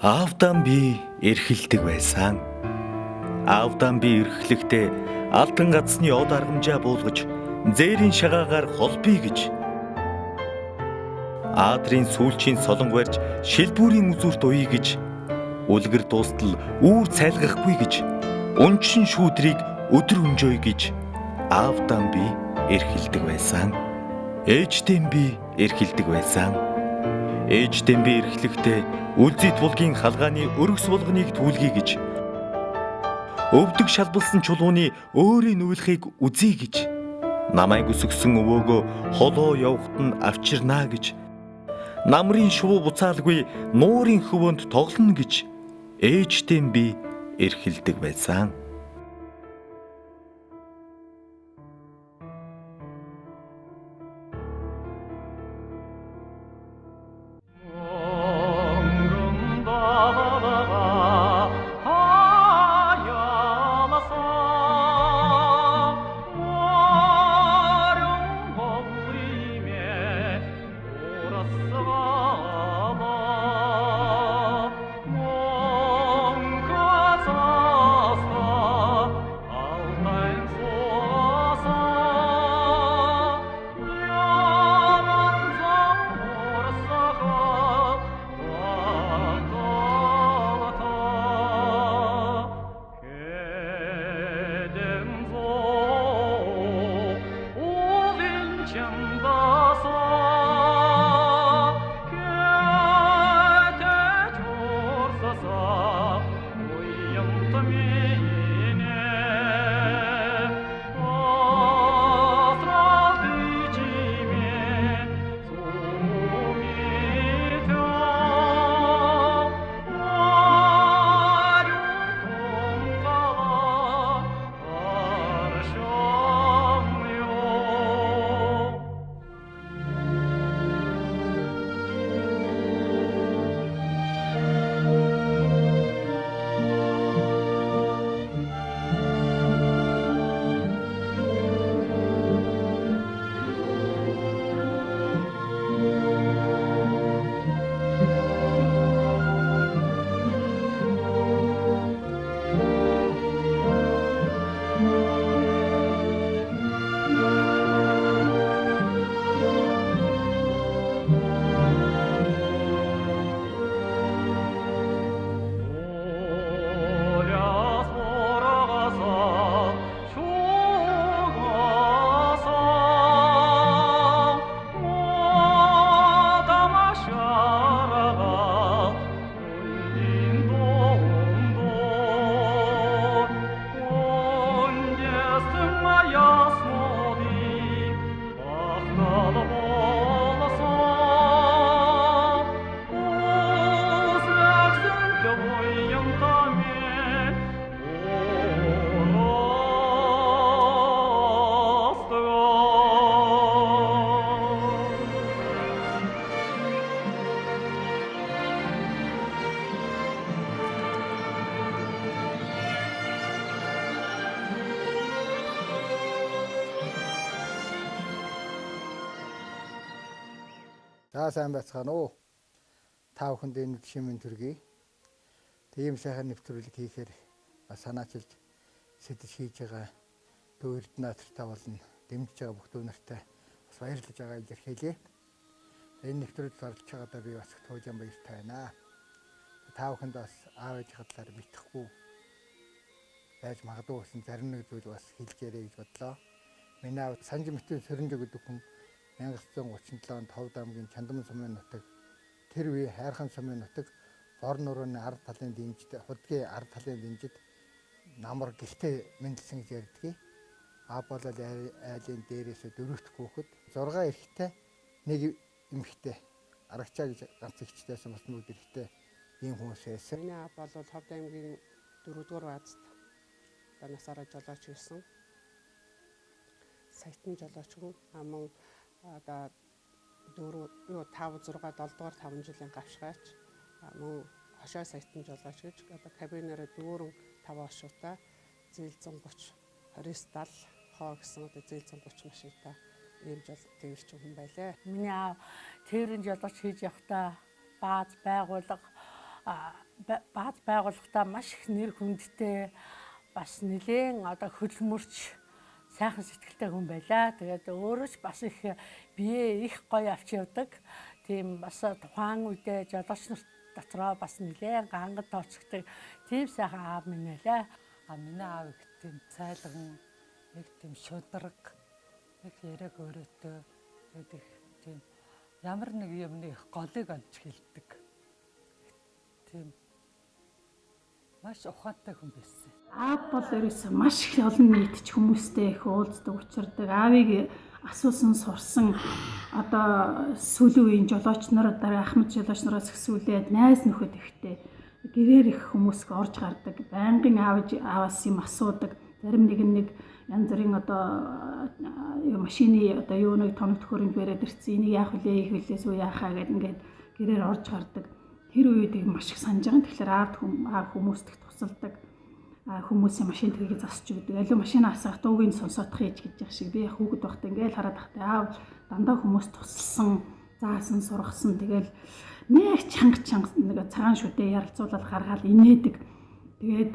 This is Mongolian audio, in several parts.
Аавдан би эрхэлдэг байсан. Аавдан би эрхлэхдээ алдан газны од аргамжаа буулгаж, зээрийн шагаагаар холбоё гэж. Аадрын сүүлчийн солонг барьж, шилбүүрийн үзүүрт уйё гэж. Үлгэр дуустал үүр цайлгахгүй гэж. Унчин шүүдрийг өдөр өнжөөй гэж. Аавдан би эрхэлдэг байсан. Ээждэн би эрхэлдэг байсан. Ээждэн би эрхлэхдээ үлзий тулгийн халгааны өргөс булганыг түлхий гэж. Өвдөг шалбалсан чулууны өөрийн нүүлхийг үзье гэж. Намайг өсгсөн өвөөгөө холоо явахт нь авчирнаа гэж. Намрын шувуу буцаалгүй нуурын хөвөнд тоглоно гэж. Ээждэн би эрхэлдэг байсан. За сайн байцгаана уу. Та бүхэнд энэ шимэн төргий. Тийм сайхан нэвтрүүлэг хийхээр санаачилж сэтэж хийж байгаа дүү Эрдэнэтртаа болон дэмжиж байгаа бүх дүү нартай бас баярлаж байгаа илэрхийлье. Энэ нэвтрүүлэгт оролцож байгаадаа би бас туйлын баяртай байна. Та бүхэнд бас аав ээжийнхээ талаар мэдхгүй байж магадгүй гэсэн зарим нэг зүйл бас хэлж ярэ гэж бодлоо. Миний аав Санжи Мэтийн Сөрөнжөг гэдэг хүн 1937 онд Товд аймгийн Чандаман сумын нутаг тэр үе хайрхан сумын нутаг бор нурууны ард талын дэмжид худгийн ард талын дэмжид намар гэртээ мэндэлсэн гэж ярьдгийг. Аав бол айлын дээрээсээ дөрөвт хүүхэд 6 эрэгтэй нэг эмэгтэй арагчаа гэж ганц ихчтэйсэн бас нүд эрэгтэй ийм хүмүүс байсан. Миний аав бол Товд аймгийн 4-р баазд насаараа жолооч байсан. Саятан жолооч хүн аман одоо 5 6 7-р 5 жилийн гавшгаач мөн хошоо саятан жолооч гэж одоо кабинерээ дүүрэн 5 хошуутай зээл 130 29 70 хоо гэсэн одоо зээл 130 машинтай ийм жол тэрч хүн байлаа. Миний аав тэрэн жолооч хийж явахдаа бааз байгуулга бааз байгууллагатаа маш их нэр хүндтэй бас нэлээд одоо хөдөлмөрч сайхан сэтгэлтэй хүн байлаа. Тэгээд өөрөө ч бас их бие их гоё авч явдаг. Тийм бас тухайн үедээ жолооч нарт дотроо бас нэлээд гангад тооцогддог. Тийм сайхан аав минь байлаа. Миний аав их тийм цайлган, нэг тийм шударга, нэг яриаг өөрөөтэй гэдэг тийм ямар нэг юмны их голыг онч хэлдэг. Тийм маш ухаантай хүн байсан. Аав бол ерөөсөө маш их олон нийтч хүмүүстэй их уулздаг, учирдаг. Аавыг асуусан, сурсан одоо сүүлийн үеийн жолооч нар, дараа ахмад жолооч нараас ихсүүлээд найз нөхөд ихтэй гэрээр их хүмүүс орж гардаг. Байнгын ааваас юм асуудаг. Зарим нэг янз бүрийн одоо машины одоо юу нэг тоног төхөөрөмж бариад ирсэн. Энийг яах вүлээ, их вүлээ, сүү яахаа гэдэг ингээд гэрээр орж гардаг. Тэр үед маш их санаж байгаа. Тэгэхээр аав хүмүүст их тусалдаг. Хүмүүсийн машин тэргийг засч өгдөг. Алуу машина асаах дуугийн сонсоодох хийж гэж яах шиг би яг хүүхэд байхдаа ингээл хараад байхдаа аав дандаа хүмүүс тусалсан, заасан, сургасан. Тэгэл нэг чанга нэг цагаан шүдээ ярилцуулаад гаргаад инээдэг. Тэгээд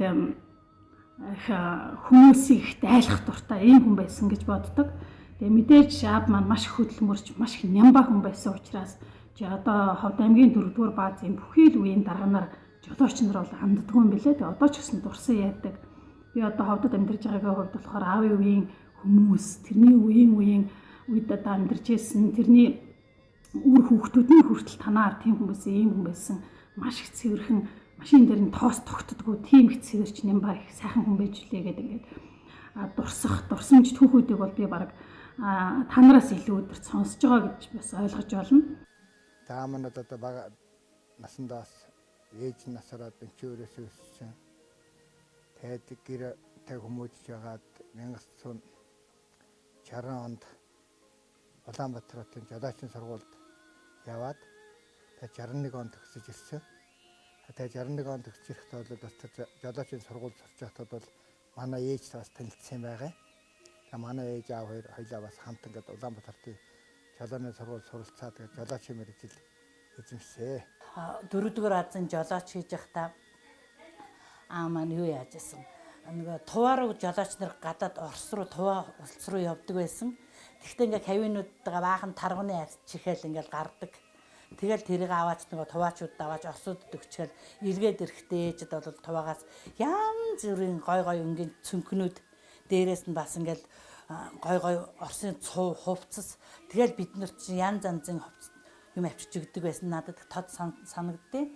хүмүүсийг их дайлах дуртай ийм хүн байсан гэж боддог. Тэгээ мэдээж аав маань маш хөдөлмөрч, маш их нямбаа хүн байсан учраас одоо Ховд аймгийн 4-р баазын бүхий л үеийн дарганаар жолооч нар бол ханддаггүй юм билээ. Тэгээ одоо ч гэсэн дурсан яадаг. Би одоо Ховдод амьдарч байгаагийн хувьд болохоор аавын үеийн хүмүүс, тэрний үеийн үед одоо амьдарч ирсэн, тэрний үр хүүхдүүдний хүртэл танаа тийм хүмүүс ийм хүн байсан. Маш их цэвэрхэн, машин дээр нь тоос тогтдоггүй, тийм их цэвэрч нямбаа их сайхан хүн байж лээ гэдэг ингээд дурсамж түүхүүдийг бол би баг танараас илүү өдөрт сонсож байгаа гэж бас ойлгож байна. Тааманад одоо бага насандаас ээж насараад бенчүүрээс өссөн. Тэгээд гэр хүмүүжж байгаад 1960 онд Улаанбаатар хотын жолоочийн сургуульд яваад тэгээд 61 онд төгсөж ирсэн. Тэгээд 61 онд төгсөж ирэхдээ бол бас жолоочийн сургуульд сурч байхдаа бол манай ээж бас танилцсан байгаа. Тэгээд манай ээж аав хоёлаа бас хамт ингээд Улаанбаатарын жолооны сургууль суралцаад тэгээд жолоочийн мэргэжил эзэмшээ. 4-р азын жолооч хийж байхдаа аа маань юу яаж исэн. Нэг туваа руу жолооч нар гадаад Орос руу туваа улс руу явдаг байсан. Тэгвэл ингээ кавинуудтайгаа баахан тарганы ард чихэл ингээл гардаг. Тэгэл тэрийг аваач нөгөө туваачууд аваач Оросуудд өгчгээл эргээд ирэхдээ ээжэд бол туваагаас янз бүрийн гой өнгийн цүнхнүүд дээрээс нь бас ингээл гой Оросын цуу хувцас. Тэгэл бид нар чинь янз янзын юм авчиж өгдөг байсан. Надад тод санагддээ.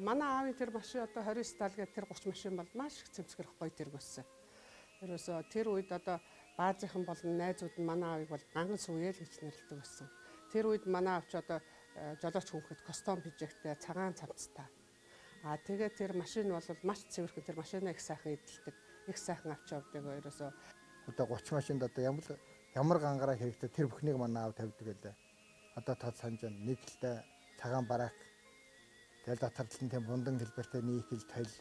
Манай аавын тэр машин одоо 29 тал гэдэг тэр 30 машин бол маш их цэмцгэрх гоё тэрг байсан. Ерөөсөө тэр үед одоо баазынхан болон найзууд нь манай аавыг бол ганган сууял гэж нэрлэдэг байсан. Тэр үед манай аав ч одоо жолооч хүнхэд костюм пижактай цагаан цамцтай. Тэгээд тэр машин бол маш цэвэрхэн, тэр машинаа их сайхан эдэлдэг. Их сайхан авч явдаг. Ерөөсөө одоо 30 машинд одоо ямар гангараа хэрэгтэй тэр бүхнийг манай аав тавьдаг байлаа. Одоо тод санаж байна. Нэг талтай цагаан бараак, тэгэл дотор талын тийм бундан хэлбэртэй нийкэл тойл,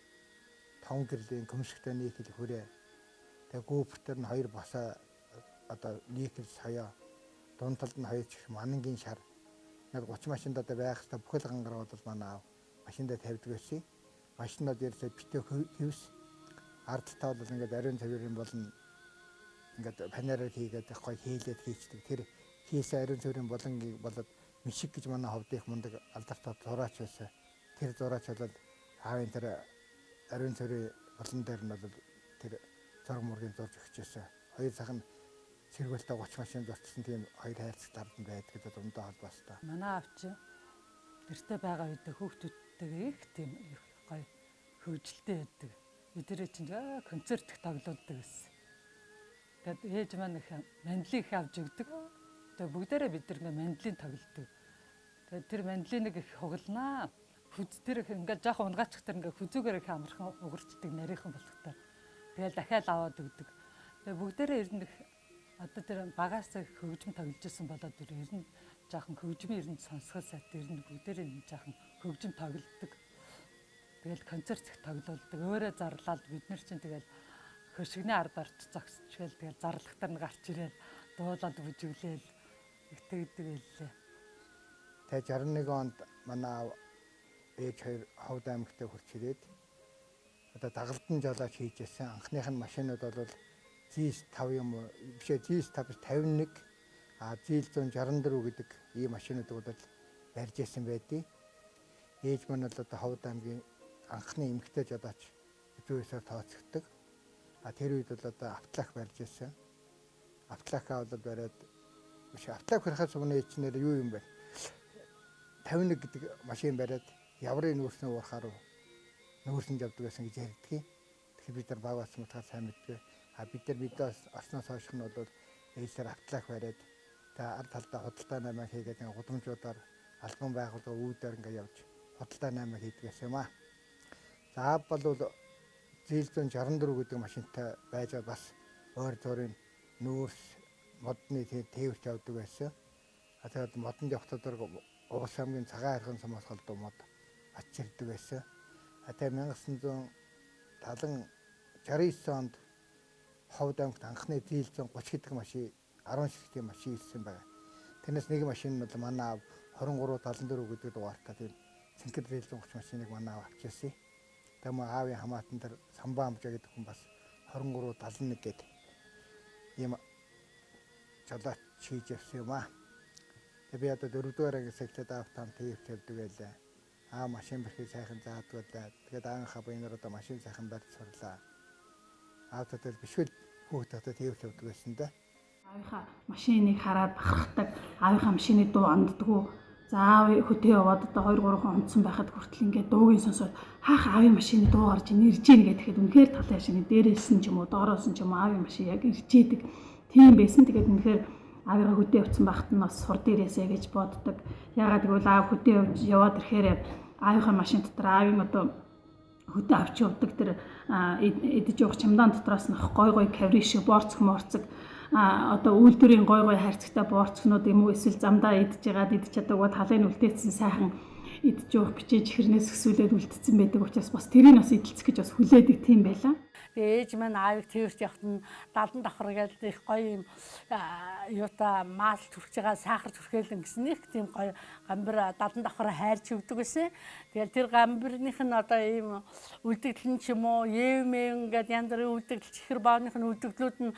тон гэрлийн көмшгтэй нийкэл хүрээ. Тэгээ гүүпертер нь хоёр босоо одоо нийкэл соёо, дунд талд нь хоёр чих манангийн шар. Нэг 30 машинд одоо байх хэвээр бүхэл гангараа бол манай аав машиндаа тавьдаг байсан. Машинууд ерөөсөө битээ хөвс ард талаа бол ингээд ариун цэврийн болон ингээд панераар хийгээд гоё хийлээд хийчдэг. Тэр хийсэн ариун цэврийн болонгийг болоод мишиг гэж манай ховдынх мундаг алдартай зураач байсан. Тэр зураач бол аавын тэр ариун цэврийн болон дээр нь бол тэр зураг мургийн зурж өгчээсэн. Хоёр сайхан сэргээлтэй 30 машин зурчсан тийм хоёр хайрцаг тарданд байдаг гэдэг дундаа холбоостой. Манай аав чи гэртээ байгаа үед хүүхдүүдтэйгээ их тийм их гоё хөвжөлтэй байдаг. Эдгээр чинь концерт их тоглоулдаг байсан. Тэгээд ээж маань их мандлыг их авч өгдөг. Тэгээд бүгдээрээ бид нар мандлын тоглодог. Тэгээд тэр мандлын нэг их хугалнаа. Хүз тэр ингээд жоохон унгаачихтар ингээд хүзүүгээр их амархан угарчдаг нарийнхан болохтой. Тэгээд дахиад аваад өгдөг. Тэгээд бүгдээрээ ер нь их одоо тэр багаас хөгжим тоглож исэн болоод ер нь жоохон хөгжмийн ер нь сонсгол сайтай ер нь бүгдээрээ нэг жоохон хөгжим тоглодог. Тэгэл концерт их тоглоулдаг. Өөрөө зарлаад бид нар чинь тэгэл хөшигний ард орч зогсчихвэл тэгэл зарлахтар нь гарч ирэл дуулаад бүжиглээл их тэгдэг байлээ. Тэгээ 61 онд манай ээж хоёр Ховд аймагтаа хурц ирээд одоо дагалдан жолооч хийж байсан. Анхных нь машинууд бол GS5 юм уу? Бишээ GS5 51 GL164 гэдэг ийм машинуудыг бол барьж ирсэн байдیں۔ Ээж маань бол одоо Ховд аймгийн анхны эмэгтэй жолооч зүүсээр тооцогддог. Тэр үед бол одоо автолог барьж ирсэн. Автологаа бол бариад биш автолог барихаас өмнө ээж нэр юу юм бэ? 51 гэдэг машин бариад яврын нүүрснээ уурахаар нүүрсэнд явдаг байсан гэж ярьдгийг. Тэгэхээр бид нар баг болсон утгаар сайн мэддэг. Бид нар бидээс осноос хойш нь бол ээлжээр автолог бариад ард талдаа худалдаа наймаа хийгээд гудамжуудаар албан байгууллага үүдээр ингээд явж худалдаа наймаа хийдэг байсан юм аа. За аав бол GL164 гэдэг машинтай байж бас өөр зургийн нүүрс модны тээвэрт явдаг байсан. Тэгээд модонд явахдаа Уус аймгийн цагаан аргын сумаас холдоо мод ачирдаг байсан. Тэгээд 1969 онд Ховд аймагт анхны GL130 гэдэг машин 10 ширхтийн машин ирсэн байна. Тэрнээс нэг машин нь бол манай аав 2374 гэдэг дугаартай тийм цэнхэр GL130 машиныг манай аав авчихсан. Тэгээд мөн аавын хамаатан дээр Самбаа амжаа гэдэг хүн бас 2371 гэдэг ийм жолооч хийж явсан юм аа. Би одоо 4-р ангиас эхлээд аавтаа тээвэрт явдаг байлаа. Машин барихыг сайхан заадаг байлаа. Тэгээд аавынхаа буйнаар одоо машин сайхан барьж сурлаа. Аавтаа тэгэл бишгүй хүүхдээ тээвэрт явдаг байсан да. Аавынхаа машиныг хараад бахархдаг, аавынхаа машины дуу анддгүү. За аав хөтөө яваад одоо 2-3 хон унтсан байхад хүртэл ингээд дуугийн сонсоод хаах аавын машины дуу гарч ирж ийн гэхэд үнэхээр талын машины дээрээс нь ч юм уу доороос нь ч юм уу аавын машин яг ирж идэг. Тийм байсан. Тэгээд үнэхээр аавыгаа хөдөө явцсан байхад нь бас сур дээрээсээ гэж боддог. Ягаад гэвэл аав хөдөө яваад ирэхээр аавынхаа машин дотор аавын одоо хөдөө авч явдаг тэр идэж явах чемодан дотроос нь гой каври шиг борцох морцог одоо үйлдвэрийн гой хайрцагтай борцгнууд юм уу эсвэл замдаа идэж чадаагүй талын үлдээсэн сайхан идэж явах бичээж ихэрнээс өсвөлээд үлдсэн байдаг учраас бас тэрийг бас идэлцэх гэж бас хүлээдэг тийм байлаа. Тэгээ ээж маань аавыг тээвэрт явахад нь далан давхар гэдэг их гоё юм юута мал түрхэж байгаа сахар түрхээлэн гэсэн нэг тийм гоё гамбар далан давхар хайрч өгдөг гэсэн. Тэгэл тэр гамбарных нь одоо ийм үлдэгдэл нь ч юм уу евмэн гэдэг янз бүрийн үлдэгдэл чихэр баоных нь үлдэгдлүүд нь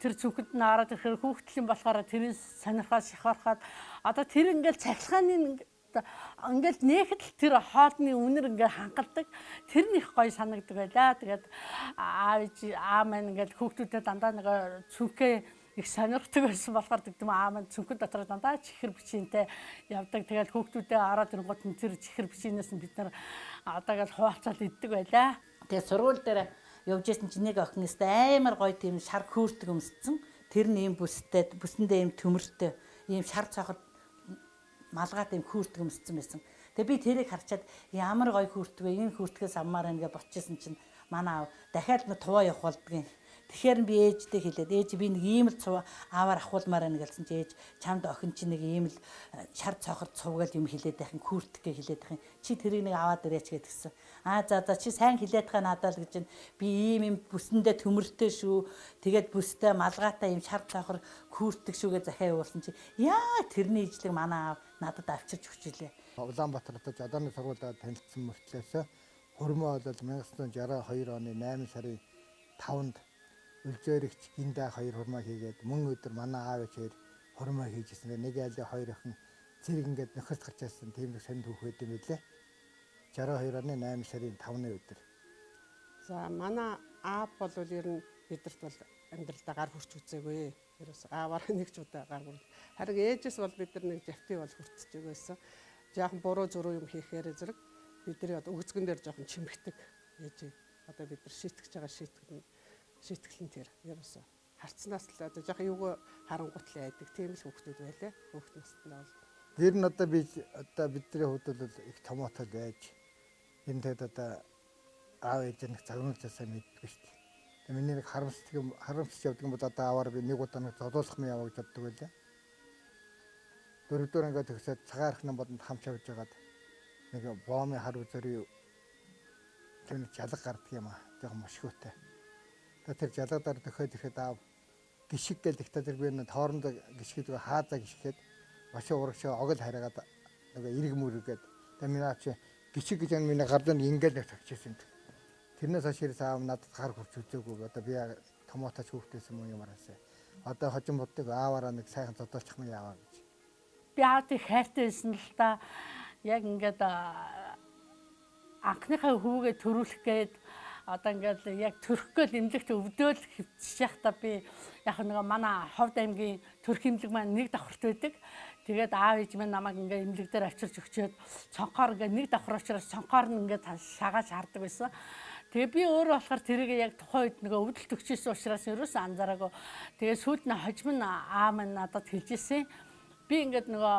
тэр зүгт нь хараад ирэхээр хүүхдлийн болохоор тэрийг сонирхоод шихархаад одоо тэр ингээл цахилгааны ингээл нээхэд л тэр хоолны үнэр ингээл хангалдаг. Тэр нь их гоё санагддаг байлаа. Тэгээд аав маань ингээл хүүхдүүдэд дандаа нэг цүнхээ их сонирхдаг байсан болохоор тэгдэм аав маань цүнхэн дотор дандаа чихэр бичинтэй явдаг. Тэгээд хүүхдүүдэд ороод ирэнгүүт нь тэр чихэр бичинээс нь бид нар одоогээл хуваалцаад иддэг байлаа. Тэгээд сургууль дээр явж исэн чинь нэг охин өстэй амар гоё тийм шар хөөртөг өмссөн. Тэр нь ийм бүсэндээ ийм төмөртэй ийм шар цохол малгайд юм хүүртэг өмссөн байсан. Тэгээ би тэрийг харчаад ямар гоё хүүртэг вэ? Энэ хүүртгээс авмаар байна гэж ботчихсон чинь манай аав дахиад нэг туваа явах болдгийн. Тэгэхээр би ээжтэй хэлээд ээж би нэг ийм л цуваа ааваар ахуулмаар байна гэсэн чи ээж чамд охин чи нэг ийм л шар цохор цувгаал юм хэлээд байхын хүүртгээ хэлээд байхын чи тэрийг нэг аваад ирээч гэдгсэн. За чи сайн хэлээд хаа надад л гэж би ийм бүсэндээ төмөртэй шүү. Тэгээд бүстэй малгайтай ийм шар цохор хүүртэг шүүгээ захиа явуулсан чи яа тэрний ижлэг манай аав надад авчирч өгч илээ. Улаанбаатар хотод жаданы сургуулиуд танилцсан мөртлөөс хөрмөө бол 1962 оны 8 сарын 5-нд үлзөөрөгч гиндэ 2 хурмаа хийгээд мөн өдөр манай аав ээж хурмаа хийжсэн. Нэг айлын 2 охин зэрэг ингээд нөхөс гарч ирсэн тийм нэг сонд хүүхэд юм билээ. 62 оны 8 сарын 5-ны өдөр. За манай аав бол ер нь бидэрт бол амьдралдаа гар хүрч үзээгүй. Ерөөс ааваар нэг ч удаа гар хүрч. Харин ээжээс бол бид нар нэг живтий бол хүртчихээг байсан. Жаахан буруу зуруу юм хийхээр зэрэг бидний одоо өгцгөн дээр жоохон чимэгдэг ээж. Одоо бид нар шийтгэж байгаа шийтгэл нь тэр ерөөсө харцнаас л одоо жоохон юуг харангуйтлаа яадаг тийм л хүүхдүүд байлаа. Хүүхд настай бол. Тэр нь одоо бидний хувьд бол их томоотой байж энэ тэгэд одоо аав ээж нэг загнуулжсаа мэддэг шүү дээ. Тэгээ миний нэг харамсч явдаг юм бол одоо аваар би нэг удаа нэг зодуулах юм яваа гэж боддог байлаа. 4-р ангиад төгсөөд цагаарх нам бодонд хамт явж байгаад нэг боомын хар үзэрийн тэр жалаг гардаг юм аа. Жохон мошгөөтэй. Тэр жалгадаар төхөөд ирэхэд аав гიშг гэл диктатор би нэг хоорондоо гიშгэд хаазаа гიშгэхэд машин урагшаа огол хараагаад нэг эрг мөрөгээд тэгээ миний аав чи гिचиг гэж миний гардыг ингээл нэг тавьчихсан. Тэрнээс хойш ирээс аав надад гар хурц үзээгүй. Одоо би томотач хүүхдээс юм ямар хасаа. Одоо хожим боддог ааваараа нэг сайхан зодоолчих юм яаваа гэж. Би аавыг хайртай байсан л та яг ингээд анхныхаа хүүгээ төрүүлэх гээд одоо ингээд яг төрөхгөл эмнэлэгт өвдөөл хөвцөж байхдаа би яг нэг манай Ховд аймгийн төрх эмнэлэг маань нэг давхарт байдаг. Тэгээд аав ээж минь намайг ингээд эмнэлэг дээр авчирч өгчөөд цонхоор ингээд нэг давхар учраас цонхоор нь ингээд шагааж хардаг байсан. Тэгээ би өөрөө болохоор тэрийг яг тухайн үед нөгөө өвдөлт өгчээсэн учраас ерөөсөө анзаараагүй. Тэгээ сүүлд нь хожим нь аав минь надад хэлжсэн. Би ингээд нөгөө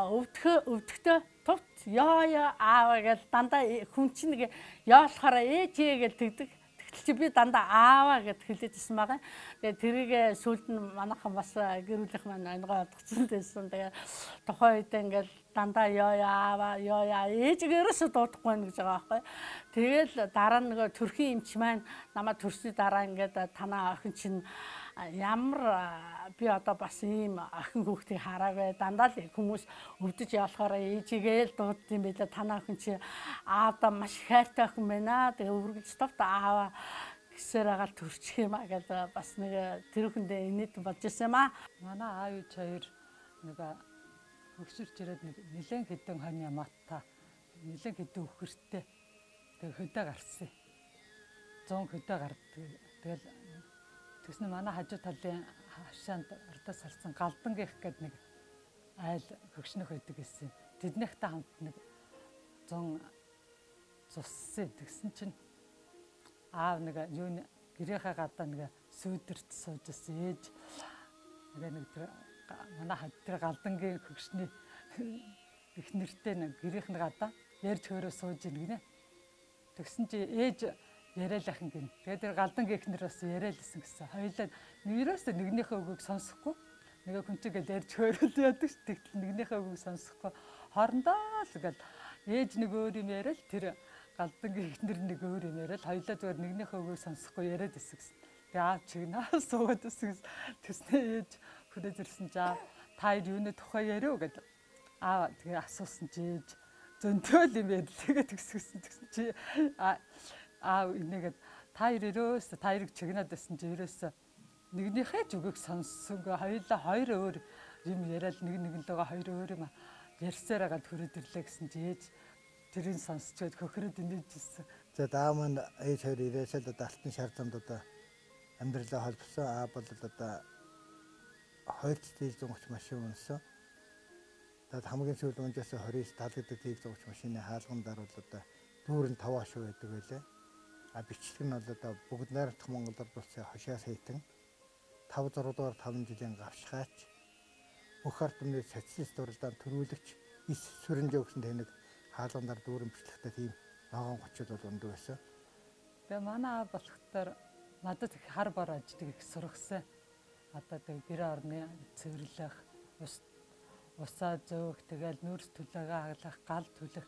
өвдөхтөө товт яа аава гэж дандаа хүн чинь нэг яалахаараа ээжээ гэж тэгдэг. Тэгтэл чи би дандаа аава гэд хэлээдсэн байгаа. Тэгээ тэрийг сүүлд нь манайхан бас гэрүүлэх маань онгой олгоцсон байсан. Тэгээ тухайн үед ингээд дандаа яа аава ээжгээрээс дуудахгүй байх гэж байгаа байхгүй. Тэгэл дараа нь нөгөө төрхийн эмч маань намайг төрсний дараа ингээд танаа охин чинь ямар би одоо бас ийм охин хүүхдийг хараагүй дандаа л хүмүүс өвдөж явахаараа ээжигээ л дуудд юм байлаа танаа охин чи аавда маш хайртай охин байна. Тэгээ үргэлж тавт аава гэсээр агаал төрчих юм а гэж бас нэг тэр хүндээ инээд бодож ирсэн юм а. Манай аав ээж хоёр нэг хөгшөрч ирээд нэг нэлээд хэдэн хонь матта нэлээд хэдэн үхэртэй тэгээ хөдөө гарсан. 100 хөдөө гардаг. Тэгэл тэгснэ манай хажуу талын хашаанд ардаас харсан галдангийнх гэдэг нэг айл хөгшнөх байдаг гэсэн. Тэднийхтэй хамт нэг 100 цуссан. Тэгсэн чинь аав нэг юу гэрийнхээ гадаа нэг сүйдэрт суужсэн ээж нэг тэр манай хажуу галдангийн хөгшний их нэртэй нэг гэрийнх нь гадаа ярьж хөөрөө сууж ийн гинэ. Тэгсэн чи ээж яриалахын гин. Тэгээд тэр галдангийн эхнэр бас яриалсан гэсэн. Хоёулаа нэрөөсөө нэгнийхээ үгийг сонсохгүй. Нэг хүн чигээл ярьж хөөрөл яадаг ш. Тэгтэл нэгнийхээ үгийг сонсохгүй. Хоорондоо л гал ээж нэг өөр юм яриад тэр галдангийн эхнэр нэг өөр юм яриад хоёулаа зүгээр нэгнийхээ үгийг сонсохгүй яриад байсан гэсэн. Тэгээд аав чигнаа суугаад байсан гэсэн. Тэснэ ээж хүрээ зэрсэн чи та хоёр юуны тухай яриу гэд аав тэгээ асуусан чи ээж зөнтөөл юм байл. Тэгээд тэгсэн чи аав инээгээд та хоёрыг чигнаад байсан чи ерөөсө нэгнийхээ ч үгийг сонсонгүй хоёулаа хоёр өөр юм яриад нэг лөөгөө хоёр өөр юм ярьсаар агаад хүрээд ирлээ гэсэн чи ээж тэрийг сонсчод хөхрөд инээжсэн. За даав маань ээж хоёр ирээсэл одоо алтан шар замд одоо амьдралаа холбосон аав бол одоо 2 130 машин унсан. Тэгээд хамгийн сүүл унжаас 29 70 гэдэг T130 машины хаалгандаар бол одоо дүүрэн 5 хошуу байдаг байлаа. Бичлэг нь бол одоо бүгд найрамдах Монгол улсын хошоос хэйтэн 5 6 дугаар 5 жилийн гавшгаач бүх ард түмний социалист дурлалаар төрүүлэгч эс сүрэнжөө гэсэн тэнэг хаалгандаар дүүрэн бичлэгтэй тийм ногоон гочид бол ундаг байсан. Тэгээ манай аав болохдоор надад их хар бор аждаг их сургасан. Одоо тэг гэр орны цэвэрлэх, усаа зөөх, тэгэл нүүрс төлөөгөө хаглах, гал төлөх.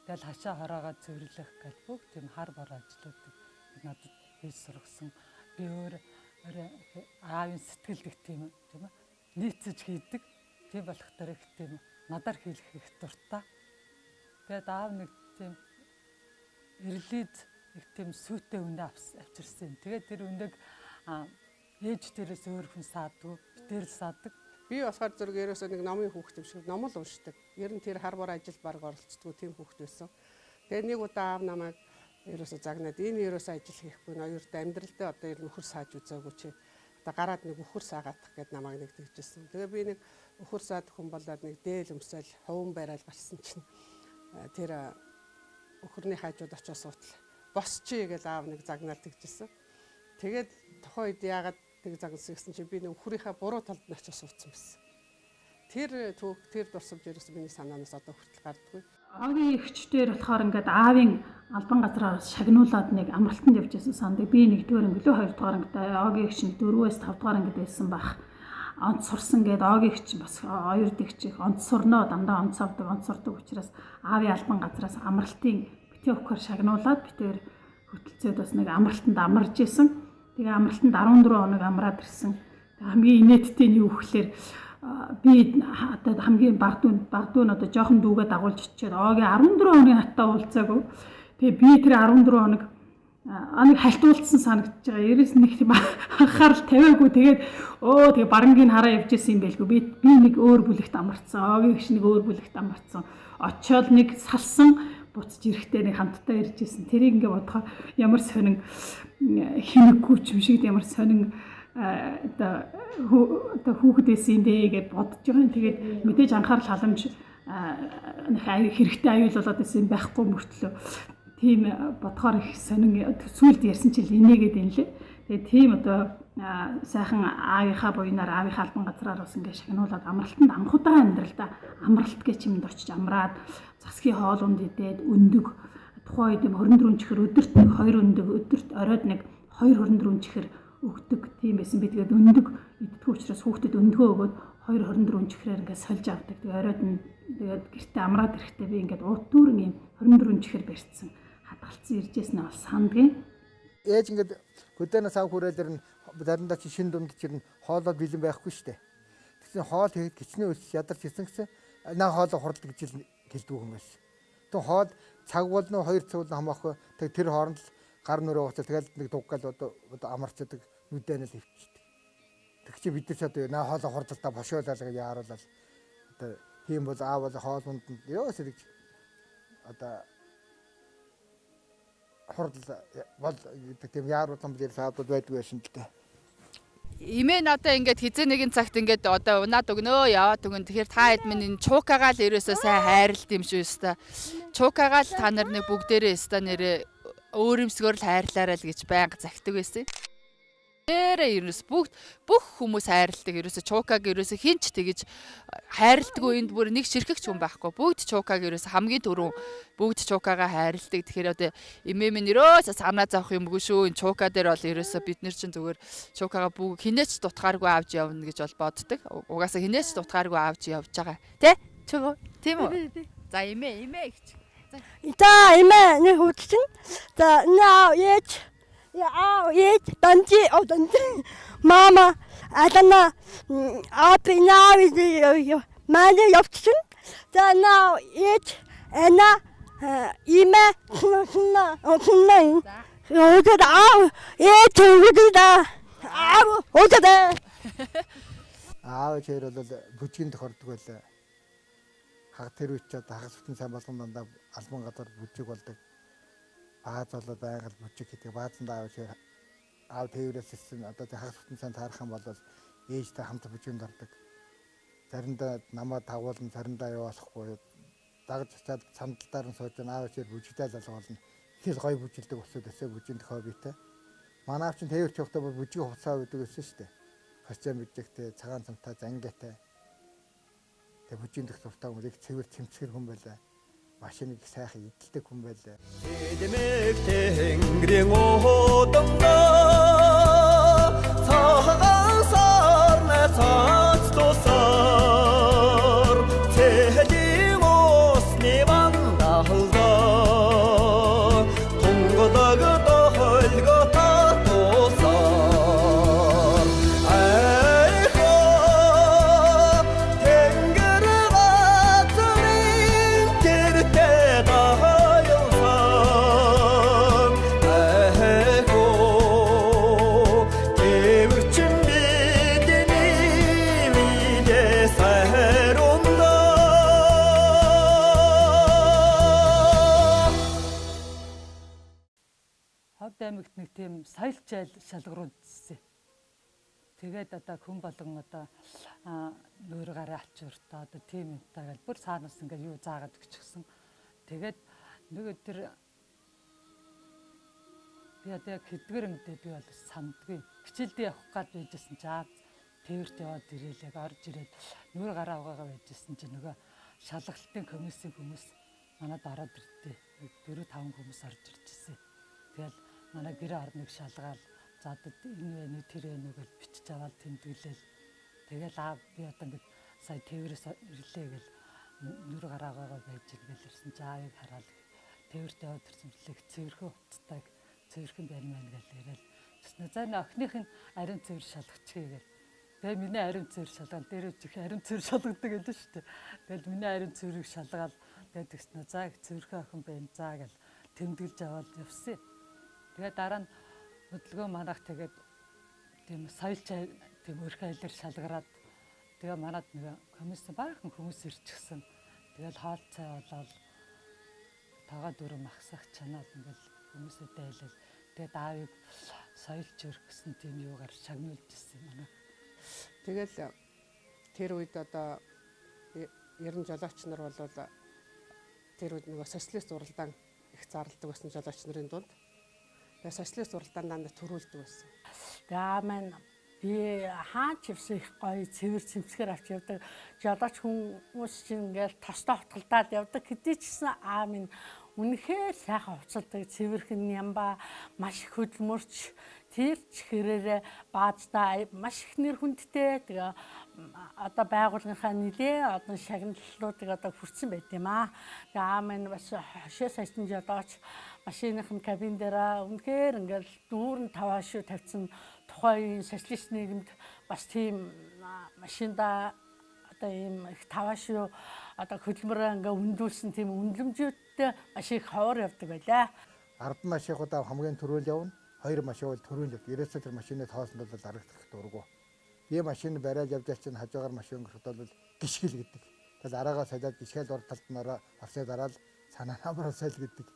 Тэгэл хашаа хороогоо цэвэрлэх гэл бүх тийм хар бор ажлуудыг надад хийж сургасан. Би өөр аавын сэтгэл гэх тийм ээ нийцэж хийдэг. Тийм болохоор их тийм надаар хийх их дуртай. Тэгээд аав нэг тийм эрлийд их тийм сүйтэй үнэ авчирсан. Тэгээд тэр үнэг ээж дээрээс өөр хүн саадгүй, битээр л саадаг. Би болохоор зүрх ерөөсөө нэг номын хүүхэд шиг ном л уншдаг. Ер нь тэр хар бор ажил баг оролцдгоо тийм хүүхэд байсан. Тэгээ нэг удаа аав намайг ерөөсөө загнаад энэ ерөөсөө ажил хийхгүй ноёртой амьдралдаа одоо ер нь өхөр сааж үзээгүй чи одоо гараад нэг өхөр саагаадах гэд намайг нэг тэгжсэн. Тэгээ би нэг өхөр саадах хүн болоод нэг дээл өмсөөл хуван барайл гарсан чинь тэр өхөрний хажууд очиж суутал босчи гэж аав нэг загнаал тэгжсэн. Тэгээд тухайн үед яагаад тэг загнасан гэсэн чи би нэг өхрийнхээ буруу талд нь очиж суудсан байсан. Тэр дурсамж ерөөсөө миний санаанаас одоо хүртэл гардаггүй. Агийн эгчдэр болохоор ингээд аавын албан газраа шагнуулад нэг амралтанд явж байсан санд. Би 1-р анги лөө 2-р ангитай агийн эгч 4-ээс 5-р ангид байсан байх. Онц сурсан гээд агийн эгч бас 2 дэгч их онц сурноо дандаа онц авдаг онц сурдаг учраас аавын албан газраас амралтын битээ өхөр шагнуулад битээр хөтөлцөөд бас нэг амралтанд амарж исэн. Тэгээ амралтанд 14 хоног амраад ирсэн. Хамгийн инээдтэй нь юу гэхээр би одоо хамгийн багдуу нь одоо жоохон дүүгээ дагуулж очиод Огийн 14 хоногийн хатаа уулзаагүй. Тэгээ би тэр 14 хоног аныг хальтуулсан санагдаж байгаа. Ерөөс нэг тийм анхаарал тавиагүй. Тэгээд тэгээ барангийн хараа явж ирсэн юм байлгүй. Би нэг өөр бүлэгт амарцсан. Огийн гiş нэг өөр бүлэгт амарцсан. Очоод нэг салсан буцаж ирэхдээ нэг хамтдаа ирж ирсэн. Тэрийг ингээ бодохоор ямар сонин хинэггүй юм шиг ямар сонин одоо хүүхдээс юм дээ гэж бодож байгаа юм. Тэгээд мэдээж анхаарал халамж хэрэгтэй аюул болоод байсан байхгүй мөртлөө тийм бодохоор их сонин сүлд ярьсан чил инээгээд юм лээ. Тэгээд тийм одоо сайхан аавынхаа буйнаар аавынхаа албан газраар бас ингээ шагнуулаад амралтанд анхудаа амьдралдаа амралт гэж юмд очиж амраад засгийн хоолунд идээд өндөг тухайн үед 24 чихэр өдөрт нэг 2 өндөг өдөрт оройд нэг 2 24 чихэр өгдөг тийм байсан. Би тэгээд өндөг иддэг учраас хүүхдэд өндгөө өгөөд 2 24 чихрээр ингээ сольж авдаг. Тэгээд оройд нь тэгээд гэртээ амраад ирэхдээ би ингээд уутуурын юм 24 чихэр барьцсан хадгалцсан иржсэн нь бол сандгийн. Ээж ингээд хөдөөнөөс ав хүрээлэр нь заримдаа чи шин дунд чирнэ хоолоо бэлэн байхгүй штэ. Тэгсэн хоол хийхэд гिचний ус ядарч ирсэн гэсэн наа хоолоо хуралд гэж хэлдэг юм байсан. Тэг хоол цаг болно 2 цаг болно хамаахгүй. Тэг тэр хооронд л гар нүрээ уцаа тэгэл нэг дуггаал одоо амарчдаг нүдэнэ л хөвчдөг. Тэг чи бид нар ч одоо наа хоолоо хурдалтаа бошоолаа гэж яаруулаад одоо тийм бол аав бол хоолунд нь ёос гэж одоо хурдл бол тийм яаруулсан бээр саадууд байдаг байсан л дээ. Имэн одоо ингээд хизээ нэгэн цагт ингээд одоо унаад өгнөө яваад өгөн. Тэгэхээр та хэд минь энэ чукагаа л ерөөсөө сайн хайрлт юм шүү өстой. Чукагаа л та нар нэг бүгдээрээ өстой нэрээ өөрөмсгөр л хайрлаарай л гэж байнга захидаг байсан. Нэрээ ерөөс бүх хүмүүс хайрладаг. Ерөөсөө чукаг ерөөсөө хинч тэгэж хайрладаггүй. Энд бүр нэг ширхэгч хүн байхгүй. Бүгд чукаг ерөөсөө хамгийн түрүүн бүгд чукагаа хайрладаг. Тэгэхээр одоо эмээ минь ерөөсөө санаа зовох юмгүй шүү. Энэ чука дээр бол ерөөсөө бид нар чинь зүгээр чукагаа бүгд хинээч дутгааргүй авч явна гэж бол боддог. Угаасаа хинээч дутгааргүй авч явж байгаа. Тэ? Чугаа. Тийм үү? За эмээ гэж. За эмээ нэг хүчин. За наа яач ээж данжи мама адана апинаа манай явчихсан. За наа ээж эна имэ хна өдөр ээж өдөр Аав чээр бол бүжгийн тохирдог байлаа. Хаг тэр үуч одоо хагас бүтэн сайн болгон дандаа албан газар бүжиг болдог. Бааз болоод байгаль бүжиг гэдэг баазанд аав тээврээс ирсэн одоо хагас бүтэн сайн таарах юм бол ээжтэй хамт бүжинд ордог. Заримдаа намаа тагуулна, заримдаа явуулахгүй. Дагж очиад сандалтаар нь сууж аав чээр бүжигдэл алгуулна. Их л гоё бүжилдэг усуд өсөө бүжинд хоббитэй. Манай аав чинь тээвэрч явахдаа бол бүжиг хувцаа өгдөг гэсэн шүү дээ. Хасчаа мэджигтэй, цагаан цамтай, зангиатай. Тэг бүжгийн дэх дуртай хүн их цэвэр тэмцгэр хүн байлаа. Машиныг сайхан эдэлдэг хүн байлаа. Эдмэг тэнгэрийн удамнаа цагаан сарна цацлуусаар цэлийн усны мандахлаа тунгадаг дохолготой тусаар айхаа тэнгэр газрын тэртээ даяасан айхаа тэвэрчин бидний видэ сайрунда Ховд аймагт нэг тийм соёл шалгаруулж ирсэн. Тэгээд одоо хүн болгон одоо нүүр гараа ачууртаа одоо тийм юмтай гэл бүр цаанаас ингээ юу заагаад өгчихсэн. Тэгээд нэг өдөр би одоо яг хэдгээр өнгөдөө би бол сандгүй. Хичээлдээ явах гад байжсэн чи аа тээвэрт яваад ирээл яг орж ирээд нүүр гараа угаагаа байжсэн чи нөгөө шалгалтын комиссийн хүмүүс манад ороод ирдээ. 4-5 хүмүүс орж иржсэн. Тэгэл манай гэр орныг шалгаал за одоо энэ вэ тэр вэ гэж бичиж аваад тэмдэглээл. Тэгэл аа би одоо ингэ сая тээврээс ирлээ гэл нүр гараагаа байж иргээл ирсэн чи аавыг хараад тээвэрт яваад ирсэн чилээ цэвэрхэн уцтайг цэвэрхэн байна мэн гэл ирээл. За нэ охиных нь ариун цэвэр шалгачихъя гэл Тэгээ миний ариун цэвэр шалгал дээр үжих ариун цэвэр шалгадаг гэдэг шүү дээ. Тэгэл миний ариун цэврийг шалгаал тэгээд тэгснэ за цэвэрхэн охин байна за гэл тэмдэглэж аваад явсан. Тэгээ дараа нь хөдөлгөөн манайх тэгээд тийм соёлч тийм өрх айлэр шалгараад тэгээ манад нэг комиссэн баахан хүмүүс ирчихсэн. Тэгэл хоол цай болоод тагаа дөрөв махсах чанаад ингээл хүмүүсэд дайлал тэгээд аавыг соёлч өрх гэсэн тийм юугаар шагнуулж ирсэн манай. Тэгэл тэр үед одоо ерөн жолооч нар бол тэр үед нөгөө социалист уралдаан их зарладаг байсан жолооч нарын дунд. Тэгээ социалист уралдаан дандаа төрүүлдэг байсан. Тэгээ маань би хаач явсан их гоё цэвэр цэмцгээр авч явдаг. Жолооч хүмүүс чинь ингээл тостой хотголдаад явдаг. Хэдий ч гэсэн Амин үнэхээр сайхан хувцалдаг, цэвэрхэн нямба, маш их хөдөлмөрч, тэр ч хэрээрээ баазтай маш их нэр хүндтэй. Тэгээ одоо байгууллагынхаа нэлээ одоо шагналлуудыг одоо хүрсэн байт юм аа. Тэгээ Амин бас хошоо саясан жолооч машиныхын кабин дээр үнэхээр ингээл дүүрэн таваашуу тавьсан тухайн социалист нийгэмд бас тийм машинда одоо ийм их таваашуу одоо хөдөлмөрөө ингээ өндүүлсэн тийм үнэлэмжүүдтэй маш их ховор явдаг байлаа. 10 машинуудаа хамгийн түрүүнд явна. 2 машин бол түрүүнд явдаг. Ерөөсөө тэр машины тоосонд бол харагдах дурггүй. Би машин бариад явж чинь хажуугаар машин өнгөрөхөд бол гიშгэл гэдэг. Тэгэл араагаа солиод гიშгэл ор талд нараа авсаа дараал санаанаа баруусайл гэдэг.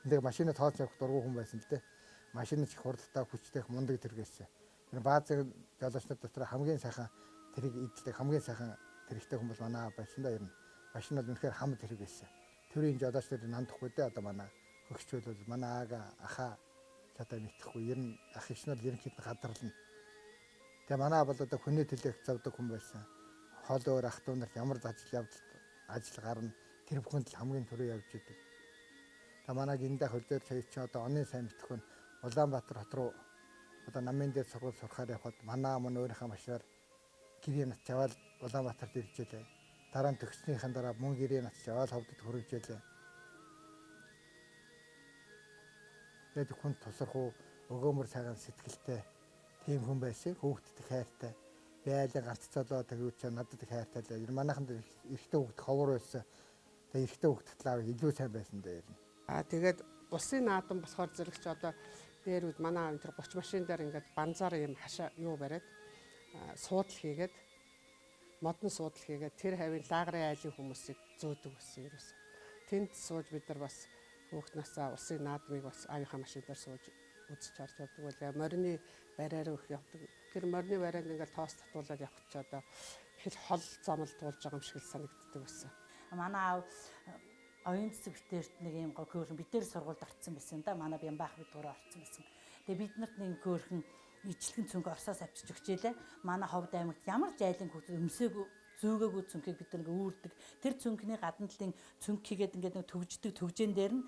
Эндээ машины тоос явах дурггүй хүн байсан л дээ. Машин ч их хурдтай хүчтэй мундаг тэргээсэн. Тэр баазын жолоочнууд дотор хамгийн сайхан тэрийг идэлдэг хамгийн сайхан тэрэгтэй хүн бол манай байсан да ер нь. Машин бол үнэхээр хам тэрэг байсан. Төрийн жолоочнууд нандахгүй дээ одоо манай хөгчүүд бол манай аага аха чатаа мэдхгүй ер нь ах ичнэр ерөнхийд нь гадарлана. Тэгээ манай бол одоо хүний төлөөх завдаг хүн байсан. Хоол өөр ах トゥ нарт ямар ажил гарна тэр бүхэнд л хамгийн түрүү явж идэг. Тэгээ манай гиндэ хөлдөр цагт чи одоо оны сайн мэдхгүй Улаанбаатар хот руу одоо намын дээр сургууль сурахаар явхад манай мөн өөрийнхөө машинаар гэрээ нат чаваад Улаанбаатарт иржээ. Дараа нь төгснөхийн дараа мөн гэрээ нат чаваад ховдод хөрөжээ. Тэгээд хүн тусрах өгөөмөр цагаан сэтгэлтэй тийм хүн байсан. Хүүхдтэй хайртай. Байлаа ганц цолоо тэгвэл ч надад их хайртай л. Манайхан эрэгтэй хүүхд ховор байсан. Тэгээд эрэгтэй хүүхдэд л илүү сайн байсан дээр нь. Тэгээд улсын наадам болохоор зэрэгч одоо дээр үед манай аав тэр 30 машин дээр ингээд банзаар юм хашаа юу бариад суудал хийгээд модон суудал хийгээд тэр хавийн лагрын айлын хүмүүсийг зөөдөг байсан юм байсан. Тэнд сууж бид нар бас хүүхднасаа улсын наадмыг бас аавынхаа машин дээр сууж үзэж харж явдаг байлаа. Морины бариараа их явдаг. Тэр морины барианд ингээд тоос татуулаад явах ч одоо хэл хол замал дуулж байгаа юм шиг л санагддаг байсан. Манай аав оюун цэцэг битэрт нэг юм хөөрхөн битэр сургуульд орсон байсан да. Манай Бямбаах бидгүүрээ орсон байсан. Тэгээ бид нарт нэг хөөрхөн ижлэгэн цүнх Оросоос авчиж өгчээлээ. Манай Ховд аймагт ямар жайлын хүүхдүүд өмсөөг зөөгөөгүй цүнхийг бид нэг үүрдэг. Тэр цүнхний гадна талын цүнх хийгээд ингээд нэг төгждөг төгжэн дээр нь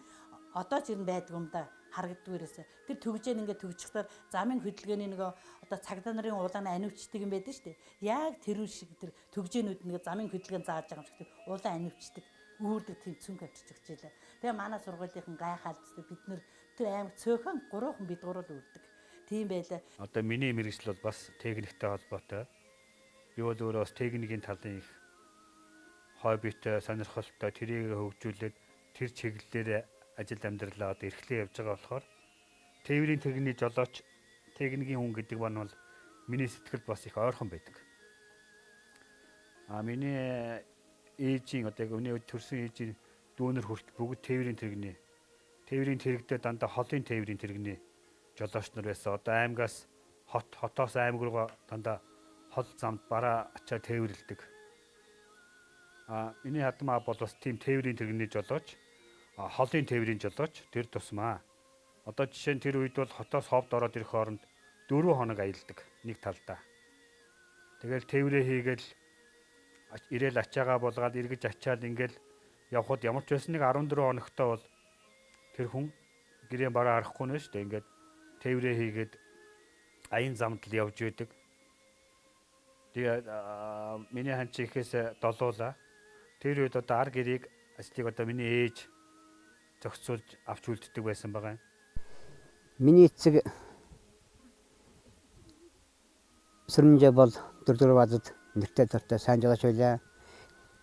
одоо ч юм байдаг юм да харагддаг ерөөсөө. Тэр төгжэн ингээд төгжчихээр замын хөдөлгөөний нөгөө одоо цагдаа нарын уулааны аниучдаг юм байдаг шүү дээ. Яг тэр шиг тэр төгжэнүүд нэг замын хөдөлгөөн зааж байгаа юм шиг тэр уулаа аниучдаг үүрдэг тийм цүнх авчиж өгчээлээ. Тэгээ манай сургуулийн гайхалцдаг бид нэр тэр аймаг цөөхөн 3 хүн бидгүүрэл үүрдэг. Тийм байлаа. Одоо миний мэргэжил бол бас техниктэй холбоотой. Би бол өөрөө бас техникийн талын их хоббитой, сонирхолтой тэрийг хөгжүүлээд тэр чиглэлээр ажил амьдралаа одоо эрхлээ явж байгаа болохоор тээврийн техникийн жолооч, техникийн хүн гэдэг нь бол миний сэтгэл бас их ойрхон байдаг. Миний ээжийн одоо өнөө төрсэн ээжийн дүүнер хүртэл бүгд тээврийн тэрэгдээ дандаа холын тээврийн тэрэгний жолооч нар байсан. Одоо аймгаас хотоос аймаг руу дандаа хол замд бараа ачаа тээвэрлдэг. Миний хадмаа бол бас тийм тээврийн тэрэгний жолооч, холын тээврийн жолооч тэр тусмаа. Одоо жишээ нь тэр үед бол хотоос ховд ороод ирэх хооронд 4 хоног аялдаг нэг талдаа. Тэгэл тээврээ хийгээл ирээл ачаагаа булгаад эргэж ачаал ингээл явхад ямар ч байсан нэг 14 хоногтой бол тэр хүн гэрээ бараа харахгүй нэ шүү дээ. Ингээд тээврээ хийгээд аян замд л явж байдаг. Тэгээ миний хан чи ихээс долоола. Тэр үед одоо ар гэрийг ажлыг одоо миний ээж зохицуулж авч үлддэг байсан байгаа юм. Миний эцэг Сүрмжээ бол дөрөв базад нэртэй төртэй сайн жолооч байлаа.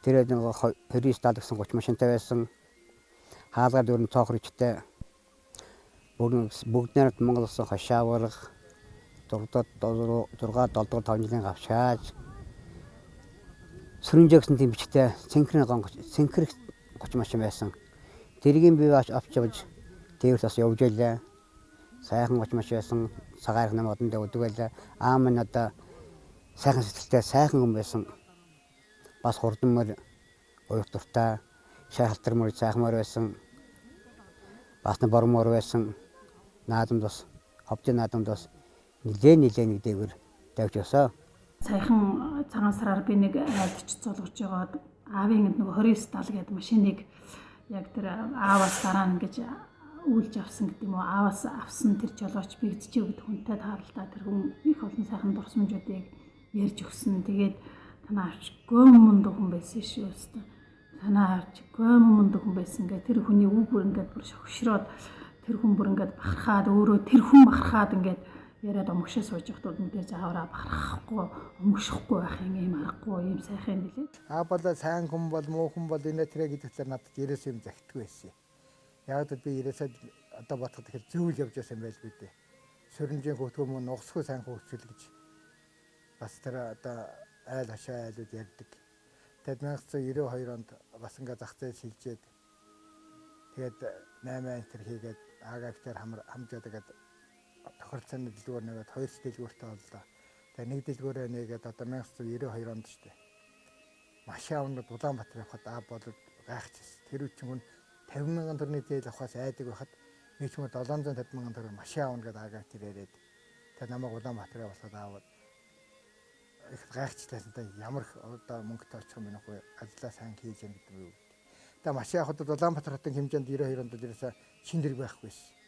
Тэр нэг 29 гэсэн 30 машинтай байсан. Хаалгаар дөрөв цоохрогчтой. Бүгд найрамд Монгол улсын хошаа аварга 6 7 5 жилийн гавшааж сүрэнжээ гэсэн тийм бичтэй цэнхэр 30 машин байсан. Тэргийн бие авч явж дээрс бас явж байлаа. Сайхан 30 машин байсан. Цагаарх нам одондоо өдөг байлаа. Аам нь одоо сайхан сэтгэлтэй сайхан хүн байсан. Бас хурдмөр уяр дуртай шахалтар мөр сайхмаар байсан. Бас нь бормоор байсан. Наадамд бас ховдын наадамд бас нилээ нэг дээгүүр давж өсөө. Саяхан цагаан сараар би нэг айлч цолгож жагаад аавын нэг 2970 гэдэг машиныг яг тэр ааваас дараа нь ингэж үйлж авсан гэдэг юм уу, ааваас авсан тэр жолооч бигдчихээ гэдэг хүнтэй таарлаа. Тэр хүн их олон сайхан дурсамжуудыг ярьж өгсөн. Тэгээд танаа авч гом мундаг хүн байсан шүү дээ. Танаа авч гом мундаг хүн байсан гэх тэр хүний үг бүр ингээд бүр шогшроод тэр хүн бүр ингээд бахархаад өөрөө тэр хүн бахархаад ингээд яриад омгшоо сууж явахдаа мэдээ заавараа бахархахгүй омгшихгүй байх юм аргагүй юм сайхан билээ. Бол сайн хүн бол муу хүн бол энэ тэрэ гэдэг талаар надад ерөөс юм захидгүй байсан. Яг л би ерөөсөө одоо бодоход тэгэхээр зүйл явж байсан байл би дээ. Сөрөнжийн хөтгөө мөн нугсгүй сайн хөвчүүл гэж бас тэр одоо айл хашаа айлууд ярьдаг. Тэгэд 1992 онд бас ингээ зах зээл шилжээд тэгээд 8 тэр хийгээд АГФ-таар хамжаад тэгээд тохиролцооны дэлгүүр нэгээд 2 дэлгүүртэй боллоо. Тэгээд нэг дэлгүүрээ нэгээд одоо 1992 онд шүү дээ. Машин авнад Улаанбаатар явхад болоод гайхчихсан. Тэр үчин хүн 50,000 төгрөгийн зээл авахаас айдаг байхад би ч юм уу 750,000 төгрөг машин авна гэдэг АГФ тэр яриад тэгээд намайг Улаанбаатараа болоход аваад их гайхчихлаа. Ямар одоо мөнгөтэй очих юм бэ нөхгүй ажиллаа сайн хийж яах гэдэг юм. Тэгээд машин авахд Улаанбаатар хотын хэмжээнд 92 онд ерөөсөө шин дэрэг байхгүйсэн.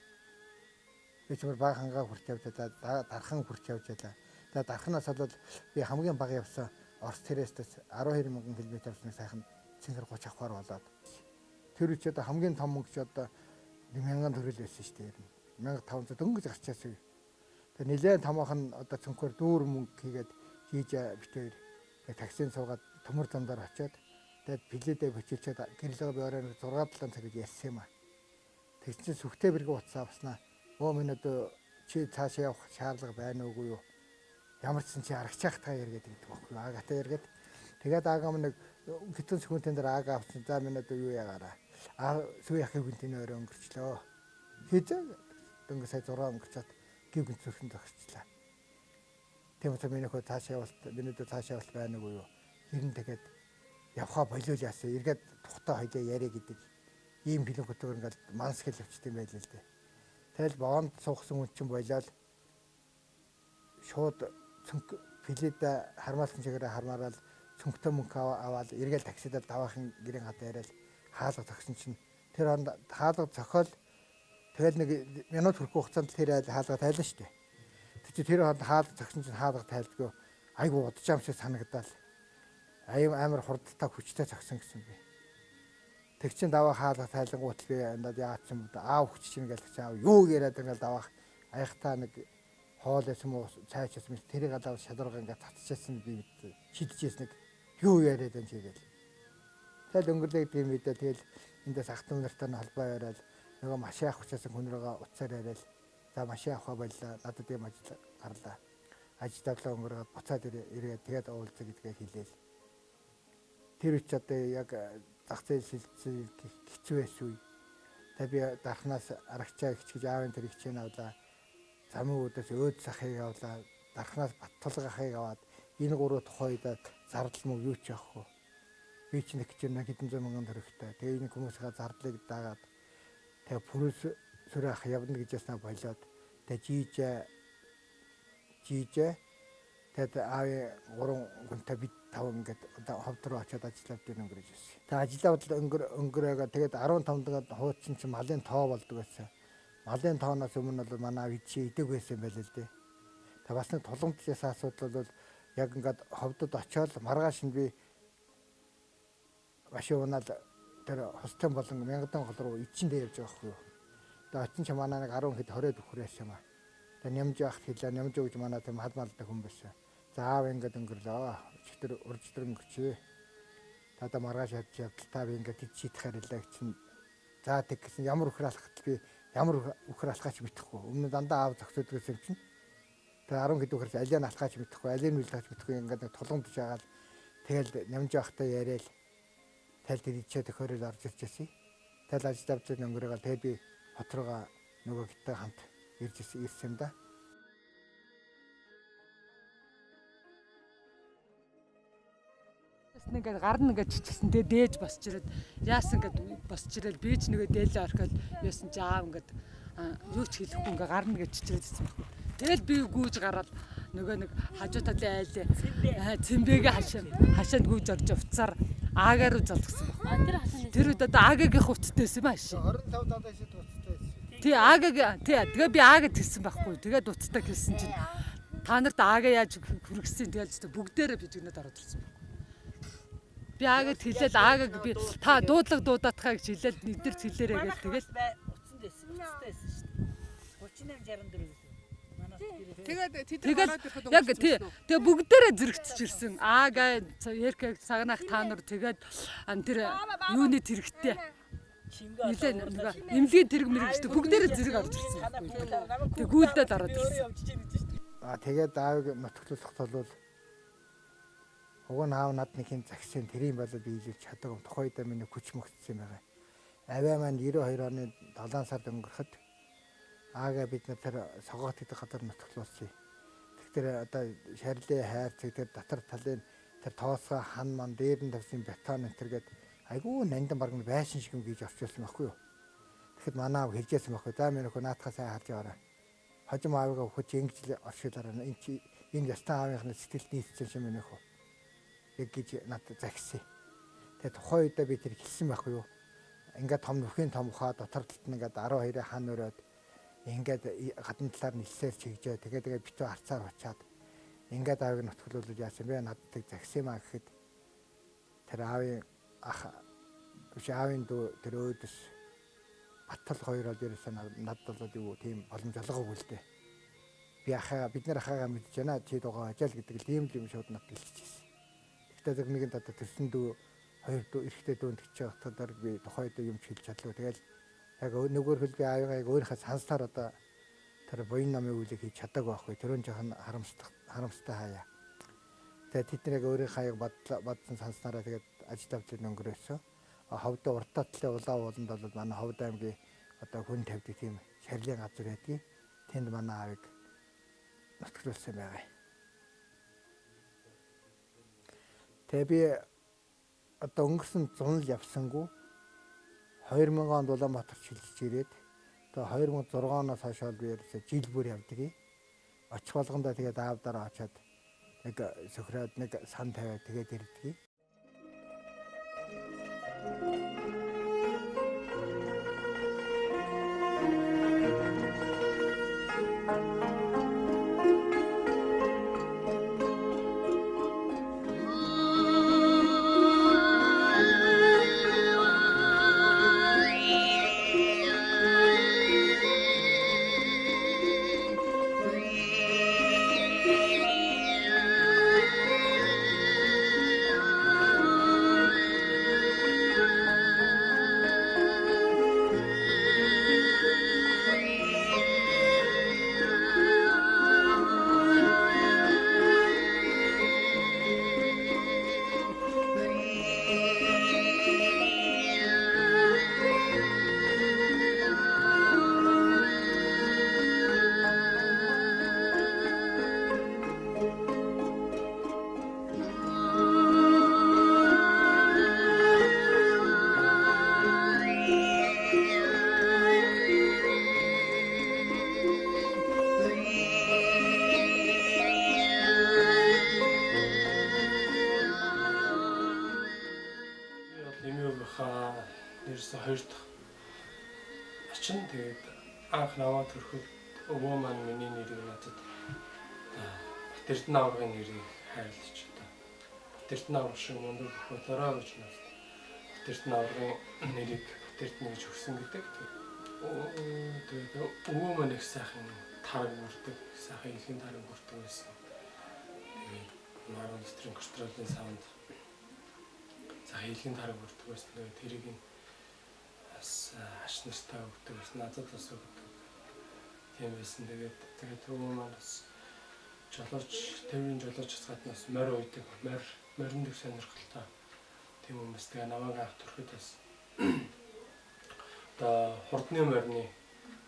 Би ч баг хангаа хурц явж байлаа, дархан хурц явж байлаа. Тэгээд дарханаас бол би хамгийн бага явсан Орос Терестээс 12,000 км явсан сайхан цэнхэр 30 авахар болоод. Тэр үчи одоо хамгийн том мөнгө ч одоо 1,000 төгрөг байсан шүү дээ. 1,500 дөнгөж гарчаасан. Тэгээд нэлээд томоохон одоо цэнхэр дүүр мөнгө хийгээд хийж битээр таксинд суугаад төмөр замдаар очиод тэгээд билетээ бичүүлчихэд гэрлэгээ би оройн 6-7 цаг гэж ярьсан юм аа. Тэг чинь сүхтэй бэрэг утсаа авснаа. Өө минь одоо чи цаашаа явах шаардлага байна уугүй юу? Ямар ч сан чи аргачих таа яргээд гэдэг байхгүй юу? Агатаа яргээд тэгээд агам нэг хитэн секундын дээр ага авсан. За минь одоо юу ягаараа. Сүү яхих гүнтийн өрөө өнгөрчлөө. Хийзээ дөнгө сая 6 өнгөрчөөд гів гүнт зүрхэн зогсчлаа. Тэгмээс минь хөө цаашаа явалт минь одоо цаашаа явалт байна уугүй юу? Хэрэн тэгээд явхаа болиул яасан. Эргээд тухтаа хоёлаа яриа гэдэг. Ийм филм хөтөөр ингээд манс хэл явчихсан юм байл л дээ. Тэгэл боонд суугсан хүн чинь болоод шууд филэдэ хармаалсан чигээр хармаарал цөнгөтэй мөнгө аваад эргээл таксидад даваахын гэрийн хадаа яриад хаалга зогсон чинь тэр хонд хаалга зохиол тэгэл нэг минут хүрэхгүй хугацаанд тэр хаалга тайлна шүү дээ. Тэр хонд хаалга зогсон чинь хаалга тайлдгүй айгу удаж юм шиг санагдал. Амар хурдтай хүчтэй зогсон гэсэн би. Тэг чин даваа хаалга тайлангуут би надад яач юм аав хүч чинь гээл чаав юу яриад ингээл даваах аяхтаа нэг хоолоос юм уу цайчаас мэт тэрийг алав шалрууга ингээд татчихсан би шидчихсэн нэг юу яриад энэ чигээл. Тэгэл өнгөрлөө гэдэг юм бидээ тэгэл эндээс ахтан нартай нь холбоо яриад нөгөө машин авах хүчээсэн хүн рүүгээ уцаар яриад за машин авах байлаа надад юм ажил гарлаа. Ажилтаа өнгөрөөд буцаад ирээд тэгээд уулзъя гэдгээ хэлээл. Тэр үч одоо яг зах зээл шилжсэн хэцүү байсан үе. Тэгээд би дархнаас арагчаа гिचгэж аавын тэр хичээн авлаа. Замын үүдээс өөд сахыг авлаа. Дархнаас батталгахыг аваад энэ гурав тухайдаа зардал мөг юу ч явахгүй. Би ч нэг чинь хэдэн зуун мянган төгрөгтэй. Тэгээ энэ хүмүүсийн зардлыг дагаад тэгээ пүрэс сүрэх явна гэж яснаа болоод тэгээ жийжээ тэгээд аавын 3 хүнтэй бид 5 ингээд одоо ховд руу очиод ажиллаад дэрэн өнгөрөж ирсэн. Тэгээд ажиллаад өнгөрөөгөө тэгээд 15 даад хуучин чинь малын тоо болдог байсан. Малын тооноос өмнө бол манай аав идшээ идэг байсан байл л дээ. Тэгээд бас нэг тулгамдчаас асуудал бол яг ингээд ховдод очиод маргааш нь би машин унаал тэр хостын болон мянган гол руу ичэндээ явж байгаа хгүй юу. Тэгээд очин ч манай нэг 10 хэд 20 төгрөг байсан юм аа. Тэгээд нямж явах хэлээ нямж өгж манай тийм хад малтай хүн байсан. заав ингээд өнгөрлөө. Өчтөр уржтөр өнгөрчээ. Та маргааш ядж явдал та би ингээд шийдэх харилаа гэсэн. За тэг гэсэн ямар үхэр алхахад би ямар үхэр алхаач мэдэхгүй. Өмнө дандаа аав зогсоод гэсэн чинь. Тэг 10 хэд үхэрс алийг алхаач мэдэхгүй, алийг үлдээч мэдэхгүй ингээд нэг тулгамд жаагаал тэгэл нямж явахтаа яриад тэл дийчээ төхөөрөл орж ирчихсэн. Тэл ажил авч өнгөрөөгөл тэгээд би хот руугаа нөгөө гиттэй хамт ирсэн юм да. Ингээд гарна ингээд чичсэн тэгээ дээж босч ирээд яасан ингээд босч ирээд би ч нөгөө дээлээ орхиод яасан чи аав ингээд юу ч хэлэхгүй ингээд гарна гэж чичрээдсэн байхгүй. Тэгэл би гүйж гараад нөгөө нэг хажуу талын айлээ цэмбэгээ хашаанд гүйж орж уцаар аагаар уу залгсан байхгүй. Тэр үед одоо аагаагийн хувцтайсэн юм ааши. 25 далайш уцтай. Тий аагаа тэгээ би аагаа тгсэн байхгүй. Тэгээд уцтай хэлсэн чинь та нарт аагаа яаж хүргэсэн тэгэл бүгдээрээ бижигнээд ороод ирсэн байхгүй. Би аагаад хэлээд аагааг би та дуудлага дуудаатхаа гэж хэлээд эдгээр хэлээрээ гэж тэгэл утсан дэсэн уцтайсэн шүү дээ. 38 64 тэгээд яг тэгээ бүгдээрээ зэрэгцчихсэн. Аагаа яркаг сагнах та нар тэгээд тэр юуны тэрэгтэй нилээ нэг эмнэлгийн тэрэг мэрэгчтэй бүгдээрээ зэрэг орж ирсэн. Тэг гүйлдээд ороод ирсэн. Тэгээд аавыг нотглуулах бол уг нь аав над нэг хин загсын тэрийн болоод биелүүлж чадаагүй тухайдаа миний хүч мөгцсөн байгаа. Аваа маань 92 оны 7 сард өнгөрөхөд аагаа бид нар согоот гэдэг газар нотглуулсан. Тэгэхээр одоо шарлын хайр тэр дотор талын тэр тоосгоо хан ман дээр нь тавьсан бетон энтергээд айгүй нандин бараг нь байшин шиг юм гэж орчуулсан байхгүй юу. Тэгэхэд манай аав хэлжсэн байхгүй. За минь нөхөө наатахаа сайн харж яваарай. Хожим аавыгаа хүч ингэж оршуулаарай. Энэ ястан аавынхны сэтгэлд нийцсэн юм нөхөө. Яг гэж надад загсан. Тэгээ тухайн үедээ би тэр хэлсэн байхгүй юу. Ингээд том нөхөхийн том ухаа дотор талд нь ингээд 12 хан өрөөд ингээд гадна талаар нэлсээр чигжээ. Тэгээ битүү арцаар очиад ингээд аавыг нотглуулж яасан бэ? Надад загсан маа гэхэд тэр аавын ах аавын дүү тэр өөдөс Баттал хоёр бол ерөөсөө надад бол юу тийм боломжлогоогүй л дээ. Бид нар ахаагаа мэдж байна. Чи дугаа ажил гэдэг л ийм юм шууд надад хэлчихсэн. Тэгээд нэгэн одоо төрсөн дүү хоёр дүү эрэхтэй дүүнд гिचээ баталаар би тухайд юм хэлж чадлаа. Тэгэл яг нөгөөр хөл би аавыгаа яг өөрийнхөө санснаар одоо тэр буян намын үйлийг хийж чадаагүй байхгүй. Тэрэн жоохон харамстай хаяа. Тэгээд тэд нар яг өөрийнхөө яг бодсон санснараа тэгээд ажил авч өнгөрөөсөн. Ховд уртаа талын улаан ууланд бол манай Ховд аймгийн одоо хүн тавьдаг тийм шарлийн газар байдгийг. Тэнд манай аавыг нотглуулсан байгаа. Тэгээ би одоо өнгөрсөн 100 л явсангүй 2000 онд Улаанбаатар шилжиж ирээд одоо 2006 оноос хойш би жил бүр явдаг. Очих болгондоо тэгээд аав дараа очиад нэг сөхрөөд нэг сан тавиад тэгээд ирдэг. Ерөөсө хоёр дахь ачин тэгээд анх наваа төрөхөд өвөө маань миний нэрийг надад Батэрдэн аврагын нэрийг хайрлаж одоо Батэрдэн авраг шиг мундаг болоорой гэж надад Батэрдэн аврагын нэрийг Батэрдэн гэж өгсөн гэдэг. Тэгээд өвөө маань их сайхан тараг мөрдөг, сайхан илхэн тараг мөрдөг байсан. Марон стринг оркестрын саунд за хийлгийн тараг бүрддэг байсан. Тэгээд тэрийг бас аш нартай өгдөг байсан. Надад бас өгдөг. Тийм байсан. Тэгээд түрүү манаас жолооч, тээврийн жолоочос гаднаас морь үйдэг. Моринд сонирхолтой. Тийм хүмүүс тэгээ намайг авах төрөхөд бас одоо хурдны морины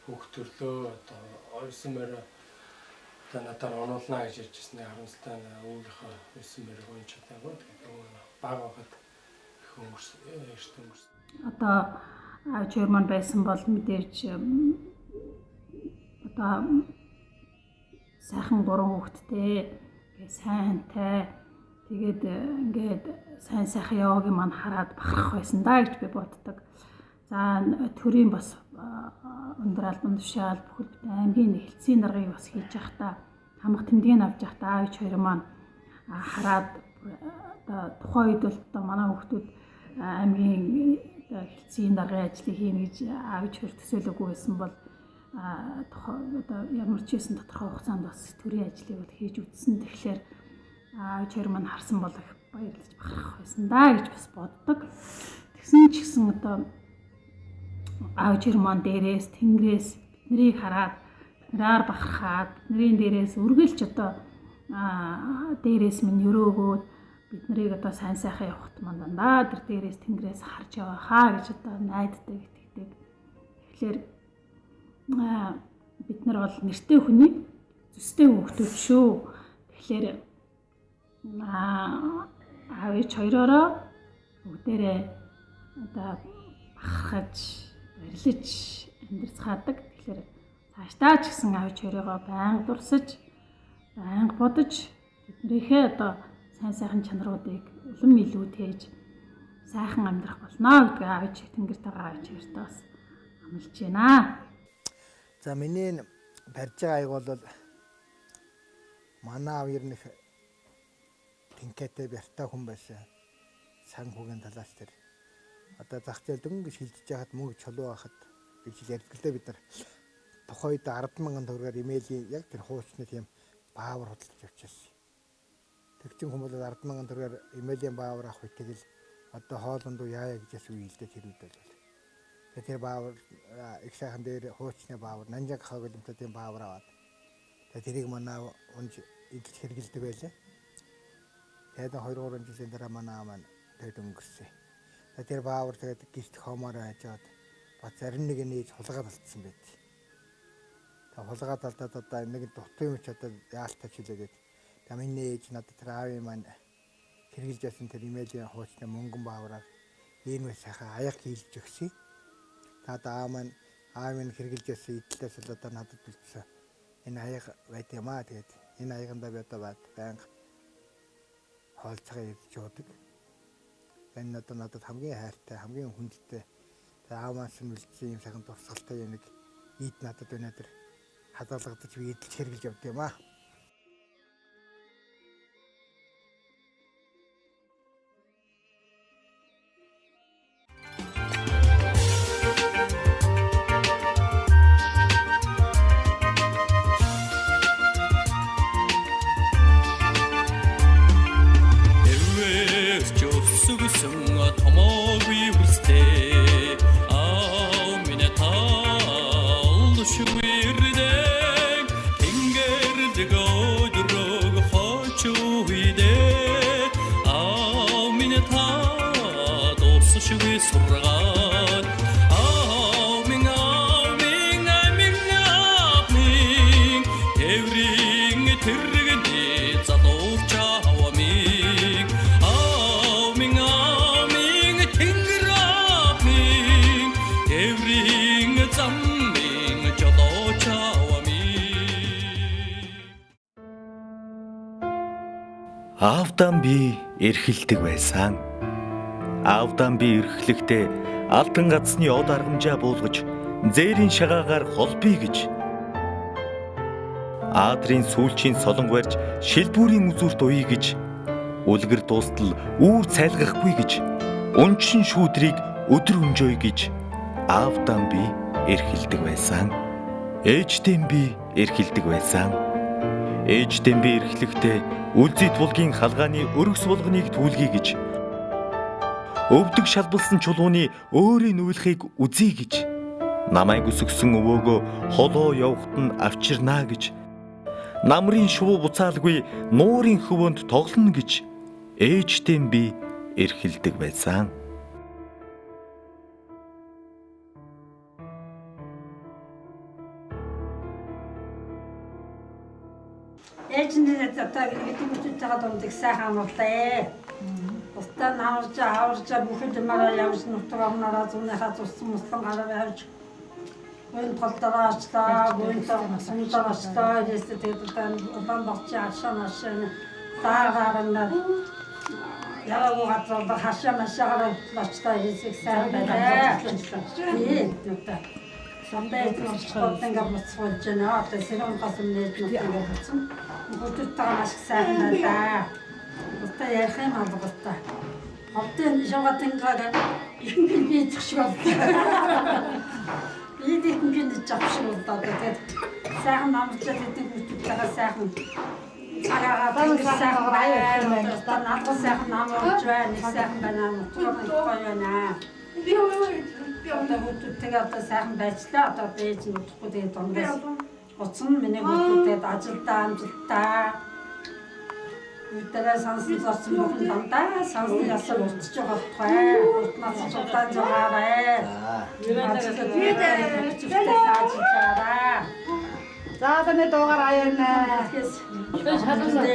хүүхд төрлөө одоо ойсон морь одоо надад оруулна гэж ярьжсэн. Харамсалтай өвгийнхөө ойсон морийг унж чадаагүй. Тэгээд баг байхад их эрт өнгөрсөн. Одоо аав хоёр маань байсан бол мэдээж одоо сайхан 3 хүүхэдтэй сайнтай тэгээд ингээд сайн сайхан яваагийн маань хараад бахарх байсан да гэж би боддог. За төрийн бас өндөр албан тушаал бүхэл аймгийн эхлэлцийн даргаыг бас хийж явахдаа хамаг тэмдгийг авч явахдаа аав хоёр маань хараад одоо тухайн үед бол одоо манай хүүхдүүд аймгийн эхлэлцийн даргын ажлыг хийнэ гэж аав хоёр төсөөлөөгүй байсан бол одоо ямар ч байсан тодорхой хугацаанд бас төрийн ажлыг бол хийж үзсэн. Тэгэхээр аав хоёр маань харсан бол их баярлаж бахарх байсан да гэж бас боддог. Тэгсэн ч гэсэн одоо аав хоёр маань дээрээс тэнгэрээс биднийг хараад биднээр бахархаад бидний дээрээс үргэлж одоо дээрээс минь өрөөгөөд биднийг одоо сайн сайхан явахт маань дандаа тэр дээрээс тэнгэрээс харж яваа хаа гэж одоо найддаг итгэдэг. Тэгэхээр бид нар бол нэртэй хүний зүстэй хүүхдүүд шүү. Тэгэхээр аав хоёроо бүгдээрээ одоо бахархаж баярлаж амьдрцгаадаг. Тэгэхээр цаашдаа ч гэсэн аав хоёроо байнга дурсаж байнга бодож биднийхээ одоо сайн сайхан чанаруудыг улам илүүтээж сайхан амьдрах болно гэдгийг аав тэнгэртэйгээ аав хоёртаа бас амлаж байна. За миний барьж байгаа аяг бол манай аав ер нь тэнхээтэй бяртай хүн байсан. Сан хүүгийн талаас тэр одоо зах зээл дөнгөж шилжиж яхад мөнгө чулуу байхад гэж ярьдаг л бид нар тухайд 10,000 төгрөгөөр имэйлийн яг тэр хуучны тийм баавар худалдаж авчихсан. Тэгчин хүмүүс 10,000 төгрөгөөр имэйлийн баавар авах үедээ л одоо хоолонд яая гэж үеэлдэ тэр үед бол. Тэр баавар их сайхан дээр хуучны баавар нанжаг хагламтай тийм баавар аваад тэрийг манай унж идэлж хэргэлдэг байлаа. Тэгээд 2-3 жилийн дараа манай маань тэгэд өнгөрсөн. Тэр баавар тэгээд гисд хомоор ажаад ба зарим нэг нээж хулгаад алдсан байт. Тэгээд хулгаад алдаад одоо нэг дутуу юм ч одоо яалтаж хилээгээд миний ээж надад тэр аавын маань хэргэлж ясан тэр имэйлийн хуучны мөнгөн баавараар ийм сайхан аяг хийлж өгсөн. Тэгээд аав минь хэргэлж ясан идэлээс л одоо надад үлдсэн. Энэ аяг байт юм аа. Тэгээд энэ аяганда би одоо байнга хоолцоо идэж уудаг. Энэ одоо надад хамгийн хайртай, хамгийн хүндтэй. Тэгээд ааваас нь үлдсэн юм сайхан дурсгалтай нэг ид надад өнөөдөр хадгалагдаж би идэлж хэргэлж явд юм аа. Аавдан би эрхэлдэг байсан. Аавдан би эрхлэхдээ алдан газны од аргамжаа буулгаж зээрийн шагаагаар холбоё гэж. Аадрын сүүлчийн солонг барьж шилбүүрийн үзүүрт уйя гэж. Үлгэр дуустал үүр цайлгахгүй гэж. Унчин шүүдрийг өдөр өнжөөй гэж. Аавдан би эрхэлдэг байсан. Ээждэн би эрхэлдэг байсан. Ээждэн би эрхлэхдээ Үлзий тулгийн халгааны өргөс булганыг түлхий гэж. Өвдөг шалбалсан чулууны өөрийн нүүлхийг үзье гэж. Намайг өсгсөн өвөөгөө холоо явахт нь авчирнаа гэж. Намрын шувуу буцаалгүй нуурын хөвөнд тоглоно гэж ээжтэй би эрхэлдэг байсан. Ээжиндээ одоо эдгүүчтэйгээ дундыг сайхан амгалаа. Бусдаа аварж бүхэд юмараа явж нутгаар зүүнийхээ цусан муслан гараа явж гүн толдораачлаа, гүн толдораачлаа гэсэн тэгээд улаан бохчи ашаан даагарна яваагүй газар хашаа лачлаа хийсэг сайн байна. Тийм нүдэ. Самбай цогцолтой ингээд буцуулж байна. Одоо сэрүүн гасан нээж ингээд буцсан. Бүгдтэйгээ маш сайхан байна. Бусдаа ярих юм алгастай. Ховдын шавгат ингээд ихэнх би згшиг боллоо. Ийдэх ингээд жавшиг боллоо. Тэгээд сайхан намжлаад идэг бүгдтэйгээ сайхан цагаагаа сайхан байна. Одоо надад сайхан намж байна. Сайхан байна. Нутгаар гоё байна. Одоо хүүхдүүдтэйгээ одоо сайхан байцлаа. Одоо бэж нүдэхгүй тэгээд донгоос уцсан миний хүүхдүүдэд ажилдаа амжилтаа. Үүтээрээ сансан зоцсон бүхэн дандаа сансан ясаар уртж байгаа байхгүй. Уртнаас цуглаан зогаарай. Ажилтаа. За таны дуугаар аяана. Тэгээс хадгалаа.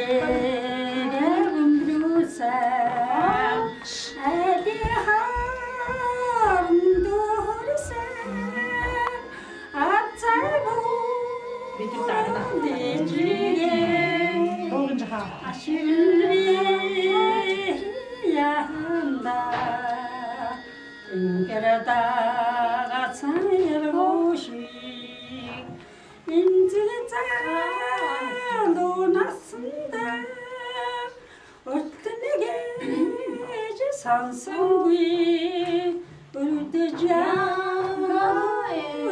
Sansangi urutja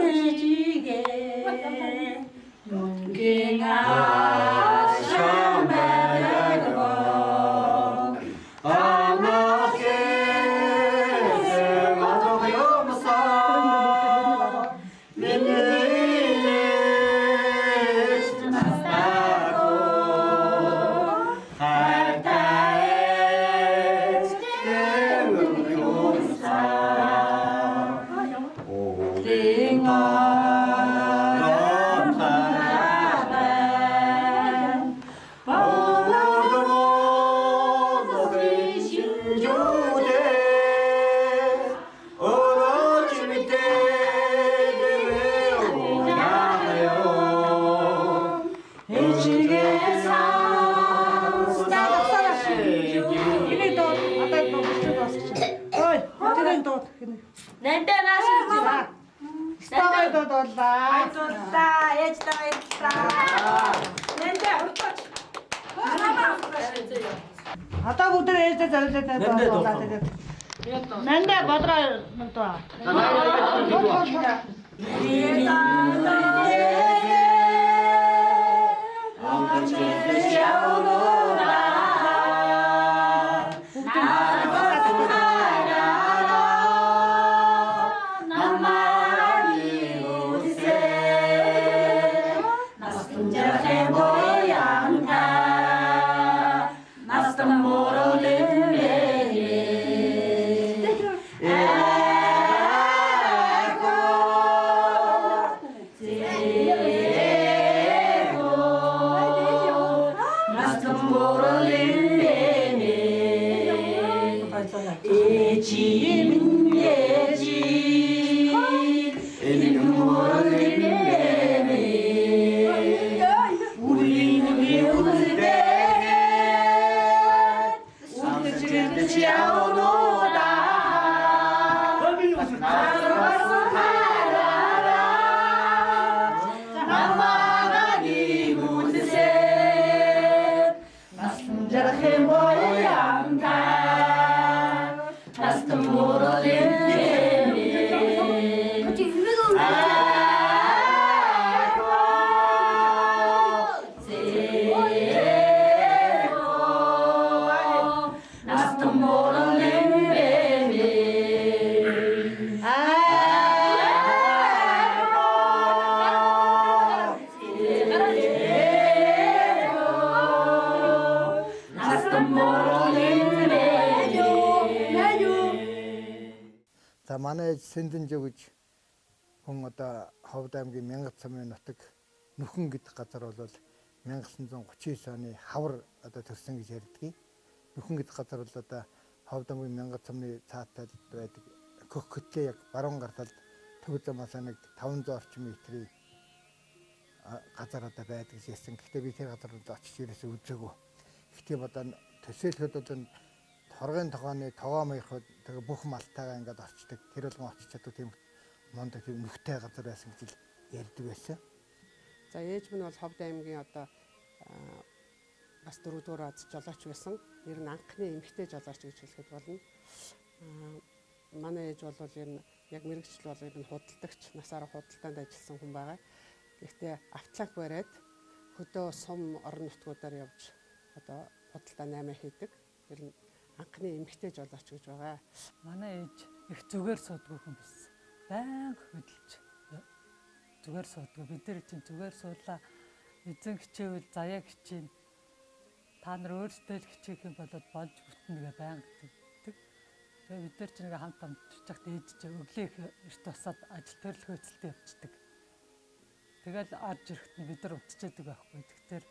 ejige nungenga shambaragwa amake matogyomusa Одоо бүгд ээжтэй зориулаад байна. Нандаа бодроо нутаа. Ah манай ээж Сэндэнжи гэж хүн одоо Ховд аймгийн Мянгат цамын нутаг Нүхэн гэдэг газар бол 1939 оны хавар одоо төрсөн гэж ярьдгийг. Нүхэн гэдэг газар бол одоо Ховд аймгийн Мянгат цамны цаатал байдаг. Хөх хөтлөө яг баруун гарталд төв замаас нэг 500 орчим метрийн газар одоо байдаг гэсэн. Гэхдээ би тэр газар руу очиж ирээсээ үзээгүй. Гэхдээ одоо төсөөлөхөд одоо торгын тогооны тогоо маяхад тэгээ бүх малтайгаа ингээд орчдөг. Тэр болгон очиж чаддаг тийм мондог тийм нүхтэй газар байсан гэж ярьдаг байсан. За ээж минь бол Ховд аймгийн одоо бас 4 дугаар аз жолооч байсан. Ер нь анхны эмэгтэй жолооч гэж хэлэхэд болно. Манай ээж бол ер нь яг мэрэгчл бол ер нь худалдагч, насаараа худалдаанд ажилласан хүн байгаа. Гэхдээ автланх бариад хөдөө сум орон нутгуудаар явж одоо худалдаа 8 хийдэг. Ер нь анхны эмэгтэй жолооч гэж байгаа. Манай ээж их зүгээр суудгүй хүн байсан. Байнга хөдөлж зүгээр суудгүй. Бид нар чинь зүгээр суулаа. Эзэн хичээвэл заяа хичээн. Та нар өөрсдөө л хичээх юм бол болж бүтнэгээ байнга тэгдэг. Тэгээ бид нар чинь хамт амтчихад ээж чинь өглөө эрт басаад ажил төрөл хөөцөлтөд явцдаг. Тэгэл орж ирэхэд нь бид нар утчихдаг байхгүй. Тэгэхээр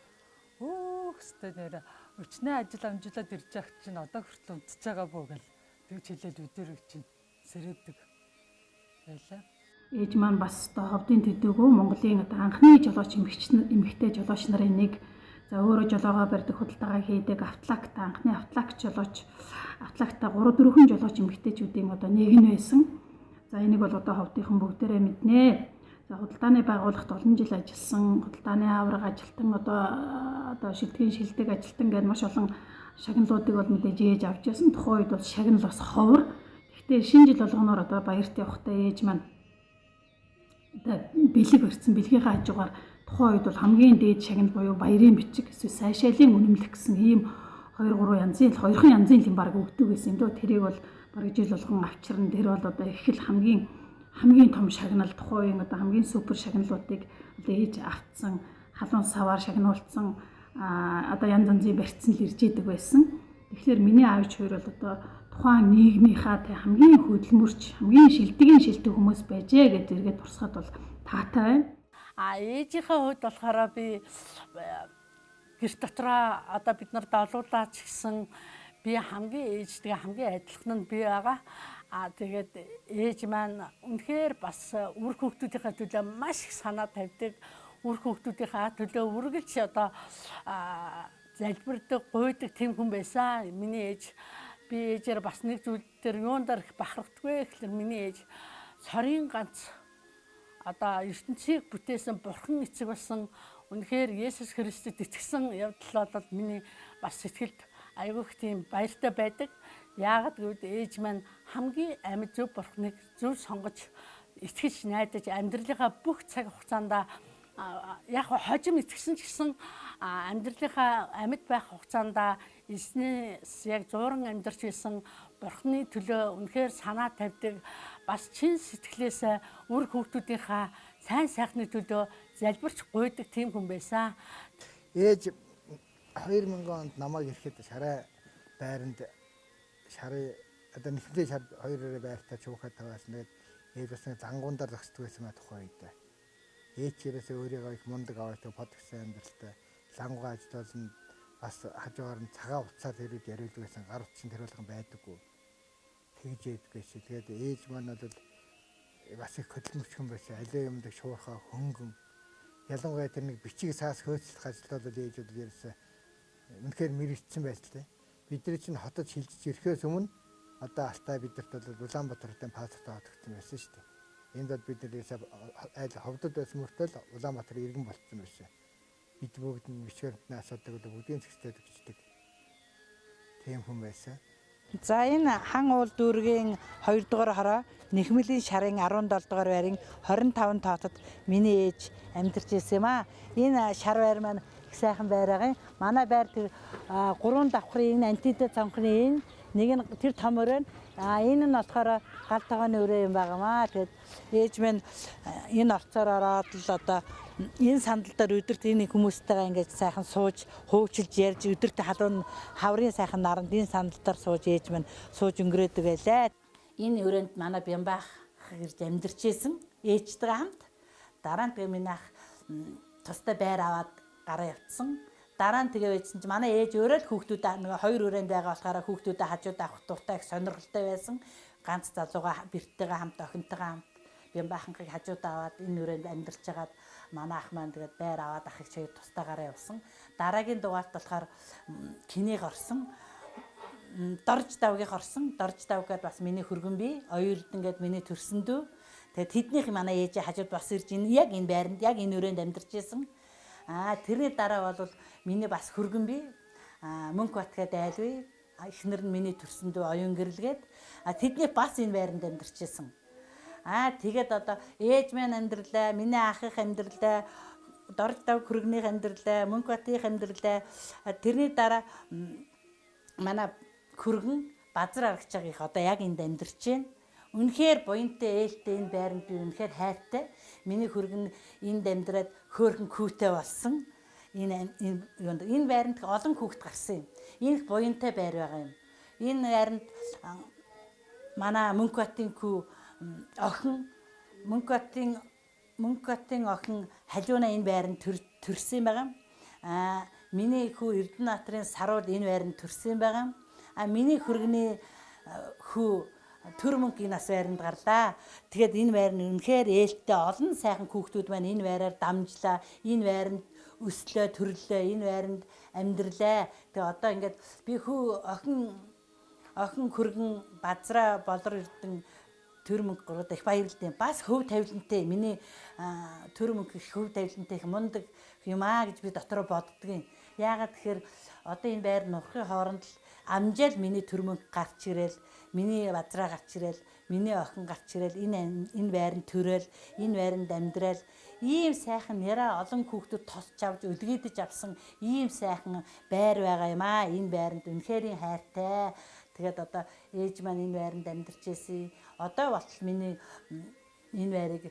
өөхстэй нэр өчнөө ажил амжуулаад ирж явах чинь одоо хүртэл унтж байгаа буу гэл тэгж хэлээд бид нар чинь сэрээдэг байлаа. Ээж маань бас одоо Ховдын төдөөгүй Монголын одоо анхны жолооч эмэгтэй жолооч нарын нэг. За өөрөө жолоогоо барьдаг, худалдаагаа хийдэг автлагта анхны автлагч жолооч автлагта 3-4 жолооч эмэгтэйчүүдийн одоо нэг нь байсан. За энийг бол одоо Ховдынхан бүгдээрээ мэднэ. За худалдааны байгууллагт олон жил ажилласан, худалдааны авраг ажилтан одоо шилтгэн шилдэг ажилтан гэдэг маш олон шагналуудыг бол мэдээж ээж авч яасан. Тухайн үед бол шагнал бас ховор. Гэхдээ шинэ жил болгоноор одоо баярт явахдаа ээж маань одоо бэлэг барьсан бэлгийнхаа хажуугаар тухайн үед бол хамгийн дээд шагнал буюу баярын бичиг эсвэл сайшаалын үнэмлэх гэсэн ийм 2-3 янзын 2хан янзын юм баг өгдөг гэсэн юм дөө. Тэрийг бол бараг жил болгон авчирна. Тэр бол одоо их л хамгийн том шагнал тухайн үеийн одоо хамгийн супер шагналуудыг одоо ээж автсан, халуун саваар шагнуулсан одоо янз янзын барьцсан л ирж идэг байсан. Тэгэхээр миний аавч хоёр бол одоо тухайн нийгмийнхаа хамгийн хөдөлмөрч, хамгийн шилдэг хүмүүс байжээ гэж зэрэгээ турсахад бол таатай байна. Ээжийнхээ хувьд болохоор би гэрт дотроо одоо бид нар долуулаач гэсэн би хамгийн ээжтэйгээ хамгийн адилхан нь би байгаа. Тэгээд ээж маань үнэхээр бас үр хүүхдүүдийнхээ төлөө маш их санаа тавьдаг. Үр хүүхдүүдийнхээ төлөө үргэлж одоо залбирдаг, гуйдаг тийм хүн байсан. Миний ээж би ээжээр бас нэг зүйл дээр юундаар их бахардггүй гэхэлэр миний ээж сорын ганц одоо ертөнцийг бүтээсэн бурхан эцэг болсон үнэхээр Есүс Христэд итгэсэн явдал бол миний бас сэтгэлд айгүйх тийм баяртай байдаг. Яагаад гэвэл ээж маань хамгийн амьд зөв бурхныг зөв сонгож итгэж найдаж амьдралынхаа бүх цаг хугацаанд яг хожим итгэсэн ч гэсэн амьдралынхаа амьд байх хугацаанд эзнээс яг зууран амьдарч исэн бурхны төлөө үнэхээр санаа тавьдаг. Бас чин сэтгэлээс үр хүүхдүүдийнхаа сайн сайхны төлөө залбирч гуйдаг тийм хүн байсан. Ээж 2000 онд намайг ирэхэд шараа байранд шарын одоо нэхлээ шар хоёроо байртаа чуухад таваасан. Тэгээд ээж бас зангуундаар зогсдог байсан тухайн үед. Ээжээрээс өөрийгөө их мундаг аваад подгсан амьдралтай лангугаа ажиллуулна бас хажуугаар нь цагаан уцаар тэрүүд яриулдаг байсан. Гар утсан тэр болгон байдаггүй. Тэгж ээдгүй шээ. Тэгээд ээж маань бол бас их хөдөлмөрч хүн байсан. Алей юмдаг шуурхаа хөнгөн. Ялангуяа тэр нэг бичиг саас хөөцлөх ажлууд ээж бол ерөөсөө үнэхээр мэрэгдсэн байсан. Бид нар чинь хотод шилжиж ирэхээс өмнө одоо алтай бидэрт бол Улаанбаатарын паспорт авагдсан байсан шүү дээ. Энд бол бид нэрээс айл Ховдод байсан мөртөө Улаанбаатар иргэн болцсон байсан. Бид бүгд нь бичвэртнээ асуудаг бүгдийн зэгцтэй өгчдөг. Тийм хүн байсан. За энэ хан уул дүүргийн 2 дугаар хороо Нэхмэлийн шарын 17 дугаар байрын 25 тоотод миний ээж амьдарч ирсэн юм аа. Энэ шар байр маань их сайхан байр байгаа. Манай байр тэр 3 давхрын антидэ цонхны нэг нь тэр том өрөө энэ нь болохоор гал тогооны өрөө юм байгаамаа. Тэгээд ээж минь энэ орцоор ороод л одоо энэ сандал дээр өдөрт энэ хүмүүстэйгээ ингэж сайхан сууж хуучилж ярьж өдөрт халуун хаврын сайхан наранд энэ сандал дээр сууж ээж минь сууж өнгөрөөдөг байлаа. Энэ өрөөнд манай Бямбах ирж амьдарч исэн ээжтэй хамт. Дараа нь тэгээ миний ах тустай байр аваад гараа явцсан. Дараа нь тэгээ байжсан чи манай ээж өөрөө л хүүхдүүдээ нэг хоёр өрөөнд байгаа болохоор хүүхдүүдээ хажууд авах дуртай их сонирхолтой байсан. Ганц залууга бэрттэйгээ хамт охинтойгоо хамт би бааханхыг хажууд аваад энэ өрөөнд амьдарч хагаад манай ах маань тэгээд байр аваад ахыг чиг тустайгаараа явсан. Дараагийн дугаарт болохоор кинийг орсон. Дорж давгийг орсон. Дорж давг гэдээ бас миний хөргөн бий. Оюурдан гэдээ миний төрсөн дүү. Тэгээд тэднийх манай ээж хажууд бас ирж яг энэ байранд яг энэ өрөөнд амьдарч исэн. Тэрний дараа бол миний бас хөргөн бий. Мөнх бат гэдэг айл бий. Эхнэр нь миний төрсөн дүү оюун гэрэлгээд тэдний бас энэ байранд амьдарч исэн. Тэгээд одоо ээж минь амьдралаа, миний ахих амьдралаа, дорж дав хөргөнийх амьдралаа, мөнх батын амьдралаа. Тэрний дараа манай хөргөн базар аргач байгаа их одоо яг энд амьдарч байна. Үнэхээр буянтай ээлтэй энэ байранд би үнэхээр хайртай. Миний хөргөн энд амьдраад хөөрхөн хүүтэй болсон. Энэ байранд олон хүүхэд гарсан юм. Энэ буянтай байр байгаа юм. Энэ байранд манай мөнх батын хүү охин мөнх батын охин халиуна энэ байранд төрсөн байгаа. Миний хүү Эрдэнэбаатарын саруул энэ байранд төрсөн байгаа. Миний хөргөний хүү төр мөнгө энэ нас байранд гарлаа. Тэгээд энэ байр нь үнэхээр ээлтэй олон сайхан хүүхдүүд маань энэ байраар дамжлаа. Энэ байранд өслөө, төрлөө, энэ байранд амьдралаа. Тэгээд одоо ингээд би хүү охин хөргөн базраа болор эрдэн төр мөнгө гураад их баярлалтай. Бас хөв тавилантай. Миний төр мөнгө их хөв тавилантай их мундаг юм гэж би дотроо боддгийн. Яагаад тэгэхээр одоо энэ байр нурхын хооронд л амжаал миний төр мөнгө гарч ирээл, миний базраа гарч ирээл, миний охин гарч ирээл, энэ байранд төрөөл, энэ байранд амьдрал, ийм сайхан яраа олон хүүхдүүд тосч авч өлгийдэж авсан ийм сайхан байр байгаа юм аа. Энэ байранд үнэхээр хайртай. Тэгээд одоо ээж маань энэ байранд амьдарч ирсэн. Одоо болтол миний энэ байрыг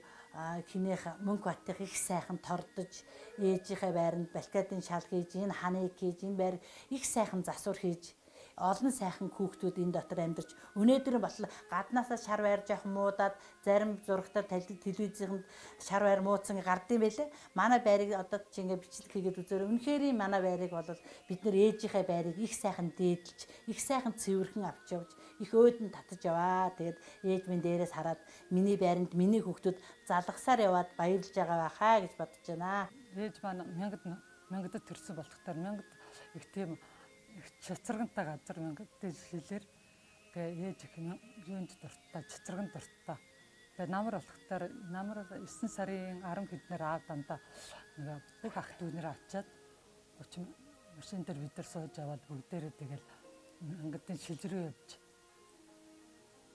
кинийх мөнх баттыг их сайхан тордож ээжийнхээ байранд балкадын шал хийж, энэ ханыг хийж, энэ байр их сайхан засвар хийж олон сайхан хүүхдүүд энэ дотор амьдарч өнөөдөр батал гаднаасаа шар байр жоохон муудаад зарим зурагтаар телевизэнд шар байр муудсан гардыг байлээ. Манай байрыг одоо чи ингээ бичлэг хийгээд үзээр үнэхээр манай байрыг бол бид нэр ээжийнхээ байрыг их сайхан дээдлж, их сайхан цэвэрхэн авч явж, их өөдөн татаж яваа. Тэгээд ээж минь дээрээс хараад миний байранд миний хүүхдүүд залгасаар яваад баярлж байгаа байхаа гэж бодож байна. Ээж маань мянгад төрсөн болохтаар мянгад их тийм чацаргантай газар мянгадын шилээр тэгээ ээж их юунд дуртай чацарган дуртай. Тэгээ намар болохтаар намар 9 сарын 10 хэднэр аав дандаа нэг бүх ах дүүнэр авчаад 30 машин дээр бид нар сууж аваад бүгдээрээ тэгэл мянгадын шил рүү явж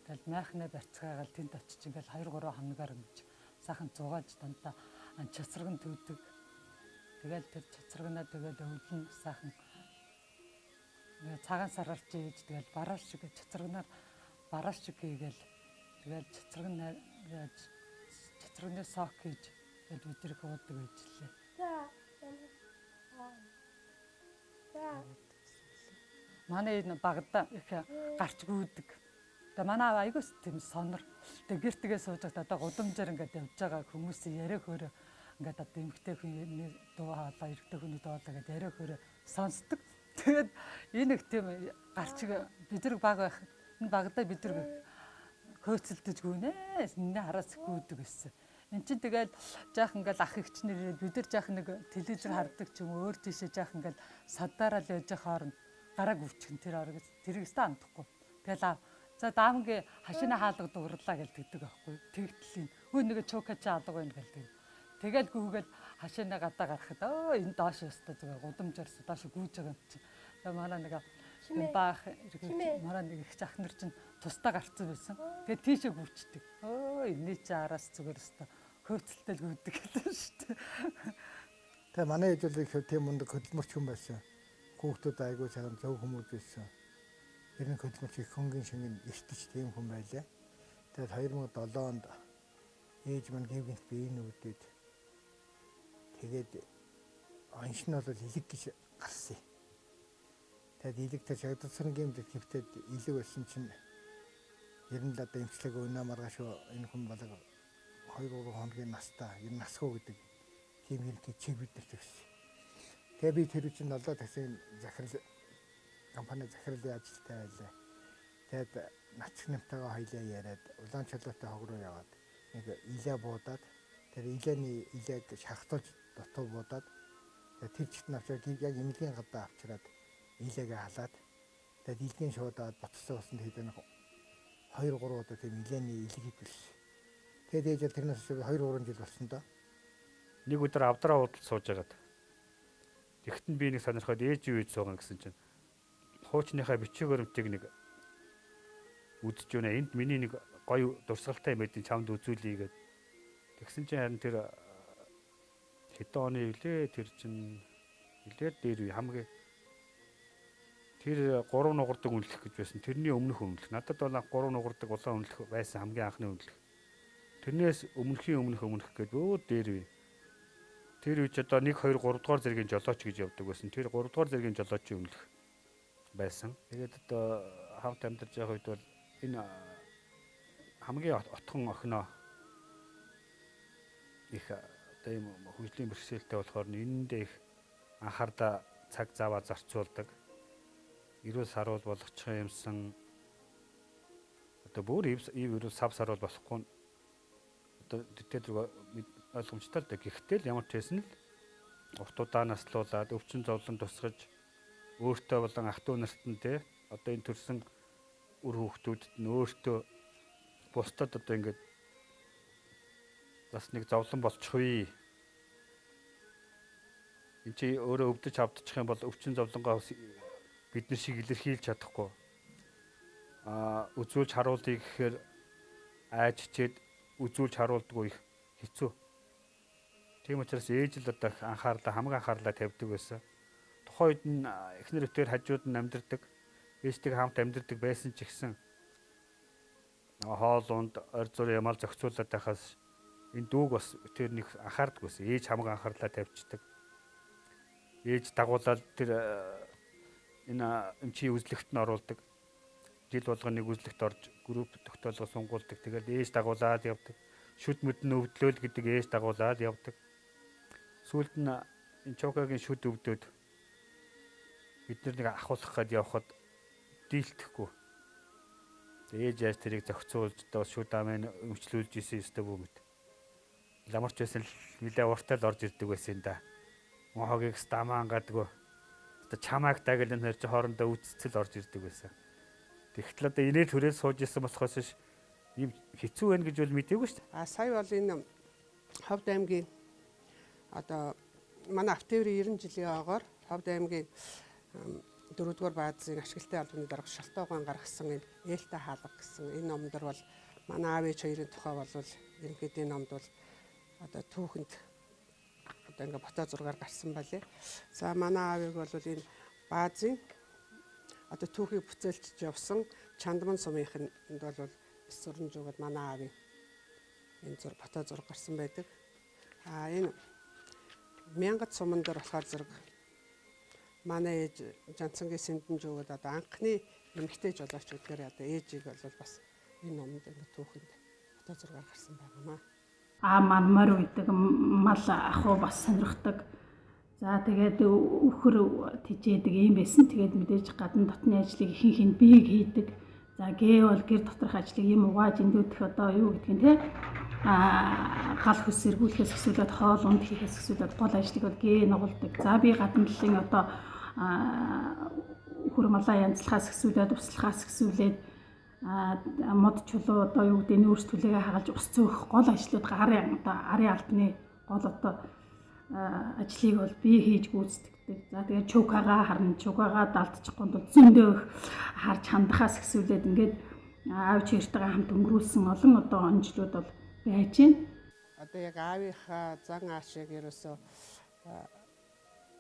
тэгэл майхнаа барьцгаагаал тэнд очиж ингээл 2-3 хоногоор ингэж сайхан зугааж дандаа чацарган төвдөг. Тэгэл тэр чацарганаа тэгэл өвлөн сайхан цагаан сарарч ийж тэгэл барааш шиг чацарганаар барааш шиг хийгээл тэгэл чацарганы сок хийж тэгэл өдрөх уудаг байжлээ. Манай энэ багада их гарч гүйдэг. Тэгээ манай айгуус тийм сонор. Тэгээ гэртгээ сууж байгаа одоо гудамжаар ингээд явж байгаа хүмүүсийн яриа хөөрэ ингээд одоо эмгтэй хүний дуу хоолой, эрэгтэй хүний дуу хоолой гэдэг яриа хөөрэ сонсдог. Тэгээд энэ их тийм гарч бид нар баг байх. Энэ багада бид нар хөөцөлдөж гүнэ. Нэ хараас гүйдэг гэсэн. Эн чинь тэгэл жаах ингээл ах ихчнэр ирээд бид нар жаах нэг телевизээр хардаг ч юм өөр тийшээ жаах ингээл садаараа л яж хооронд гараа гүвчихэн тэр орог тэрийг өстө андахгүй. Тэгэл за даамгийн хашина хаалга дурлаа гэлдэгдэг байхгүй. Тэгтэл хөө нэг чукач алга байна гэлдэг. Тэгэл гүгэл хашина гадаа гарахад энэ доош өстө зүгээр гудамжаар доош гүйж байгаа юм чинь. Тэгээ манай нэг баах манай нэг их захнар чинь тусдаа гарцсан байсан. Тэгээ тийшээ гүйчдэг. Энэний чи араас зүгээр өстө хөөцөлтэй л гүйдэг гэдэг шүү дээ. Тэгээ манай ээж бол их тийм мундаг хөдөлмөрч хүн байсан. Хүүхдүүд айгүй сайхан зөв хүмүүс байсан. Ер нь хөдөлмөрч их хөнгөн шингэн эртэж тийм хүн байлаа. Тэгээд 2007 онд ээж маань гівгэнт биеийн үүдээд тэгээд онш нь бол илэг гэж гарсан. Тэгээд илэг тэр шагдсан гэмдэл хэвтээд илэг байсан чинь ер нь л одоо эмчлэг өнөө маргааш энэ хүн болог 2-3 хоногийн настай ер нь насгүй гэдэг тийм хэрэгтэй чиг бидэрт өгсөн. Тэгээ би тэр чинь 7 таксийн захирал компани захирлын ажилтай байлаа. Тэгээд нацх нэмтэйгээ хоёлаа яриад улаан чулуутай хог руу яваад нэг илээ буудаад тэр илээг шахтуулж дотоо буудаад тэр чигт навчаад яг эмнэлгийн гадаа авчираад илээгээ халаад тэгээд илгийн шуудаад ботсон усанд хийдэн 2-3 удаа тийм илээний илэг хийдэлсэн. Тэгээд ээж тэрнээс 2-3 жил болсон доо. Нэг өдөр авдраа уудалд сууж агаад. Тэгтэн би нэг сонирхоод ээж юу хийж сууган гэсэн чинь хуучныхаа бичиг баримтыг нэг үдж өгнө. Энд миний нэг гоё дурсгалтай юм эдийн чамд үзүүлье гээд. Тэгсэн чинь харин тэр хэдэн оны үлээ тэр чинь илээд дээр хамгийн тэр 3 нугардаг үнэлэх гэж байсан. Тэрний өмнөх үнэлэх. Надад бол 3 нугардаг улаан үнэлэх байсан хамгийн анхны үнэлэх. Тэрнээс өмнөх гэдэг өө дээр үе. Тэр үеч одоо 1 2 3 дугаар зэргийн жолооч гэж явдаг байсан. Тэр 3 дугаар зэргийн жолоочийн үнэлэх байсан. Тэгээд одоо хамт амьдарч байгаа үед бол энэ хамгийн отхон охиноо их одоо юм хөгжлийн бэрхшээлтэй болохоор энэндээ их анхаардаа цаг заваа зарцуулдаг. Ирүүл саруул болгочих юмсан одоо бүр ирүүл сав саруул болохгүй одоо тэтгэл ойлгомжтой л да. Гэхдээ л ямар ч байсан л уртудаа наслуулаад өвчин зовлон тусгаж өөртөө болон ах トゥ нарт нь те одоо энэ төрсэн үр хүүхдүүдэд нь өөртөө бусдад одоо ингээд бас нэг зовлон болчихвээ. Энд чи өөрөө өвдөж авдчих юм бол өвчин зовлонгоо бид нар шиг илэрхийлж чадахгүй. Үзүүлж харуулъя гэхээр айж чичээд үзүүлж харуулдаггүй их хэцүү. Тийм учраас ээж л одоо хамгийн анхаарлаа тавьдаг байсан. Тухайн үед нь эхнэр өвтөр хажууд нь амьдардаг. Ээжтэйг хамт амьдардаг байсан ч гэсэн хоол унд орь зур ямаал зохицуулаад байхаас энэ дүүг бас тэр нэг анхаардаг байсан. Ээж хамгийн анхаарлаа тавьчихдаг. Ээж дагуулаад тэр энэ чи үзлэгт нь оруулдаг. Жил болгоо нэг үзлэгт орж групп тогтоолгоо сунгуулдаг. Тэгээд ээж дагуулаад явдаг. Шүд мэд нь өвдлөөл гэдэг ээж дагуулаад явдаг. Сүүлд нь энэ чокагийн шүд өвдөд бид нар нэг ахуулах гээд явхад дийлдэхгүй. Ээж яаж тэрийг зохицуулж одоо шүд амын өмчлүүлж исэн өстэй бүүмэд. Ламарч байсан л нэлээ уртаа л орж ирдэг байсан да. Мохогийг стамаан гадгүй. Одоо чамааг дагал энэ хэрэг хоорондоо үццэл орж ирдэг байсан. Тэгтэл одоо инээ төрөөс сууж исэн болохоос ш ийм хэцүү байна гэж бол мэдээгүй шүү дээ. Сая бол энэ Ховд аймгийн одоо манай автоврын 90 жилийн огоор Ховд аймгийн 4-р баазын ашиглалтын албаны дарга Шалтоогоон гаргасан энэ ээлтэй хаалга гэсэн энэ номдор бол манай аав ээж хоёрын тухай бол ерөнхийдөө энэ номд бол одоо түүхэнд одоо ингээ ботоо зургаар гарсан байлээ. За манай аавыг бол энэ баазын одоо түүхийг бүцээлчж явсан Чандман сумынханд бол эсвэрнж өгöd манай аавын энэ ботоо зураг гарсан байдаг. Энэ мянгат суман дээр болохоор зэрэг манай ээж Жанцангийн сэндэнж өгöd одоо анхны эмэгтэй жолооч гэдгээр одоо ээжийг бол бас энэ номд түүхэнд ботоо зургаар гарсан байнамаа. Манмар үйдэг мал ахуу бас сонирхдаг. За тэгээд өхөр тижээдэг юм байсан. Тэгээд мэдээж гадна дотны ажлыг ихэнх нь бийг хийдэг. За гээ бол гэр доторх ажлыг юм угааж эндүүдэх одоо юу гэдгийг те гал хөс сэргүүлэхээс өсвөлөд хоол унд хийхээс өсвөлөд гол ажлыг бол гээ нугалдаг. За би гадна талын одоо өхөр малаа янзлахаас өсвөлөд услахаас өсвөлээд мод чулуу одоо юу гэдэг нь өөрсдөлөө хагалж ус цөөх гол ажлууд арын албаны гол одоо ажлыг бол би хийж гүйцэтгэдэг. За тэгээд чукагаа далдчихгүй бол зөндөө харж хандахаас хэсвэлээд ингээд аав чиртэйгээ хамт өнгөрүүлсэн олон одоо онцлог бол байж байна. Одоо яг аавынхаа зан аашиг ерөөсөө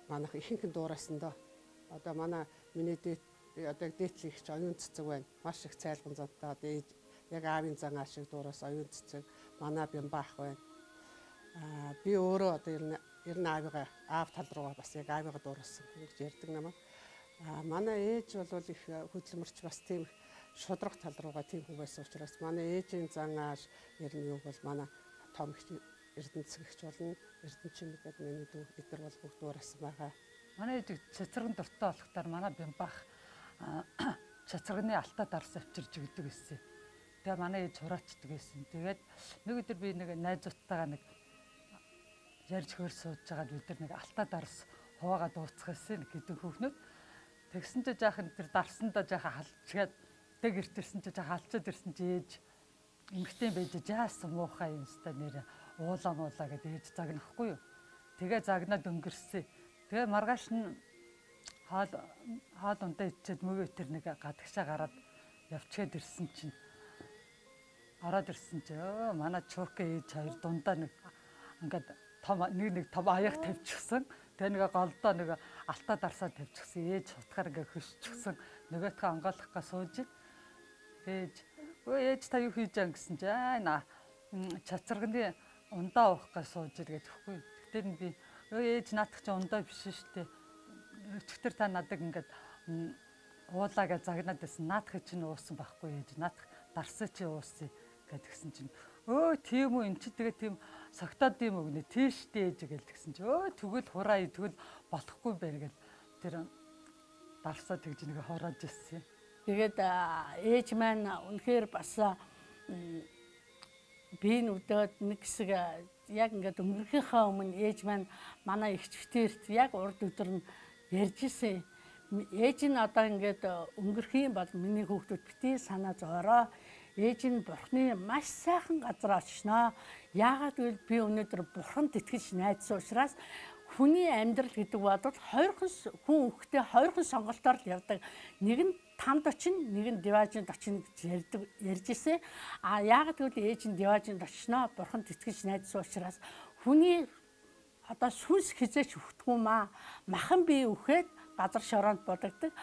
манайх ихэнх нь дуурайсан доо. Одоо манай миний одоо дээдлэх ч оюун цэцэг байна. Маш их цайлган зантай. Одоо яг аавын зан аашиг дуураас оюун цэцэг, манай бямбаах байна. Би өөрөө одоо ер нь аав тал руугаа бас яг аавыгаа дуурайсан гэж ярьдаг намайг. Манай ээж бол их хөдөлмөрч бас тийм шудрах тал руугаа тийм хүн байсан учраас манай ээжийн зан ааш ер нь юу бол манай том их эрдэнэцгэгч болно. Эрдэнэчин гэдэг миний дүү эдгээр бол бүгд уурсан байгаа. Манай ээж цэцэргэн дуртай болохдоор манай бямбах цэцэргэний алтаа дарс авчирж өгдөг байсан. Тэгээ манай ээж хураачдаг байсан. Тэгээд нэг өдөр би нэг найзуудтайгаа нэг ярьж хөр сууж байгаад бид нар нэг алтаа дарс хуваагаа дууцах гэсэн гэдэг хүүхнүүд. Тэгсэн чинь жаахан тэр дарсандаа жаахан халчгаад тэг иртэрсэн чинь жаахан халчаад ирсэн чинь ээж эмгтэн байж жаасан муухай юм ста нэр уулаа гэдэг ээж загнахгүй юу. Тэгээ загнаад өнгөрсөн. Тэгээ маргааш нь хаал унтаа ичээд мөгөө тэр нэг гадагшаа гараад явчихад ирсэн чинь ороод ирсэн чи манай чурка ээж хоёр дундаа нэг ингээд нэг том аяг тавьчихсан. Тэгээ нэг голдоо нэг алтаа дарсаа тавьчихсан. Ээж хутгаар ингээд хөшчихсэн. Нөгөөтгөө онгойлгохгаа сууж ээж ээж та юу хийж байгаа гэсэн чи чацарганы ундаа уух гэж сууж иргээд өгөхгүй. Тэгтээ би ээж наадах чи ундаа биш шүү дээ. Өчтөр та надад ингээд уулаа гэж загнаад байсан. Наадах чинь уусан байхгүй ээж. Наадах дарсаа чи ууссан гэдгсэн чинь тийм үү эн чи тэгээ тийм согтоод юм өгнө тийштэй ээж гэлдгсэн чи тэгвэл хураа тэгвэл болохгүй байна гэл тэр дарсаа тэгж нэг хороож ирсэн. Тэгээд ээж маань үнэхээр бас би нүдээд нэг хэсэг яг ингээд өнгөрөхийнхаа өмнө ээж маань манай эгчвтэрт яг урд өдөр нь ярьж исэн. Ээж нь одоо ингээд өнгөрөх юм бол миний хүүхдүүд битгий санаа зовоороо. Ээж нь бурхны маш сайхан газар очсноо. Яагаад гэвэл би өнөөдөр бурханд итгэж найдсан учраас хүний амьдрал гэдэг бол хоёр хүн хүүхдээ хоёрхан сонголтоор л явдаг. Нэг нь тамд очино, нэг нь диваажинд очино гэж ярьж ирсэн. Яагаад гэвэл ээж нь диваажинд очсноо бурханд итгэж найдсан учраас хүний одоо сүнс хизээч өвтгөө махан бие үхээд газар шороонд бодогддог.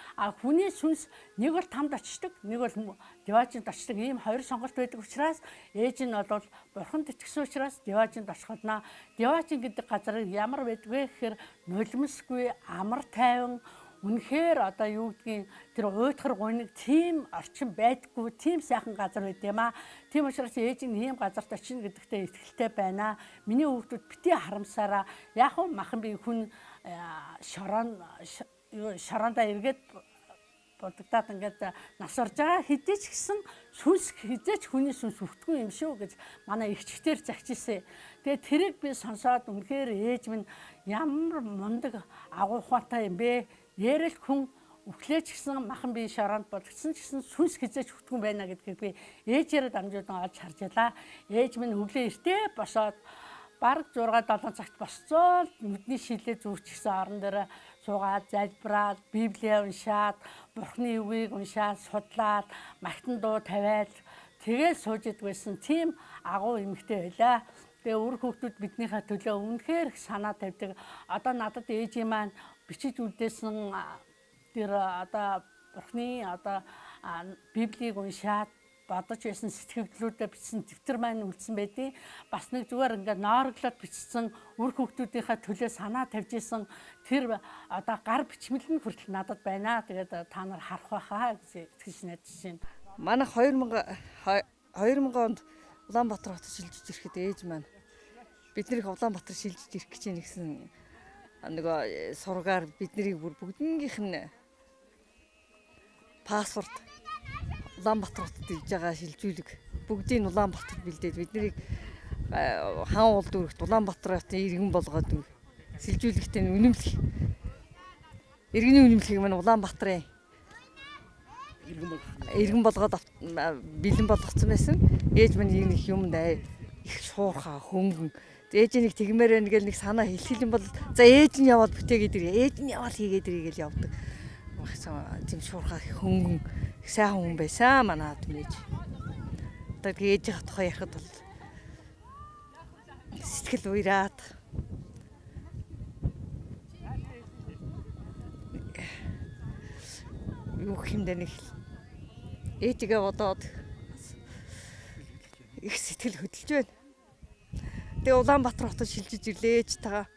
Хүний сүнс нэг бол тамд очдог, нэг бол диваажинд очдог. Ийм хоёр сонголт байдаг учраас ээж нь бол бурханд итгэсэн учраас диваажинд очихднаа. Диваажин гэдэг газар ямар байдгүй гэхээр нулимсгүй, амар тайван, үнэхээр одоо юу гэдгийг тэр уйтгар гуниг тийм орчин байдаггүй, тийм сайхан газар байд юм аа. Тийм учраас ээж нь ийм газарт очино гэдэгтээ итгэлтэй байна. Миний хүүхдүүд битгий харамсаараа яг хөө махан би хүн шорондоо эргээд бодогдаад ингээд нас орж байгаа хэдий ч гэсэн сүнс хизээч хүний сүнс өвтгөө юм шүү гэж манай эгчтэр загч ирсэн. Тэгээ тэрийг би сонсоод үнэхээр ээж минь ямар мундаг агуу ухаантай юм бэ? Нэрэл хүн өглөөч гэсэн махан би шороонд бодогдсон ч гэсэн сүнс хизээч өвтгөн байна гэдгийг би ээжээрээ дамжуулан олж харж ялаа. Ээж минь өглөө эртээ босоод бараг 6-7 цагт босцоо нүдний шилээ зүүчихсэн орон дээр суугаад залбираад библийг уншаад бурхны үгийг уншаад судлаад магтан дуу тавиад тэгээд сууж идэгсэн тийм агуу эмэгтэй байлаа. Тэгээ үр хүүхдүүд биднийхээ төлөө үнэхээр санаа тавьдаг. Одоо надад ээжийн маань бичиж үлдээсэн тэр одоо бурхны одоо библийг уншаад бодож байсан сэтгэлдлүүдэд бичсэн дэвтэр маань үлдсэн байдیں۔ Бас нэг зүгээр ингээд ноороглоод бичсэн үр хүүхдүүдийнхээ төлөө санаа тавьж исэн тэр одоо гар бичмэл нь хүртэл надад байна. Тэгээд та нар харах байхаа гэж итгэж найдаж байна. Манайх 2000 онд Улаанбаатар хотод шилжиж ирэхэд ээж маань биднийг Улаанбаатар шилжиж ирэх гэж нэгсэн нөгөө сургаар биднийг бүр бүгднийх нь паспорт Улаанбаатар хотод иж байгаа шилжүүлэг бүгдийг Улаанбаатарт бэлдээд биднийг хаан уул дүүрэгт Улаанбаатар хотын иргэн болгоод шилжүүлэгтээ үнэмлэх иргэний үнэмлэхийг маань Улаанбаатарын иргэн болгоод бэлэн болгоцсон байсан. Ээж маань ийм их юмд их шуурхаа хөнгөн. Ээж нэг тэгмээр байна гэл нэг санаа хэлхэл юм бол за ээж нь яваад бүтээгээд ирээ. Ээж нь яваад хийгээд ирээ гэл явдаг. Тийм шуурхаа хөнгөн сайхан хүн байсан манай ээж. Одоо ээжийнхээ тухай ярихад бол сэтгэл уйраад юу хэмдэ нэг ээжигээ бодоод их сэтгэл хөдлөж байна. Тэгээ Улаанбаатар хотод шилжиж ирлээ ээжтэйгээ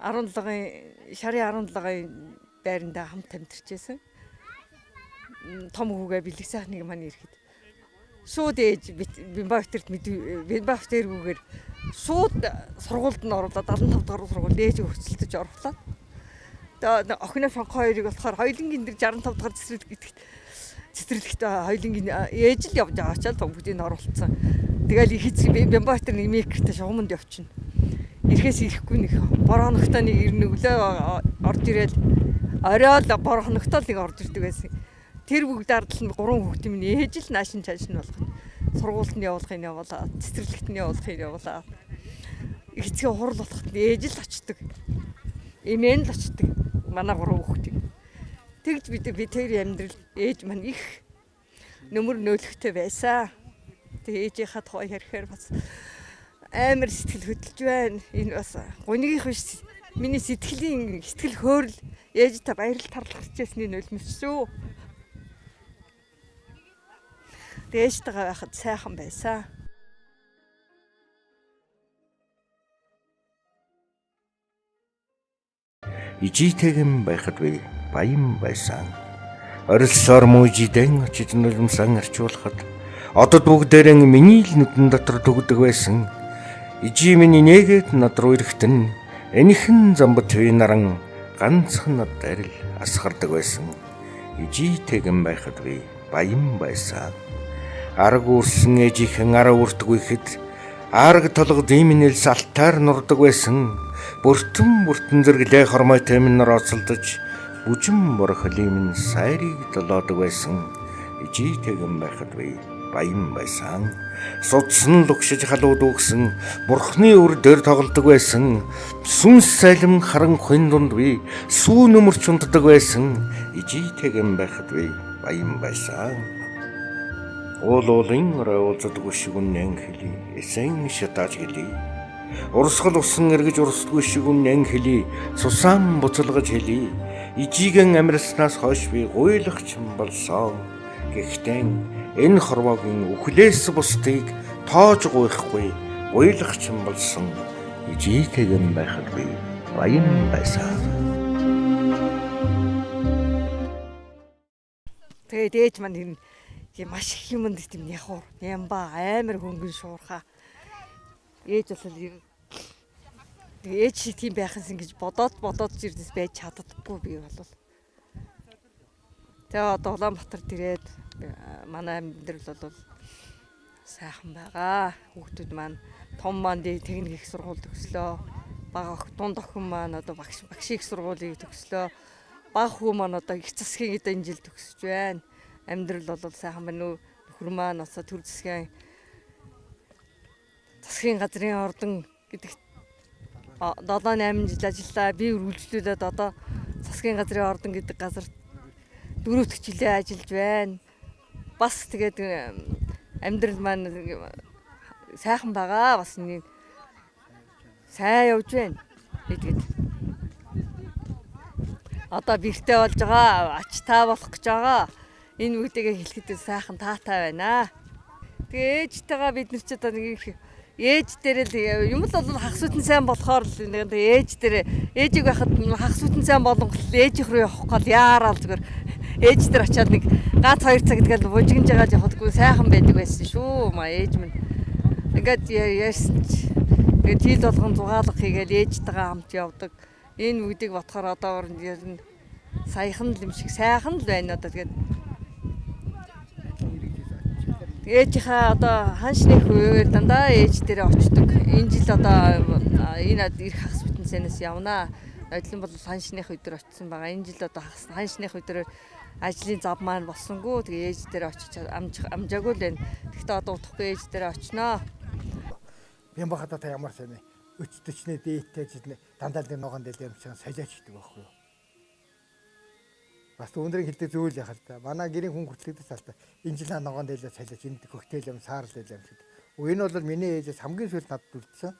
17-ын шарын 17-ын байранда хамт амьдарчээсэн. том хүүгээ бэлэг сайхныг маань ирэхэд шууд ээж бимбавтерт бимбавтергүүгээр шууд сургуульд нь оруулаад 75 дахь сургуульд ээж хөрцөлдөж оруулаад тэгээ охино шонхоо хоёрыг болохоор хоёулангийн дээр 65 дахь цэцэрлэгт хоёулангийн ээж л явж байгаа ч бүгдийг нь оруулсан. Тэгэл их эцэг бимбавтер нэг микртэй шугамд явчихна. Ирэхээс ирэхгүй нэг бор хоногтой нэг ирнэ өглөө орж ирэл орой л бор хоногтой нэг орж ирдэг байсан. Тэр бүгд ардл нь 3 хүүхэд минь ээж л наашин чааш нь болгох. Сургуульд нь явуулахыг явуулаа, цэцэрлэгт нь явуулахыг явуулаа. Эцгийн хурал болоход ээж л очдөг. Эмээ л очдөг. Манай 3 хүүхдийг. Тэгж бид тэр амьдрал ээж маань их нөмөр нөөлөгтэй байсан. Тэгээ ээжийнхаа тухай ярихээр бас амар сэтгэл хөдлөж байна. Энэ бас гунигийнх биш. Миний сэтгэл хөөрл ээж та баярал тарлах хичээсний нулимс шүү. Ээжтэйгээ байхад сайхан байсан. Ижийтэгэн байхад би баян байсан. Орилсоор мужидэн очиж нулимсан арчуулахад одод бүгдээрээ миний л нүдэн дотор төгдөг байсан. Ижи миний нэгэд над руу ирэхтэн энийхэн замбат би наран ганцхан над арил асгардаг байсан. Ижийтэгэн байхад би баян байсан. Арг үрсэн ээжийнхэн араа үрдэггүй хэд арг толгод имнэлс алтаар нурдаг байсан. Бүртэн зэрэглээ хормойтой минь ороцолдож бүжин борхолын минь сайрыг долоодог байсан. Ижийтэгэн байхад би баян байсан. Судсан лугшиж халууд өгсөн бурхны үр дээр тоглодог байсан. Сүнс салим харан хин дунд би сүү нөмөрч унтдаг байсан. Ижийтэгэн байхад би баян байсан. Уулын уулздаг шиг үнэн хэлий эсэн шатааж хэлий. Урсгал усан эргэж урсдгүй шиг үнэн хэлий цусаан буцалгаж хэлий. Ижигэн амирснаас хойш би гуйлахч болсон. Гэхдээ энэ хорвоогийн үхлээс бусдыг тоож гуйхгүй гуйлагч болсон. Ижийтэгэн байхад би баян байсан. Тэгээд ээж маань маш их юмд тийм яхуур ямба амар хөнгөн шуурхаа. Ээж бол ээж шиг тийм байхаас ингэж бодоод ирдээс байж чаддаггүй би бол. Тэгээ одоо Улаанбаатарт ирээд манай амьдрал бол сайхан байгаа. Хүүхдүүд маань том маань техник их сургууль төгслөө. Бага дунд охин маань одоо багш их сургуулийг төгслөө. Бага хүү маань одоо их засгийн энэ жил төгсөж байна. Амьдрал бол сайхан байна уу? Нөхөр маань бас төр засгийн газрын ордон гэдэг 7-8 жил ажиллаа. Би үргэлжлүүлээд одоо засгийн газрын ордон гэдэг газар 4 дахь жилээ ажиллаж байна. Бас тэгээд амьдрал маань сайхан байгаа. Бас нэг сайн явж байна. Тэгээд одоо бэртэй болж байгаа. Ач таа болох гэж байгаа. Энэ бүгдээ хэлэхэд сайхан таатай байна. Тэгээ ээжтэйгээ бид нар ч одоо нэг ээж дээр л юм л бол хагсуутан сайн болохоор л нэг ээж дээр ээжийг байхад хагсуутан сайн болгох ээж рүү явах гол яарал зүгээр ээж дээр очиад нэг ганц 2 цаг тэгэл бужигнж байгаа явахдаггүй сайхан байдаг байсан шүү. Маа ээж минь ингээд ярьсан ч тэгээд хил болгон зугаалга хийгээл ээжтэйгээ хамт явдаг. Энэ бүгдийг бодохоор одоо саяхан л юм шиг сайхан л байна одоо тэгээд ээжийнхаа одоо ханшны хувээр дандаа ээж дээр очдог. Энэ жил одоо энэ ирэх хагас бүтэнсээс явнаа. Нодлон бол ханшных өдөр очсон байгаа. Энэ жил одоо ханшных өдрөөр ажлын зав маань болсонгүй. Тэгээ ээж дээр очиж амжаагүй л байна. Тэгэхдээ одоо утгагүй ээж дээр очноо. Бямбахата та ямар сайн вэ? Өчтөчнээ дээдтэй жил дандаа л ногоон дээр юмсан солиоч гэдэг байхгүй юу? Бас өндрийн хэлдэг зүйл яхаа л та. Манай гэрийн хүн хүртлэгдэж талтаа. Энэ жил ногоон дээлээ солиоч энд коктейл юм саарл байлаа юм шиг. Энэ бол миний ээжээс хамгийн сүүлд надад үлдсэн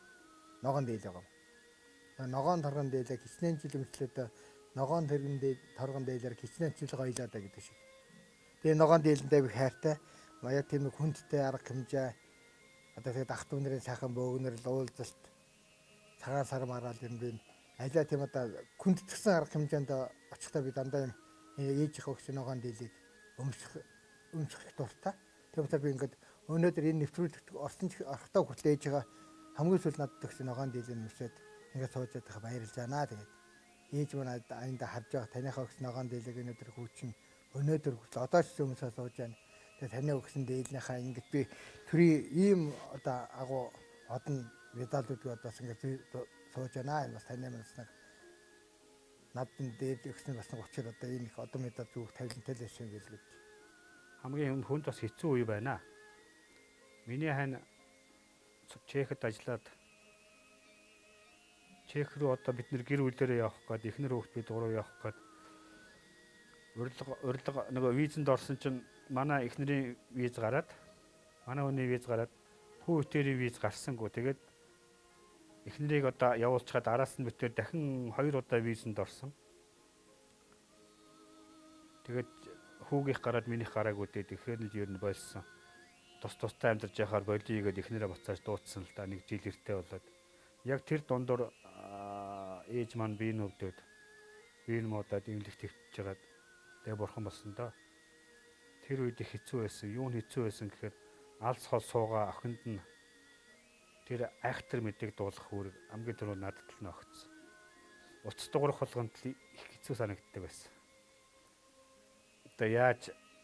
ногоон дээл байгаа. Ногоон торгон дээлээ хичнээн жил өмчлөөд ногоон торгон дээлээр хичнээн жил гоёлоо да гэдэг шиг. Тэгээ ногоон дээлэндээ би хайртай. Маяг тийм хүндтэй арга хэмжээ. Одоо тэгээд ах トゥ нарын сайхан бөөгнөр л уулзалт цагаан сар мараал юм бэ. Алиа тийм одоо хүндэтгсэн арга хэмжээнд очихдаа би дандаа юм ээжийнхээ өгсөн ногоон дээлийг өмсөх дуртай. Тийм учраас би ингээд өнөөдөр энэ нэвтрүүлэгт орсон ч орохтой хүртэл ээж байгаа хамгийн сүүл надад өгсөн ногоон дийлэн нүсээд ингээд сууж байгаа баярлж байна. Тэгээд ээж маань аянда харж байгаа таныхаа өгсөн ногоон дийлэг өнөөдөр хүүчин өнөөдөр хүртэл одоо ч өмсөө сууж байна. Тэгээд таны өгсөн дийлнийхаа ингээд би төрийн ийм одоо агуу одон медалуудыг одоо ингээд сууж байна. Энэ бас таны манаас нэг надад дээд өгсөн бас нэг учир одоо энэ их одон медал зүг тавилантай л байсан гэж гэж. Хамгийн хүнд бас хэцүү үе байна. Миний хань Чехэд ажиллаад Чех рүү одоо бид нэр гэр бүлээрээ явах гээд эхнэр хүүхд бид гурав явах гээд урилга нөгөө визэнд орсон чинь манай эхнэрийн виз гараад манай хүний виз гараад хүү өтөрийн виз гарсангүй. Тэгээд эхнэрийг одоо явуулчихад араас нь битээр дахин 2 удаа визэнд орсон. Тэгээд хүүгийнх гараад минийх гараагүй дээ. Тэгэхээр нь ер нь болсон. Тустай амьдарч яхаар болиё гэдээ эхнэрээ буцааж дуудсан л да. 1 жил эртээ болоод. Яг тэр дундуур ээж маань биеийн өвдөд биеийн модод имлэг твтж жагаад тэгээ бурхан болсон доо. Тэр үед их хэцүү байсан. Юу нь хэцүү байсан гэхээр алс хол суугаа охинд нь тэр айхтар мэдэг дуулах үүрэг хамгийн түрүү надад л ногцсон. Уц дуурах болгонд л их хэцүү санагддаг байсан. Одоо яаж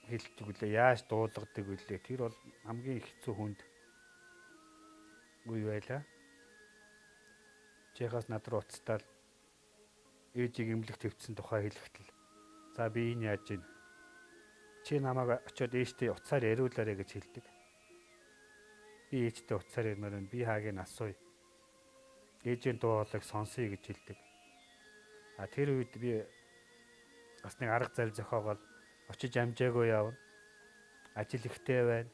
хэлдэг үлээ, яаж дуулгадаг үлээ. Тэр бол хамгийн хэцүү хүнд үе байлаа. Чехаас над руу уцтаал ээжийг имлэг твцсэн тухай хэлэхдээ за би энэ яаж ийн чи намайг очиод ээжтэй уцаар яриулаарэ гэж хэлдэг. Би ээжтэй уцаар ярмаар байна. Би хаагийн асууя. Ээжийн дуу хоолойг сонсъё гэж хэлдэг. Тэр үед би бас нэг арга зал зохиогоод очиж амжаагүй явна. Ажил ихтэй байна.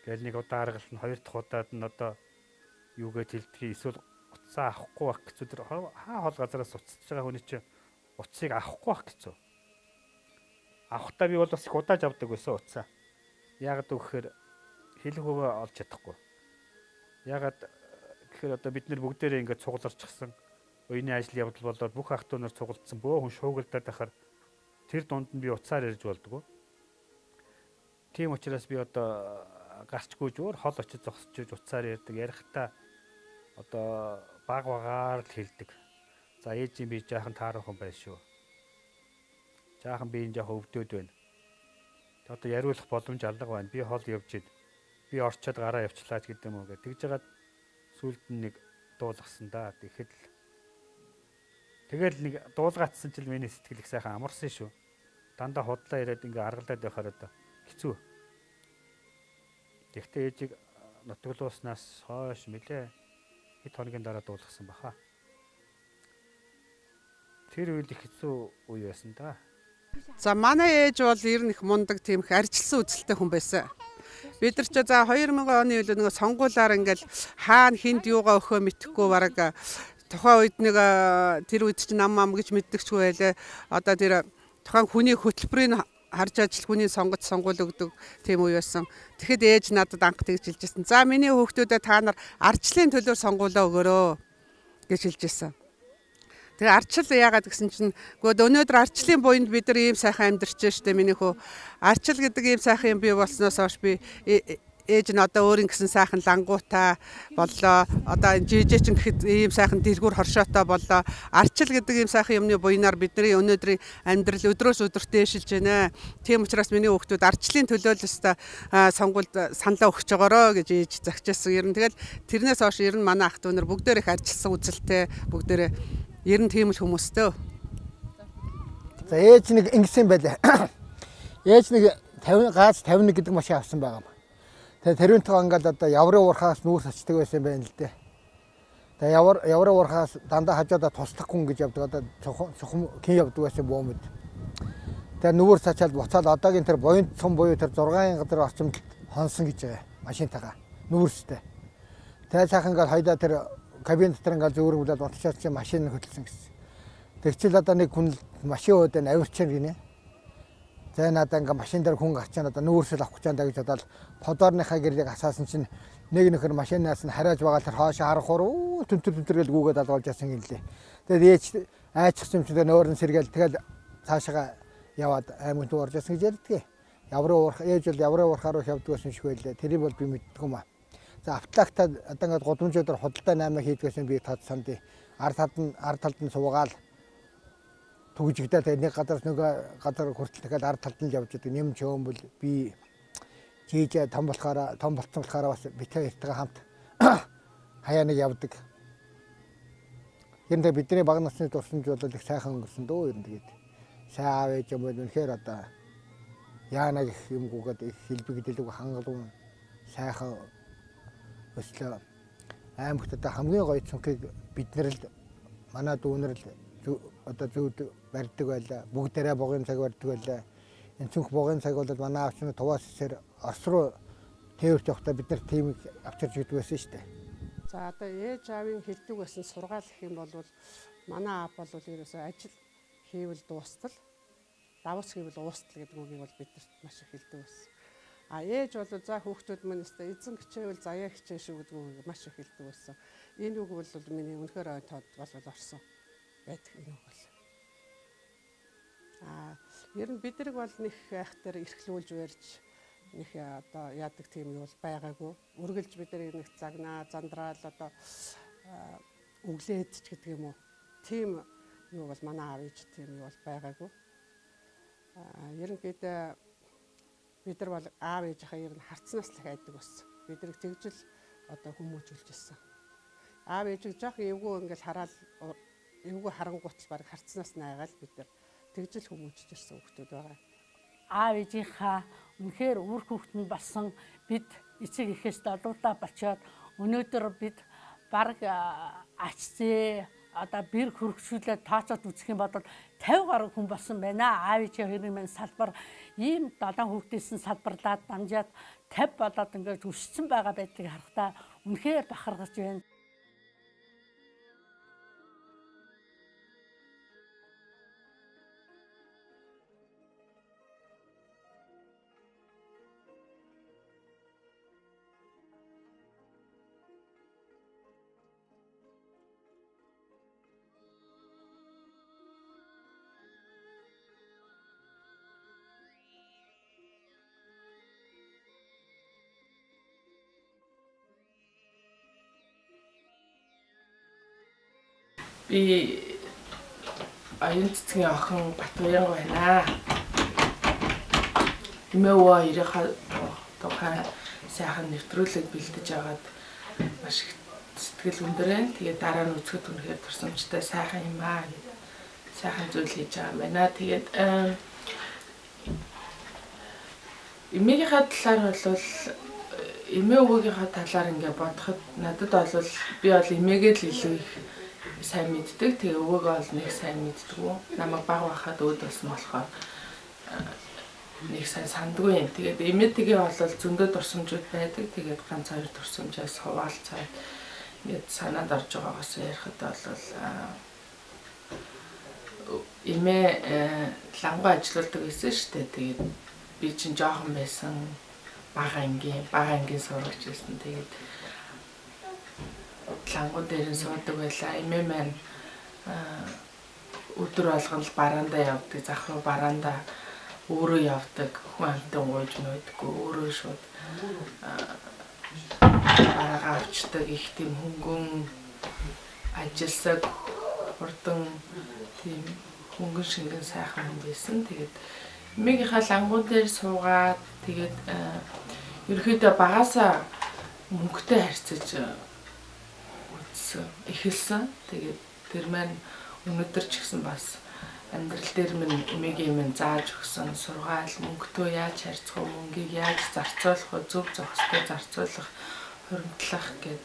Гэл нэг удаа аргалт нь 2 дахь удаад нь одоо юу гэж хэлдгийг эсвэл уцаа авахгүй байх гэж тэр хаа хол газараас уцсаж байгаа хүний чинь уцыг авахгүй байх гэж. Авахтаа би бол бас их удааж авдаг байсан уцаа. Яагаад гэвэл хэлэх өгөө олж чадахгүй. Яагаад гэхээр одоо бид нэр бүгдээрээ ингээд цугларчихсан. Өйний ажил явдал болоод бүх ах トゥ нар цуглдсан бөө хүн шуугилдаад байхаар тэр дунд нь би уцаар ярьж болдгоо. Тийм учраас би одоо гарчгүй зүгээр хол очиж зогсож уцаар ярьдаг. Ярихдаа одоо баг багаар л хэлдэг. За ээжийн би жаахан таарах хүн байна шүү. Жаахан би энэ жаахан өвдөд байна. Одоо яриулах боломж алга байна. Би хол явж ид. Би орчоод гараа явчлаач гэдэг юм уу гэх. Тэгж жагаад сүлд нь нэг дуулгасан да. Тэгэхэд л тэгэл нэг дуулгаацсан чил миний сэтгэл их сайхан амарсан шүү. Дандаа худлаа яриад ингээ аргалаад байхаар одоо хэцүү. Тэгтээ ээжийг нутглууснаас хойш мэлээ хэд хоногийн дараа дуулгасан баха. Тэр үед их хэцүү үе байсан да. За манай ээж бол ер нь их мундаг тийм их арчилсан үзэлтэй хүн байсан. Бид нар ч за 2000 оны үед нэг сонгуулаар ингээл хаана хинд юугаа өгөхөө мэдэхгүй бараг тухайн үед нэг тэр үед чи нам ам гэж мэддэгчгүй байлаа. Одоо тэр тухайн хүний хөтөлбөрийн харж ажил хүний сонгож сонгуул өгдөг тийм үе байсан. Тэгэхэд ээж надад анх тэгж хэлжсэн. За миний хүүхдүүдэд та нар ардчлалын төлөөр сонгуулаа өгөөрөө гэж хэлжсэн. Тэгээ ардчил яагаад гэсэн чинь гоод өнөөдөр ардчлалын буйнд бид нар ийм сайхан амьдарч штэ миний хөө. Ардчил гэдэг ийм сайхан юм бий болсноос хойш би ээж нь одоо өөрийн гэсэн сайхан лангуутай боллоо. Одоо жижиг чин гэхэд ийм сайхан дэлгүүр хоршоотой боллоо. Ардчил гэдэг ийм сайхан юмны буйнаар бидний өнөөдрийн амьдрал өдрөөс өдөрт дээшилж байна. Тийм учраас миний хүүхдүүд ардчлалын төлөө л өстой сонгуульд саналаа өгч байгаароо гэж ээж загчаасан. Ер нь тэгэл тэрнээс хойш ер нь манай ах トゥ нар бүгдээр их арчилсан үзэлтэй бүгдээр ер нь тийм л хүмүүстэй. За ээж нэг ингэсэн байлаа. Ээж нэг 50 гааз 51 гэдэг машин авсан байгаа юм. Тэгээ тэрүүнтэйгээ ингээд одоо яврын уурхаас нүүрс очдөг байсан юм байна л дээ. Тэгээ яврын уурхаас дандаа хажуудаа туслах хүн гэж явдаг. Одоо цухам кин явдаг байсан бөөмөд. Тэгээ нүүрс ачаад буцаад одоогийн тэр буйнд цум буюу тэр 6 газар орчимд хонсон гэж байгаа машинтайгаа нүүрстэй. Тэгээ сайхан ингээд хоёлаа тэр кабин дотор ингээд зөөрөнгөлөд унтчаад чи машин хөдөлсөн гэсэн. Тэгчил одоо нэг хүн машин өөд нь авирчин гинэ. За надаа ингээ машин дээр хүн гарчаа надаа нүүрсэл авах гэж байгаа гэж бодоод подорныхаа гэрлийг асаасан чинь нэг нөхөр машинаас нь харааж байгаа тэр хоошоо харахаар түнтэр гэл гүүгээд алгуулж яасан юм лээ. Тэгээд ээж айчсан юм чинь нөөрн сэргээл тэгэл цаашаа яваад аймагт орж ирсэн гэж ярьдгийг. Ээж бол явраа уурхаар явдаг байсан шиг байлаа. Тэрийг бол би мэддэг юм аа. За автлагтаа одоо ингээд годомжуудаар худалдаа 8 хийдгээс би тод санд ард талд нь суугаал түгжигдээ тэгээ нэг газараас нөгөө газар хүртэл дахиад ард талд нь явж идэг нэмж өмбөл би жийжээ том болсон болохоор бас битээ эртгээ хамт хаяа нэг явдаг. Ер нь бидний баг насны дурсамж бол их сайхан өнгөрсөн дөө ер нь тэгээд сайн аав ээж юм бол үнэхээр одоо яана гэх юмгүйгээд их хэлбэгдэлгүй хангалуун сайхан өслөө аймагт одоо хамгийн гоё цонхыг бид нар л манай дүүнэр л одоо зүүд барьдаг байлаа. Бүгдээрээ богийн цаг барьдаг байлаа. Энэ цонх богийн цаг бол манай аавч нь туваас сэр Орос руу тээвэрт явахдаа бид нар тийм авчирч идэг байсан шүү дээ. За одоо ээж аавын хэлдэг байсан сургаал гэх юм бол манай аав бол ерөөсөө ажил хийвэл дуустал, давс хийвэл уустал гэдэг үгийг бол бидэрт маш их хэлдэг байсан. А ээж бол за хүүхдүүд маань өстой эзэн хичээвэл заяа хичээ шүү гэдэг үгийг маш их хэлдэг байсан. Энэ үг бол миний үнэхээр ой тод бол орсон байдаг энэ үг бол. Ер нь бидрэг бол нэг айхтар эрхлүүлж барьж нэг одоо яадаг тийм юу бол байгаагүй. Үргэлж бидрийг нэг загнаа, зандраал одоо өглөөд ч гэдэг юм уу. Тийм юу бол манай аав ээж тийм юу бол байгаагүй. Ерөнхийдөө бид нар бол аав ээжийнхаа ер нь харцнаас л хайдаг байсан. Бидрийг тэгжил одоо хүмүүжүүлж ирсэн. Аав ээжийг жоох эвгүй ингээл хараад эвгүй харангуутал баг харцнаас найгаал бид нар тэгжил хүмүүжиж ирсэн хүмүүс байгаа. Аав ээжийнхаа үнэхээр үр хүүхдэн болсон бид эцэг эхээс долуулаа болчоод өнөөдөр бид баг ачцээ одоо бэр хөргөшүүлээд тооцоод үзэх юм бол 50 гаруй хүн болсон байна. Аав ээжийн хоёрын маань салбар ийм 7 хүүхдээсэн салбарлаад дамжаад 50 болоод ингээд өссөн байгаа байдгийг харахтаа үнэхээр бахархаж байна. Би аюун цэцгийн охин Батбаян байна. Имэвэ ирэх тухай сайхан нэвтрүүлэг бэлдэж агаад маш их сэтгэл өндөр. Тэгээд дараа нь үзэхэд үнэхээр турсамжтай сайхан юм аа гэдэг сайхан зүйл хийж байгаа юм байна. Тэгээд эмээгийнхаа талаар бол эмээ өвгийнхаа талаар ингээд бодоход надад бол би бол эмээгээ л илүү их сайн мэддэг. Тэгээ өвөөгөө бол нэг сайн мэддэггүй. Намайг баг байхад өөд болсон болохоор нэг сайн сандгүй юм. Тэгээд эмээтэйгээ бол зөндөө дурсамжууд байдаг. Тэгээд ганц хоёр дурсамжаас хуваалцаад ингээд санаанд орж байгаагаас ярихад бол эмээ лангуу ажилладаг байсан шүү дээ. Тэгээд би чинь жоохон байсан бага ангийн сурагч байсан. Тэгээд лангуу дээр нь суудаг байлаа. Эмээ маань өдөр болгон л бараандаа явдаг. Зах руу бараандаа өөрөө явдаг. Хүн амтан гойж мэдгүй өөрөө шууд бараагаа авчдаг. Их тийм хөнгөн ажилласаг хурдан тийм хөнгөн шингэн сайхан хүн байсан. Тэгээд эмээгийнхаа лангуу дээр суугаад тэгээд ерөөхдөө багаасаа мөнгөтэй харьцаж эхэлсэн. Тэгээд тэр маань өнөөдөр ч гэсэн бас амьдрал дээр минь эмээгийн минь зааж өгсөн сургаал мөнгөтэй яаж харьцах вэ, мөнгийг яаж зарцуулах вэ, зөв зохистой зарцуулах, хуримтлах гэд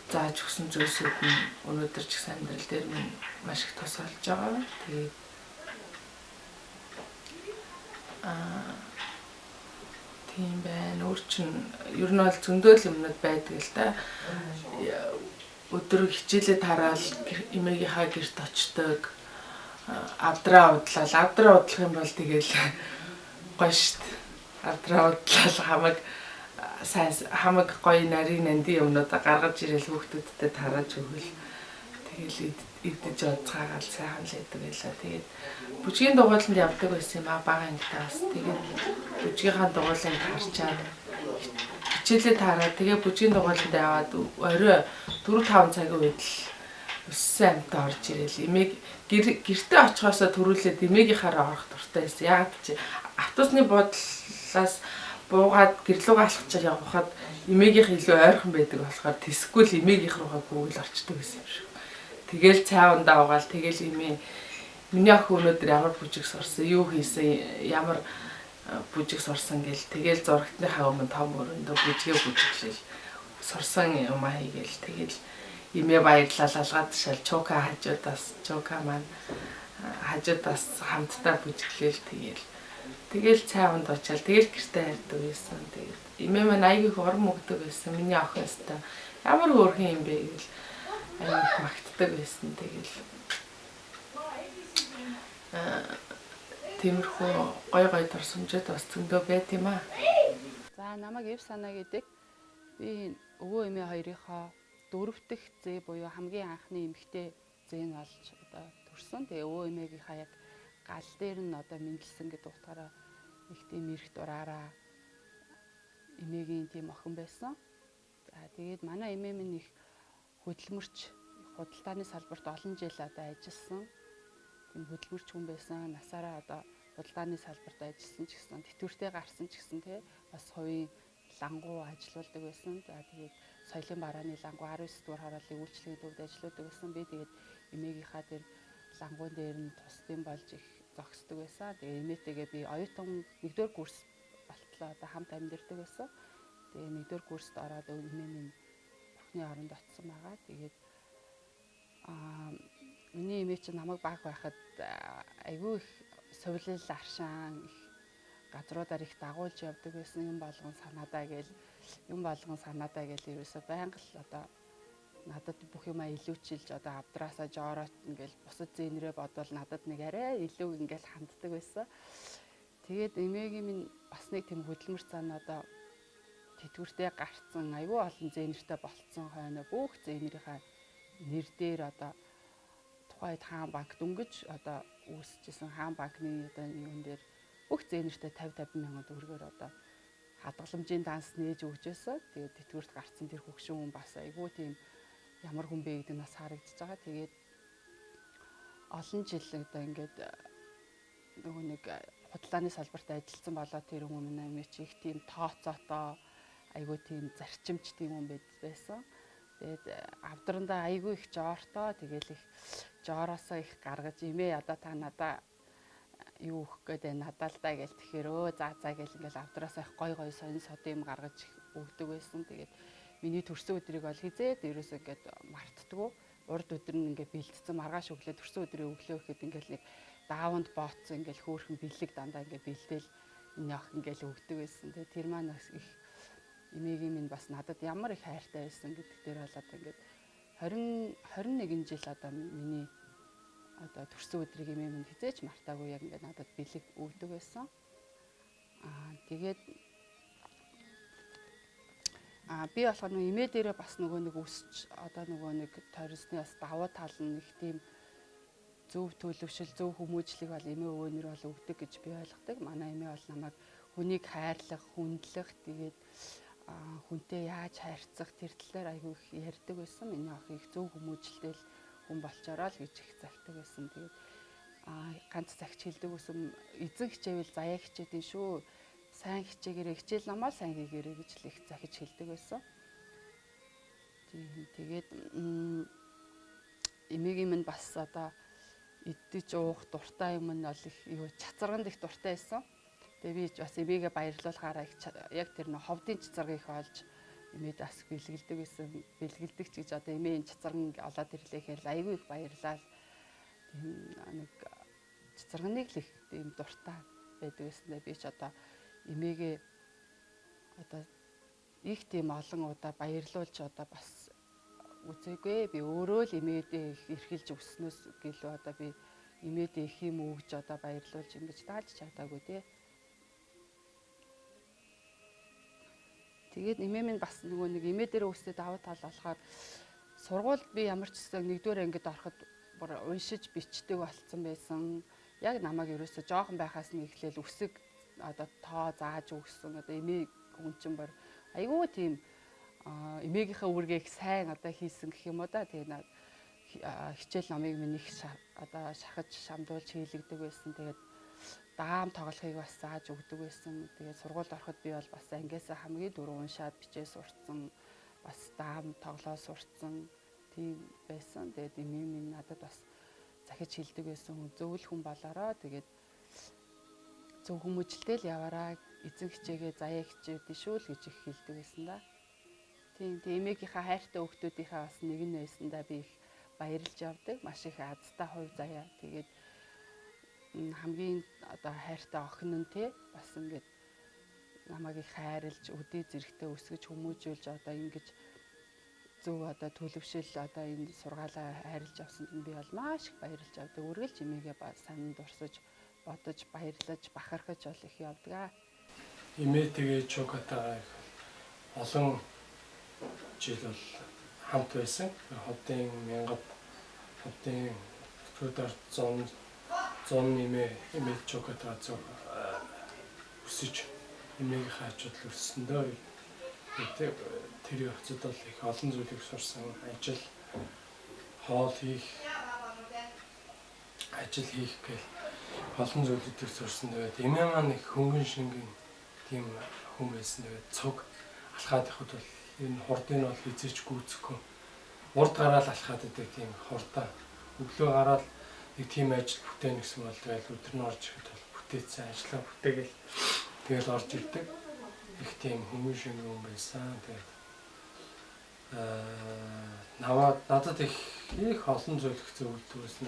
зааж өгсөн зүйлсүүд нь өнөөдөр ч гэсэн амьдрал дээр минь маш их тус болж байгаа. Тэгээд тийм байна. Өөр чинь ер нь бол зөндөө л юмнууд байдаг л да. Өдөр хичээлээд хараад эмээгийнхаа гэрт очдог. Авдраа удлах юм бол тэгэл гоё штт. Авдраа удлал хамаг гоё нарийн нандин юмнуудаа гаргаж ирэл хүүхдүүдтэй тарааж өгвөл тэгэл идэж онцгаагаал сайхан л идэг байлаа. Тэгээд бүжгийн дугуйланд явдаг байсан юм аа бага ангитаас. Тэгээд бүжгийнхаа дугуйлыг харчаад хичээлээ таараад тэгээ бүжгийн дугуйланд яваад орой 4-5 цагийн үед л өссөн амтаа орж ирэл. Эмээг гэртээ очихоосоо төрүүлээд эмээгийнхаараа орох дуртай байсан. Яг чи автобусны буудлаас буугаад гэрлүүгээ алхачаар явхад эмээгийнх илүү ойрхон байдаг болохоор тэсгүй л эмээгийнх руугаа гүйл орчдөг гэсэн юм шиг. Тэгэл цай ундаа угаал тэгэл эмээ миний охин өнөөдөр ямар бүжиг сурсан, юу хийсэн, ямар бүжиг сурсан гэл тэгэл зурагтныхаа өмнө том өрөндөө бүжгээ бүжиглэл сурсан юм аа хийгээл тэгэл эмээ баярлал алгаад шал чука маань хажуудаас хамтдаа бүжиглээл тэгэл цай унд очил тэгэл гэртээ хайрдаг байсан. Тэгээд эмээ маань аяг их урам өгдөг байсан. Миний охин өстой ямар хөөрхөн юм бэ гэл аяг магтдаг байсан. Тэгэл тиймэрхүү гой дурсамжууд бас зөндөө байт юм аа. За намайг Эв санаа гэдэг. Би өвөө эмээ хоёрынхоо дөрөвдөх зээ буюу хамгийн анхны эмэгтэй зээ нь болж одоо төрсөн. Тэгээ өвөө эмээгийнхаа яг гал дээр нь одоо мэндэлсэн гэдэг утгаараа их тийм эрх дураараа эмээгийн тийм охин байсан. За тэгээд манай эмээ минь их хөдөлмөрч худалдааны салбарт олон жил одоо ажилласан. Тийм хөдөлмөрч хүн байсан. Насаараа одоо худалдааны салбарт ажилласан ч гэсэн тэтгэвртэй гарсан ч гэсэн тий бас хувийн лангуу ажилладаг байсан. За тэгээд соёлын барааны лангуу 19 дугаар хорооллын үйлчлэгийн төвд ажилладаг байсан. Би тэгээд эмээгийнхаа тэр лангуун дээр нь тусдын болж их зогсдог байсан. Тэгээ эмээтэйгээ би оюутан 1-р курс болтлоо одоо хамт амьдардаг байсан. Тэгээ 1-р курст ороод эмээ минь бурхны оронд очсон байгаа. Тэгээд миний эмээ чинь намайг баг байхад айгүй их сувлал аршаан их газруудаар их дагуулж явдаг байсан. Юм болгон санаадаа гээл ерөөсөө байнга л одоо надад бүх юмаа илүүчилж одоо авдраасаа жоороод ингээл бусад зээнрээ бодвол надад нэг арай илүү ингээл ханддаг байсан. Тэгээд эмээгийн минь бас нэг тийм хөдөлмөр цаана одоо тэтгэвртэй гарцсан айгүй олон зээнэртэй болцсон хойно бүх зээнэрийнхаа нэр дээр одоо тухайд хаан банк дөнгөж одоо үүсчихсэн хаан банкны одоо юун дээр бүх зээнэртэй 50 мянган төгрөгөөр одоо хадгаламжийн данс нээж өгч байсан. Тэгээд тэтгэврт гарцсан тэр хөгшин хүн бас айгүй тийм ямар хүн бэ гэдэг нь бас харагдаж байгаа. Тэгээд олон жил одоо ингээд нөгөө нэг худалдааны салбарт ажилласан болоо тэр хүн минь их тийм тооцоотоо айгүй тийм зарчимч тийм хүн байсан. Тэгээд авдрандаа айгүй их жоортоо тэгэл их жоороосоо их гаргаж эмээ одоо та надаа юу өгөх гээд надаа л даа гэл тэгэхээр за гэл ингээл авдраасаа их гой сонь сод юм гаргаж өгдөг байсан. Тэгээд миний төрсөн өдрийг бол хизээд ерөөсөө ингээд мартдаггүй. Урд өдөр нь ингээд бэлдсэн маргааш өглөө төрсөн өдрийн өглөө гэхэд ингээд нэг дааванд бооцсон ингээд хөөрхөн бэлэг дандаа ингээд бэлдээл миний ах ингээд өгдөг байсан. Тэгээд тэр маань их эмээгийн минь бас надад ямар их хайртай байсан гэдэг дээр болоод ингээд 21 жил одоо миний одоо төрсөн өдрийг эмээ минь хизээч мартаагүй яг ингээд надад бэлэг өгдөг байсан. Тэгээд би болохоор нөгөө эмээ дээрээ бас нөгөө нэг өсч одоо нөгөө нэг торисны бас давуу тал нь их тийм зөв төлөвшил зөв хүмүүжлэг бол эмээ өвөөнөр бол өгдөг гэж би ойлгодог. Манай эмээ бол намайг хүнийг хайрлах, хүндлэх тэгээд хүнтэй яаж харьцах тэр талаар айгүй их ярьдаг байсан. Миний ах их зөв хүмүүжлэлтэй хүн болчороо л гэж их загтаг байсан. Тэгээд ганц загч хэлдэг байсан. Эзэн хичээвэл заяа хичээдэн шүү. Сайн хичээгээрээ хичээл намаа сайн хийгээрэй гэж л их захиж хэлдэг байсан. Тэгээд эмээгийн минь бас одоо идэж уух дуртай юм нь бол их юу чацарганд их дуртай байсан. Тэгээ би бас эмээгээ баярлуулахаараа яг тэр нөх ховдын чацаргыг их олж эмээд бас бэлгэлдэг байсан. Бэлгэлдэг ч гэж одоо эмээний чацарган олоод ирлээхээр айгүй их баярлал. Тийм нэг цэцэргнийг л их тийм дуртай байдаг гэсэн. Би ч одоо эмээгээ одоо их тийм олон удаа баярлуулж одоо бас үзээгүй. Би өөрөө л эмээдээ их эрхэлж өснөөс гэлөө одоо би эмээдээ их юм өгж одоо баярлуулж ингэж таалж чадаагүй тий. Тэгээд эмээ минь бас нөгөө нэг эмээ дээр өсөд давуу тал болохоор сургуульд би ямар ч гэсэн нэгдүгээр ангид ороход бүр уншиж бичдэг болцсон байсан. Яг намайг ерөөсө жоохон байхаас нь эхлээл үсэг одоо тоо зааж өгсөн. Одоо эмээ хүн чинь бүр айгүй тийм эмээгийнхээ үүргийг сайн одоо хийсэн гэх юм уу да. Тэгээ хичээл номыг минийх одоо шахаж шамдуулж хийлэгдэг байсан. Тэгээд даам тоглохыг бас зааж өгдөг байсан. Тэгээд сургуульд ороход би бол бас ангиасаа хамгийн дөрөв уншаад бичээ сурцсан. Бас даам тоглоо сурцсан. Тийм байсан. Тэгээд эмээ минь надад бас захиж хэлдэг байсан. Зөвл хүн болоороо тэгээд зөв хүмүүжлтэй л яваараа эзэн хичээгээ заяа хичээдэн шүү л гэж их хэлдэг байсан да. Тийм эмээгийнхаа хайртай хүүхдүүдийнхаа бас нэг нь байсан да. Би их баярлж явдаг. Маш их азтай хувь заяа. Тэгээд хамгийн одоо хайртай охин нь те бас ингээд намайг их хайрлж өдөө зэрэгтэй өсгөж хүмүүжүүлж одоо ингэж зөв одоо төлөвшил одоо энэ сургаалаа хайрлж авсанд нь би бол маш их баярлж авдаг. Үргэлж эмээгээ санд дурсаж бодож баярлаж бахархаж бол их явдаг. Эмээ тэгээ чокатаа олон жил бол хамт байсан. Хотын мянгад хотын төдөр 100 эмээ чокатаа өсөж эмээгийнхээ ачаал өссөндөө тэр явцад бол их олон зүйлийг сурсан. Ажил хийх гэх олон зүйлүүдийг сурсан. Тэгээд эмээ маань их хөнгөн шингэн тийм хүн байсан. Тэгээд цог алхаад явахд бол энэ хурдыг бол хизээч гүйцэхгүй. Урд гараал алхаад идэг тийм хурдаа. Өглөө гараал нэг тийм ажил бүтээн гэсэн бол тэгээд өдөр нь орж ирэхэд бол бүтээсэн ажлаа бүтээгээл тэгэл орж ирдэг. Их тийм хөнгөн шингэн хүн байсан. Тэгээд надад их олон зүйл их зөвлөдөг байсан.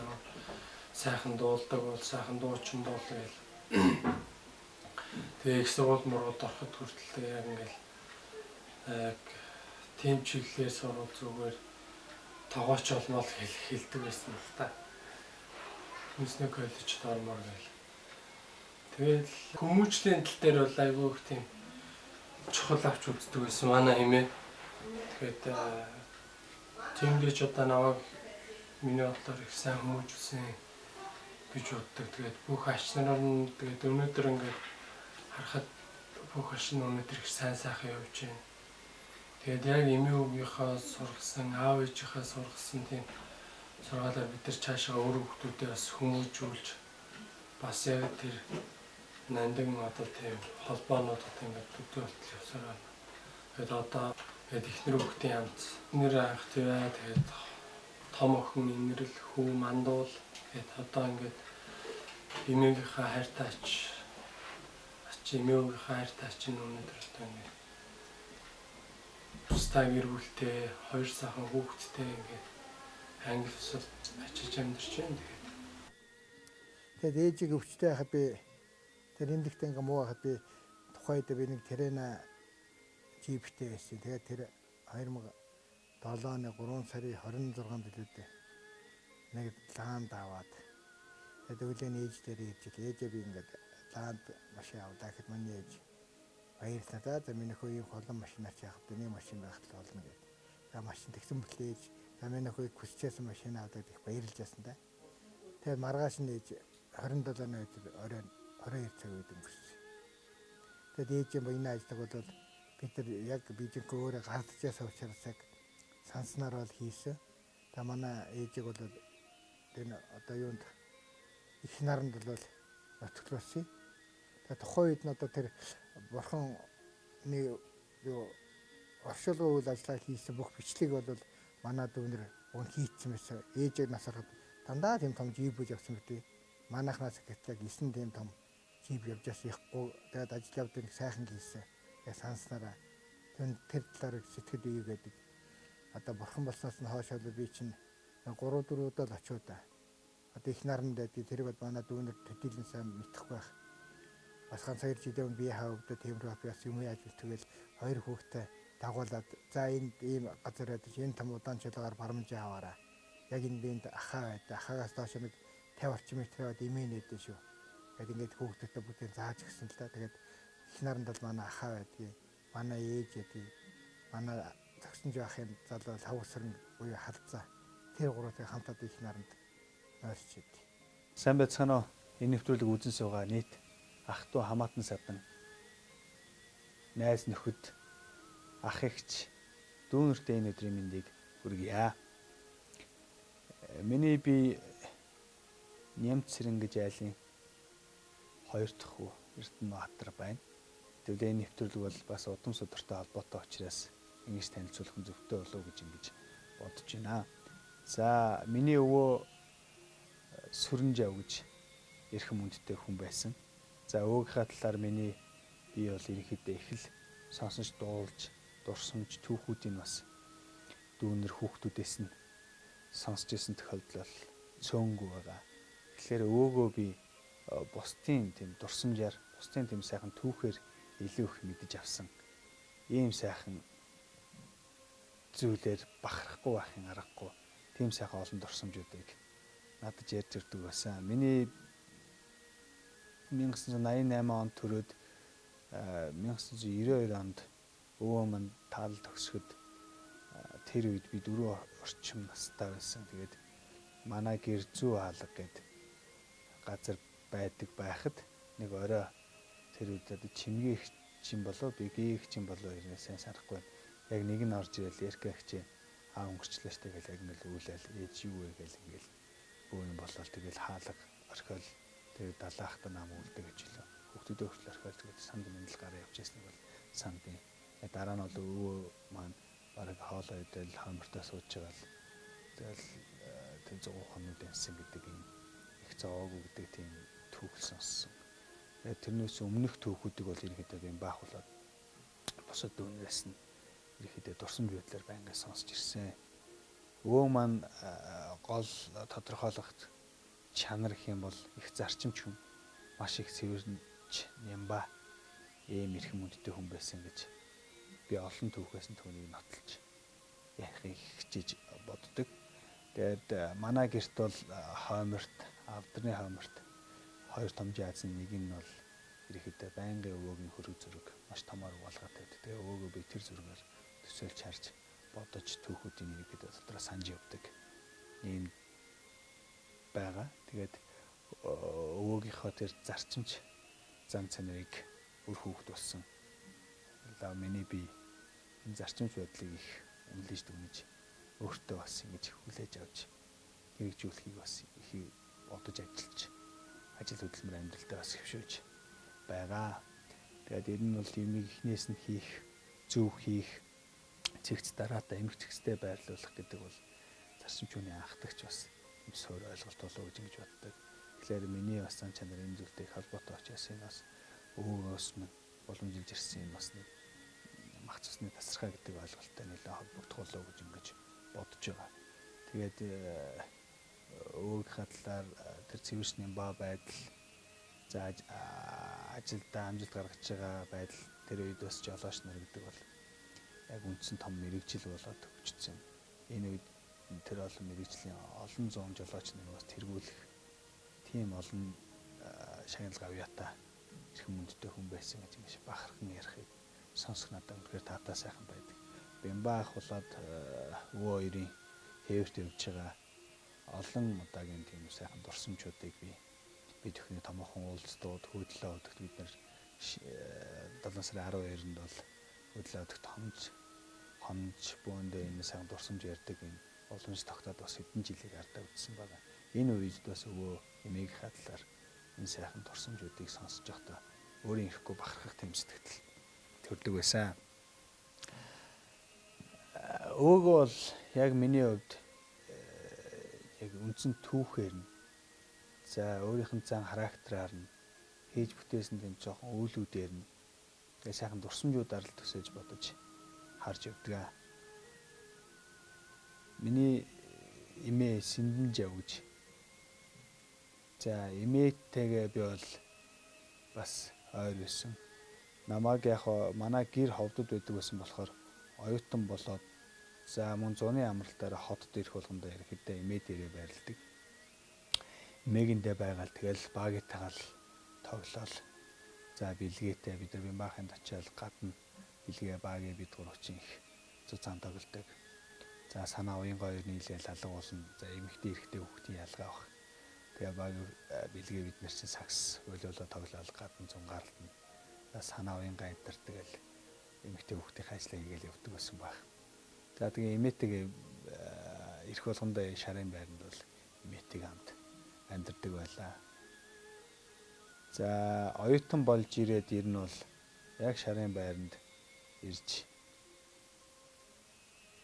Сайхан дуулдаг бол сайхан дуучин бол гээл. Тэгээ их сургууль мурууд ороход хүртэл яг ингээл тийм чиглэлээр сурвал зүгээр тогооч олмол хэлдэг байсан л та. Үндэсний коллежид ормоор гээл. Тэгэл хүмүүжлийн тал дээр бол айгүй их тийм чухал авч үздэг байсан манай эмээ. Тэгээд тиймдээ ч одоо наваг миний бодлоор их сайн хүмүүжүүлсэн гэж боддог. Тэгээд бүх ач нар нь тэгээд өнөөдөр ингээд харахад бүх ач нь өнөөдөр их сайн сайхан явж байна. Тэгээд яг эмээ өвгийнхаа сургасан, аав ээжийнхаа сургасан тийм сургаалаа бид нар цаашаа өөр хүмүүстэй бас хүмүүжүүлж бас яг тэр нандин одоо тийм холбоонууд одоо ингээд төдөө болтол явсаар байна. Тэгээд одоо тэгээд ихнэр хүүхдийн хамт нэр анх тэгээ тэгээд том охин инэрл хүү мандуул тэгээд одоо ингээд эмээгийнхаа хайртаач эмээгийнхаа хайртаач нь өнөөдөр одоо ингээд тустай гэр бүлтэй хоёр сайхан хүүхэдтэй ингээд англи улсад очиж амьдарч байна. Тэгээд ээжийг өвчтэй байхад би тэр эмэгтэй ингээ муу байхад би тухайд би нэг тэрэна жиптэй байсан. Тэгээд тэр 2007 оны 3 сарын 26-нд билүү нэг лаанд аваад тэгээд өглөөний ээж дээр ирж ээжээ би ингээд лаанд машин авлаа гэхэд миний ээж баярлалаа. За миний хөө ийм холон машинаар ч яхад нэг машин байхад л болно гэдэг. За машин тэгсэн мэтлээ ээж за миний хөө хүсчээсэн машин аваад их баярлж байсан да. Тэгээд маргааш нь ээж 27 оны оройн 22 цаг үед өнгөрсөн. Тэгээд ээжийн энэ ажлыг бол бид нар яг бидэнхөө өөрөө гардажээс учраас яг санснаар бол хийсэн. Тэгээ манай ээжийг бол энэ одоо юунд их наранд бол нотглуулсан. Тэгээ тухайн үед нь одоо тэр бурхан нэг юу оршуулгын үйл ажиллагаа хийсэн бүх бичлэг бол манай дүүнэр уг хийцсэн байсан. Ээжийг нас ороход дандаа тийм том жибүүд явсан гэдэг. Манайхнаас гэтэл 9 тийм том жиб явж ясахгүй. Тэгээд ажил явдаг сайхан хийсэн. Тэгээ санснараа тэр талаар сэтгэл ий гэдэг. Одоо бурхан болсноос нь хойш би чинь 3-4 удаа л очиод одоо их наранд байдаг. Тэр бол манай дүүнэр төдийлэн сайн мэдэх байх. Бас ганц 2 жилийн өмнө би хаавдаа тиймэрхүү бас юм яаж битгээл 2 хүүхдээ дагуулад за энд ийм газар байдаг. Энэ том удаан чөлөөр барамжаа аваараа. Яг энэ биэнд ахаа байдаг. Ахаагаас доош нэг 50 орчим метрээр эмээ нээдэн шүү. Тэгээд ингээд хүүхдүүдэд бүгдийг зааж гисэн л да. Тэгээд их наранд бол манай ахаа байдгийг, манай ээж байдгийг, манай зогсонж байхын залуу хавсрын буюу халзаа тэр гурвыг хамтад их наранд ойрч идэв. Сайн байцгаана уу? Энэ нэвтрүүлэг үзэн суугаа нийт ах トゥ хамаатан садан найз нөхөд ах эгч дүүнэртэй энэ өдрийн мэндийг хүргье. Миний би Нямцэрэн гэж айлын 2 дахь хүү Эрдэнэбаатар байна. Тэгвэл энэ нэвтрүүлэг бол бас удам судартай холбоотой учраас ингэж танилцуулах нь зөвхтэй болов уу гэж ингэж бодож байна. За миний өвөө Сүрэнжав гэж эрхэм хүндтэй хүн байсан. За өвгийнхаа талаар миний би бол ерөнхийдөө их л сонсож дуулж дурсамж түүхүүдийн бас дүүнэр хүүхдүүдээс нь сонсч ирсэн тохиолдол цөөнгүй байгаа. Тэгэхээр өвөөгөө би бусдын тийм дурсамжаар бусдын тийм сайхан түүхээр илүү их мэдэж авсан. Ийм сайхан зүйлээр бахархгүй байхын аргагүй тийм сайхан олон дурсамжуудыг надад ярьж ирдэг байсан. Миний 1988 онд төрөөд 1992 онд өвөө мань таал төгсөхөд тэр үед би 4 орчим настай байсан. Тэгээд манай гэр зүү хаалга гэдэг газар байдаг байхад нэг орой тэр үед чимгээ их чим болоо бигийн их чим болоо ирнэ сайн санахгүй. Яг нэг нь орж ирэл ярка ихчээ аа өнгөрчлөө штэ гэл яг ингээл үүлэл ээж юу вэ гэл ингээл бөөн болол тэгэл хаалга орхиол тэгээд далаахта нам үлдэг гэж хэлээ. Хүүхдүүдээ хүртэл орхиол тэгээд санд мэндэл гараа явж ясныг бол санд. Дараа нь бол өвөө маань бараг хоолой идэл хамартаа сууж байгаа л тэгэл тэг 100 хоног дэнсэн гэдэг юм их зоог гэдэг тийм түүхэл сонссон. Тэгээд тэрнээс өмнөх түүхүүдийг бол ерөнхийдөө би баах болоод босод дүүнээс нь ерөнхийдөө дурсамж байдлаар байнга сонсч ирсэн. Өвөө маань гол тодорхойлохт чанар гэх юм бол их зарчимч хүн маш их цэвэрч нямба ийм эрхэм хүндтэй хүн байсан гэж би олон түүхээс нь түүнийг нотолж ярихыг хичээж боддог. Тэгээд манай гэрт бол хойморт авдрын хойморт 2 томжийн азын нэг нь бол ерөнхийдөө байнгын өвөөгийн хөрөг зүрэг маш томоор угаалгаад байдаг. Тэгээ өвөөгөө би тэр зүргээр төсөөлж харж бодож түүхүүдийн ерөнхийдөө дотроо санаж явдаг ийм байгаа. Тэгээд өвөөгийнхөө тэр зарчимч зам цанарыг өр хүүхэд болсон. Лаа миний би энэ зарчимч байдлыг их үнэлж дүгнэж өөртөө бас ингэж хүлээж авч хэрэгжүүлэхийг бас их бодож ажиллаж ажил хөдөлмөр амьдралдаа бас хөвшөөж байгаа. Тэгээд энэ нь бол юмыг эхнээс нь хийх, зөв хийх, цэгц дараатаа эмх цэгцтэй байрлуулах гэдэг бол зарчимчууны анхдагч бас суур ойлголт болов гэж ингэж боддог. Тэгэхээр миний бас зан чанар энэ зүйлтэй холбоотой учраас энэ бас өвөөс минь боломжилж ирсэн юм бас нэг мах цусны тасархай гэдэг ойлголттой нэлээд холбогдох болов гэж ингэж бодож байгаа. Тэгээд өвөөгийнхаа талаар тэр цэвэршний ба байдал за ажилдаа амжилт гаргаж байгаа байдал тэр үед бас жолооч нар гэдэг бол яг үндсэн том мэрэгжил болоод төгжсөн. Энэ үед тэр олон мэрэгжлийн олон зуун жолооч нар бас тэргүүлэх тийм олон шагнал гавьяатай эрхэм хүндтэй хүн байсан гэж ингэж бахархан ярихыг сонсох надад үнэхээр таатай сайхан байдаг. Бямбаах болоод өвөө хоёрын хээвэрт явж байгаа олон удаагийн тийм сайхан дурсамжуудыг би төхний томоохон уулзтууд хөөдлөө өдөрт бид нар 7 сарын 12-нд бол хөөдлөө өдөрт хонж бөөндөө энэ сайхан дурсамж ярьдаг юм уламж тогтоод бас хэдэн жилийг ардаа үтсэн байгаа. Энэ үед бас өвөө эмээгийнхаа талаар энэ сайхан дурсамжуудыг сонсож байхдаа өөрийн ирэхгүй бахархах тэм сэтгэл төрдөг байсан. Өвөөгөө бол яг миний хувьд яг үндсэн түүхээр нь за өөрийнх нь зан характераар нь хийж бүтээсэн тийм жоохон үйлүүдээр нь тэгээ сайхан дурсамжуудаар л төсөөлж бодож харж явдаг. Миний эмээ Синдэнжав гэж. За эмээтэйгээ би бол бас ойр байсан. Намайг яг манай гэр ховдод байдаг байсан болохоор оюутан болоод за мөн зуны амралтаараа хотод ирэх болгондоо ерөөхдөө эмээ дээрээ байрладаг. Эмээгэндээ байгаал тэгэл багийнтайгаа л тоглоол. За бэлгээтэй бид нар бямбаахын очиад гадна бэлгээ багийн бид гурвчин их цуцаан тоглодог. За санаа уян гоё нийлээл алга болно. За эмэгтэй эрэгтэй хүүхдийн ялгаа баг. Тэгээ баг бэлгээ бид нар чинь сакс болиолоо тоглоал гадна зун гаралтна. Санаа уян гайдар тэгэл эмэгтэй хүүхдийн ажлаа хийгээл явдаг байсан баг. За тэгээ эмээтэйгээ ирэх болгондоо шарын байранд бол эмээтэйг хамт амьдардаг байлаа. За оюутан болж ирээд ер нь бол яг шарын байранд ирж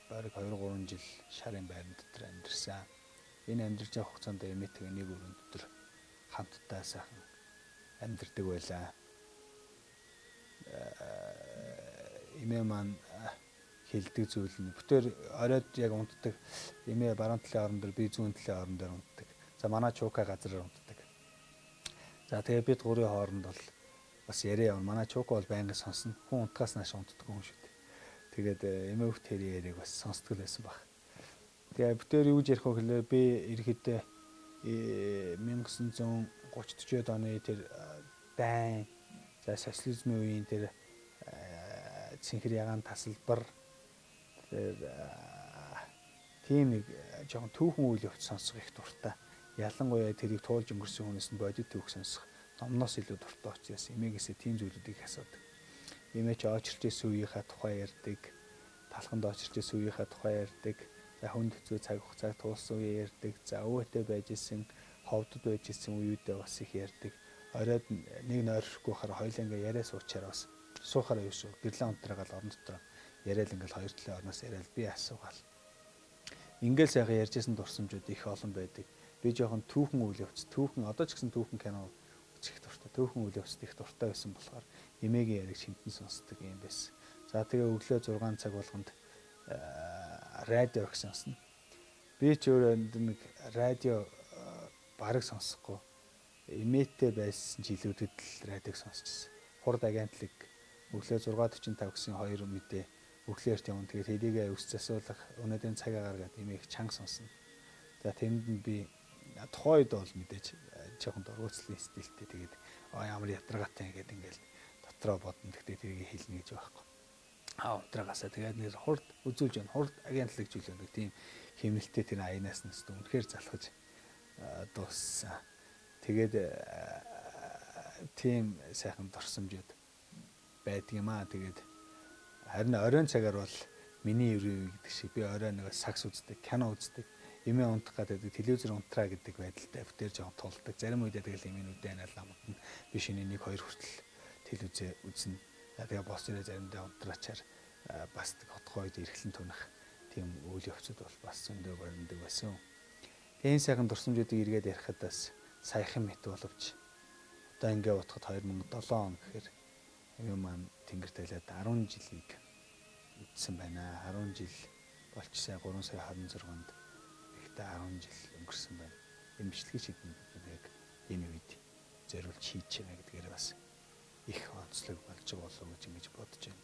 бараг 2-3 жил шарын байран дотор амьдарсан. Энэ амьдарч байгаа хугацаанд эмээтэйгээ нэг өрөөнд дотор хамтдаа сайхан амьдардаг байлаа. Эмээ маань хэлдэг зүйл нь бүтээр оройд яг унтдаг. Эмээ баруун талын орон дээр, би зүүн талын орон дээр унтдаг. За манай чуука газараар унтдаг. За тэгээ бид гурийн хооронд бол бас яриа явна. Манай чуука бол байнга сонсно. Хүн унтахаас нааш унтдаг хүн шүү дээ. Тэгээд эмээ хөвт хэрэг яриаг бас сонсдог л байсан баг. Тэгээ бүтээр юу ярих вэ гэхээр би ерөөхдөө 1930-40-од оны тэр дайн за социализмын үеийн тэр цэнхэр ягаан тасалбар тийм нэг жоохон түүхэн үйл явц сонсох их дуртай. Ялангуяа тэрийг туулж өнгөрсөн хүнээс нь бодит түүх сонсох номноос илүү дуртай учраас эмээгээсээ тийм зүйлүүдийг асуудаг. Эмээ ч очирч исэн үеийнхаа тухай ярьдаг, талханд очирч исэн үеийнхаа тухай ярьдаг, за хүнд хэцүү цаг хугацааг туулсан үе ярьдаг, за өвөтэй байж исэн, ховдод байж исэн үеүдээ бас их ярьдаг. Оройд нэг нойрхгүй хараа хоёлаа ингээ яриа суучаараа бас суухаараа юу шүү. Гэрлэн унтраагаал орон дотор яриад ингээл хоёр талын орноос яриад би асуугаал. Ингээл сайхан ярьжсэн дурсамжууд их олон байдаг. Би жоохон түүхэн үйл явц, түүхэн одоо ч гэсэн түүхэн кино үзэх дуртай. Түүхэн үйл явцд их дуртай байсан болохоор эмээгийн яриг шинтэн сонсдог юм байсан. За тэгээ өглөө 6 цаг болгонд радио их сонсно. Би ч өөрөө нэг радио бараг сонсохгүй. Эмээтэй байсан жилүүдэд л радиог сонсчихсон. Хурд агентлаг өглөө 6:45 гэсэн 2 мэдээ өглөөрт явна. Тэгээд хэдийгээ өс засуулах өнөөдрийн цаг агаар гэдэг эмээг чанга сонсно. За тэнд нь би тухайн үед бол мэдээж жоохон дургуутслын стилтэй тэгээд ямар ятрагатай гэдэг ингээл дотроо бодно. Тэгтээ тэрийг хэлнэ гэж байхгүй. Унтраагаасаа тэгээд нэр хурд үзүүлж байна. Хурд агентлагж үлээ тийм хэмнэлттэй тэр аянаас нь үнэхээр залхаж дууссан. Тэгээд тийм сайхан дурсамжууд байдаг юм аа. Тэгээд харин оройн цагаар бол миний өрөө гэдэг шиг би орой нэг сакс үздэг, кино үздэг. Эмээ унтах гэдэг телевизээр унтраа гэдэг байдалтай бүтээр жоохон тулдаг. Зарим үедээ тэгэл эмээнүүдээ анаалаа мутна. Би шинэ 1-2 хүртэл телевизээ үзнэ. Тэгээ бос ирээ заримдаа унтраачаар бас хотгоо үед эргэлэн тунах тийм үйл явцуд бол бас зөндөө баримдаг байсан. Энэ сайхан дурсамжуудыг эргээд ярихад бас саяхан мэт боловч одоо ингээ бодоход 2007 он гэхээр эмээ маань тэнгэр талаад 10 жилийг үдсэн байна. 10 жил болчихсон 3 сая 26-нд ихтэй 10 жил өнгөрсөн байна. Энэ бичлэгийг шийднэ яг энэ үед зориулж хийж байна гэдгээр бас их онцлог болж байгаа болов уу гэж ингэж бодож байна.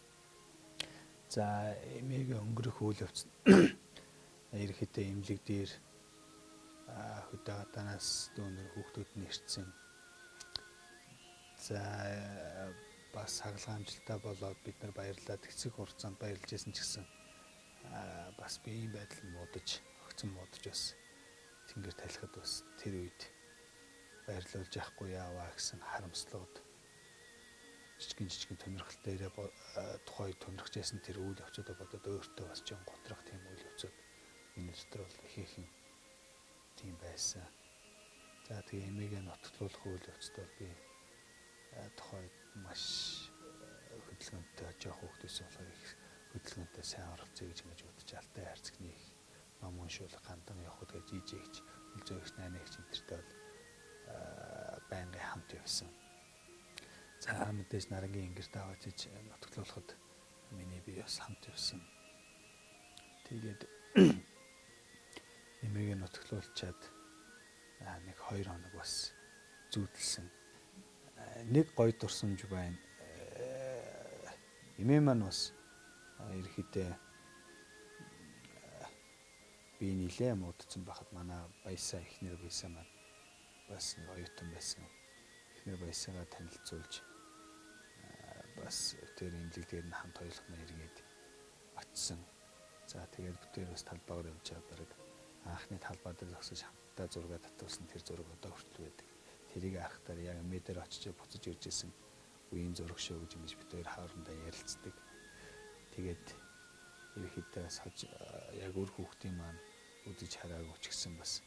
За эмээгийн өнгөрөх үйл явц ерөөхдөө эмнэлэг дээр хөдөө гадаанаас дүүнэр хүүхдүүд нь ирсэн. За бас хагалгаа амжилттай болоод бид нар баярлаад эцэг хугацаанд баярлж байсан ч гэсэн бас биеийн байдал нь муудаж, огцон муудаж бас тэнгэр талихад бас тэр үед баярлуулж явахгүй яаваа гэсэн харамслууд жижигэн тонирхол дээрээ тухай тонирхож байсан тэр үйл явцуудаа бодоод өөртөө бас жин готрох тийм үйл явцууд энэ дотор бол ихээхэн тийм байсан. За тэгээ эмээгээ нотолуулах үйл явцд бол би тухайд маш хөдөлгөөнтэй жоох хүүхдээс болохоор их хөдөлгөөнтэй сайн оролцъё гэж ингэж бодож алтай хайрцагны ном уншуулах гандан явахд гэж жижигч үлзөөгч найнагч энтертэй бол байнгын хамт явсан. За мэдээж нарангийн ингэрт аваад иж нотолуулахад миний бие бас хамт явсан. Тэгээд эмээгээ нотолуулчаад нэг 2 хоног бас зүүдэлсэн. Нэг гоё дурсамж байна. Эмээ маань бас ерөөхдөө би нилээ муудсан байхад манай баясаа эхнэр баясаа маань бас нэг оюутан байсан. Эхнэр баясаагаа танилцуулж бас тэр имлэг дээр нь хамт хоёулах нь эргээд очсон. За тэгээд бүтээр бас талбайгаар явж байгаа бараг анхны талбай дээр зогсож хамтдаа зураг татуулсан тэр зураг одоо хүртэл байдаг. Тэрийг харахтаар яг мэдэр очиж буцаж ирж исэн үеийн зураг шүү гэж ингэж бид хоёр хоорондоо ярилцдаг. Тэгээд ерөөхдөө яг үр хүүхдийн маань үзэж хараагүй ч гэсэн бас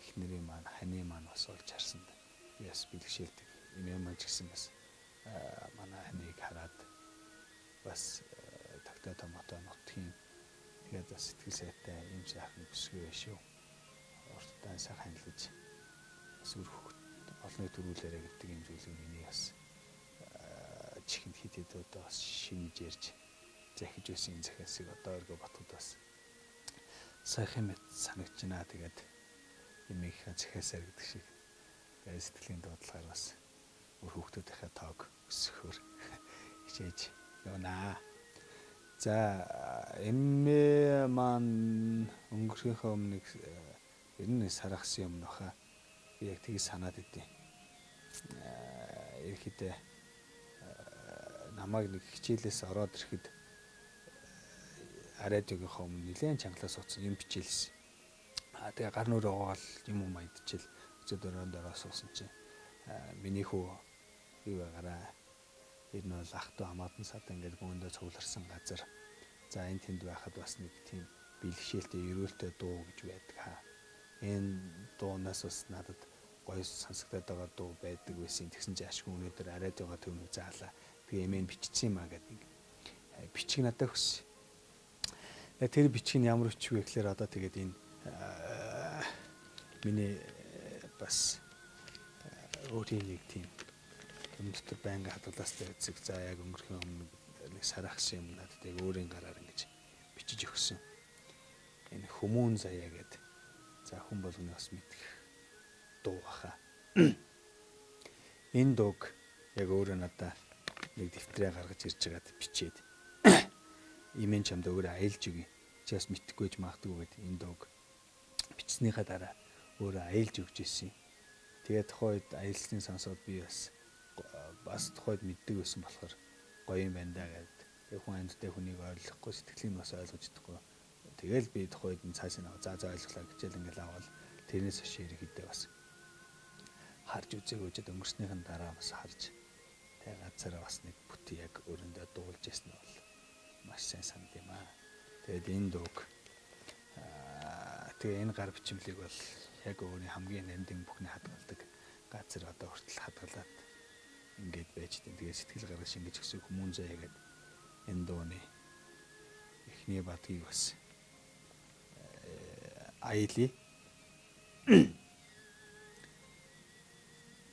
эхнэрийн маань ханы маань бас олж харсан. Би бас бэлгшээлдэг. Эмээ маань ч гэсэн бас манай ханыг хараад бас тогтоо томото нутгийн тэгээд бас сэтгэл сайтай юм сайхан бүсгүй байх шүү. Урттай сайхан хэлж бас үр хүүхд олонний төрүүлээрэ гэдэг юм зүйлийг миний бас чихэнд хит хит одоо бас шинж ярьж захиж байсан захиасыг одоо өргө батгад бас сайхан мэт санагч байна. Тэгээд эмээх захиасаар гэдэг шиг сэтгэлийн дуудлагаар бас үр хүүхдүүдийнхээ тоог өсгөхөөр хичээж явнаа. За эмээ маань өнгөрөхөө өмнө ер нь сарахсан юм нөхө би яг тгий санаад идэв. Ерхэд намайг нэг хичээлээс ороод ирэхэд радиогийнхоо өмнө нэлээд чангалаас суудсан юм бичээлсэн. Тэгээ гар нүрээ угаал юм маядчихэл өцөд өрөөндөө суусан чинь миний хүү юу байгаараа энэ бол ах トゥ хамаатан сад ингээд гоондоо цугларсан газар. За энэ тэнд байхад бас нэг тийм бэлгшээлтэй ерөөлтэй дуу гэж байдаг хаа. Энэ дуунаас бас надад гоё сонсогдоод байгаа дуу байдаг байсан. Тэгсэн чинь ашгүй өнөөдөр радиогоо төмөг заалаа. Тэгээ эмээ бичсэн юм аа гэдэг бичиг надад өгсөн. Тэр бичиг нь ямар өчгүй гэхлээр одоо тэгээд энэ миний бас өөрийн нэг тийм өмнөд байнга хадгалаастай үзэг за яг өнгөрхийн өмнө нэг сарахсан юм надад яг өөрийн гараар ингэж бичиж өгсөн. Энэ хүмүүн заяа гэдэг. За хүн болгоны бас мэдэх дуу баха. Энэ дууг яг өөрөө надад нэг дэвтрээ гаргаж ирж байгаад бичээд имэн чамд өөрөө аялж өгье. Чи бас мэдхгүй ч магадгүй гэдэг энэ дууг бичснийхаа дараа өөрөө аялж өгч ирсэн. Тэгээд тухайд аялсны сонсоод би бас тухайд мэддэг байсан болохоор гоё юм байна даа гэдэг. Яг хүн амьдтай хүнийг ойлгохгүй сэтгэлийг бас ойлгож чадахгүй. Тэгэл би тухайд нь цаашаа за ойлголаа гэжэл ингээл аваад тэрнээс хойш ерөөхдөө бас харж үзээгөөд өнгөрснийхэн дараа бас харж тэг газараа бас нэг бүти яг өрөндөө дуулж ясна бол маш сайн санд юм аа. Тэгээд энэ дууг тэгээ энэ гар бичмлийг бол яг өөрийн хамгийн нандин бүхний хадгалдаг газар одоо хүртэл хадгалаад ингээд байж дээ. Тэгээ сэтгэл гаргаж ингэж өгсөн хүмүүн заяа гэдэг энэ дууны эхний бадгийг бас аялье.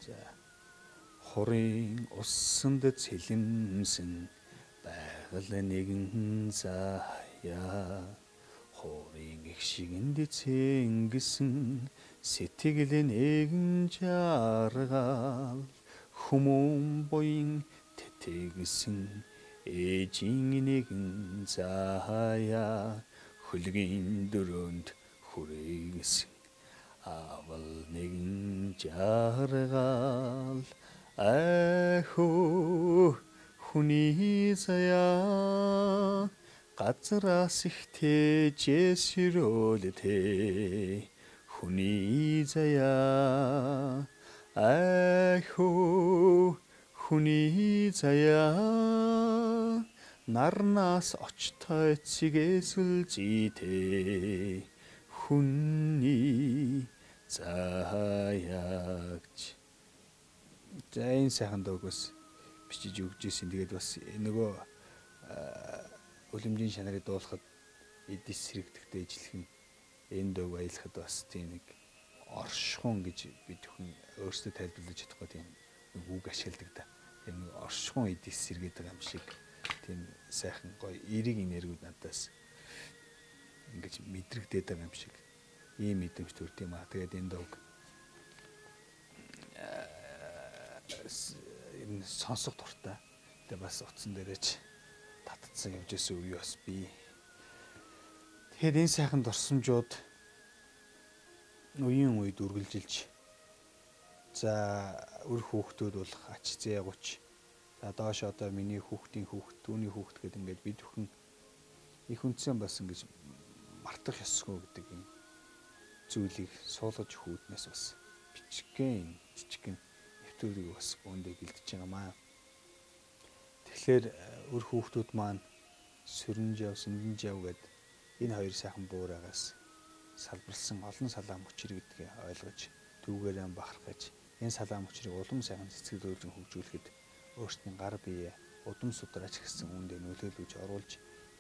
За хорын уссанд цэлэмсэн байгаль нэгэн заяа хорын их шигэнд цэнгсэн сэтгэл нэгэн жаргал хүмүүн буян тэтгсэн ээжийн нэгэн заяа хөлгийн дөрөнд хүрээсэн авал нэгэн жаргал ахөө хүний заяа газраас их тэжээс өрөөлтэй хүний заяа ахөө хүний заяа нарнаас очтой цэгээсэл зүйтэй хүний заяагч. За энэ сайхан дуугаас бичиж өгч ирсэн. Тэгээд бас нөгөө үлэмжийн шанарыг дуулахад эдис сэрэгдэхтэй ижилхэн энэ дууг аялахад бас тийм нэг оршихуун гэж бид хүн өөрсдөө тайлбарлаж чадахгүй тийм нэг үг ашигладаг да. Тэр нэг оршихуун эдис сэргээд байгаа юм шиг тийм сайхан гоё эерэг энергиуд надаас ингэж мэдрэгдээд байгаа юм шиг ийм мэдрэмж төрт юм аа. Тэгээд энэ дууг энэ сонсох дуртай. Тэгээд бас утсан дээрээч татцсан явж исэн үе бас би. Тэгэхээр энэ сайхан дурсамжууд үеийн үед үргэлжилж за өр хүүхдүүд бол ач зээгууч. За доош одоо миний хүүхдийн хүүхд, түүний хүүхд гэдэг ингээд бид бүхэн их үндсэн бас ингэж мартах ёсгүй гэдэг юм зүйлийг суулгаж хүүднээс бас жижигхэн нэвтрүүлгийг бас бөөндөө бэлдэж байгаамаа. Тэгэхээр өр хүүхдүүд маань сүрэнжав, сүндэнжав гэдэг энэ хоёр сайхан буураагаас салбарлсан олон салаа мөчр гэдгийг ойлгож түүгээрээ бахарх гэж энэ салаа мөчрийг улам сайхан цэцгэлүүлэн хөгжүүлэхэд өөрсдийн гар биеэ удам судраач гэсэн үүндээ нөлөөлөж оруулж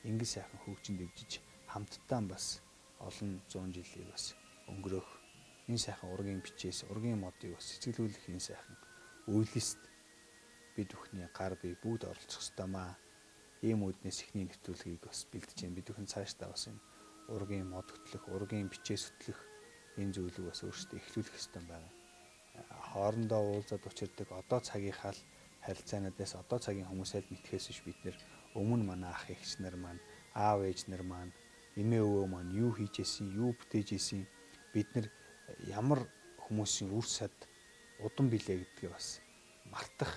ингэ сайхан хөгжин дэвжиж хамтдаа бас олон 100 жилийг бас өнгөрөх энэ сайхан ургийн бичээс ургийн модыг бас цэцгэлүүлэх энэ сайхан үйлст бид бүхний гар бие бүгд оролцох ёстой маа. Ийм үднээс ихний нэвтрүүлгийг бас бэлдэж байна. Бид бүхэн цаашдаа бас энэ ургийн мод хөтлөх, ургийн бичээс хөтлөх энэ зүйлийг бас өөрсдөө эхлүүлэх ёстой байна. Хоорондоо уулзаад учирдаг одоо цагийнхаа харилцаануудаас одоо цагийн хүмүүсээр мэдхээс биш бид нэр өмнө манай ах эгч нар маань, аав ээж нар маань, эмээ өвөө маань юу хийж ийсэн, юу бүтээж ийсэн, бид нар ямар хүмүүсийн үр сад удам билээ гэдгээ бас мартах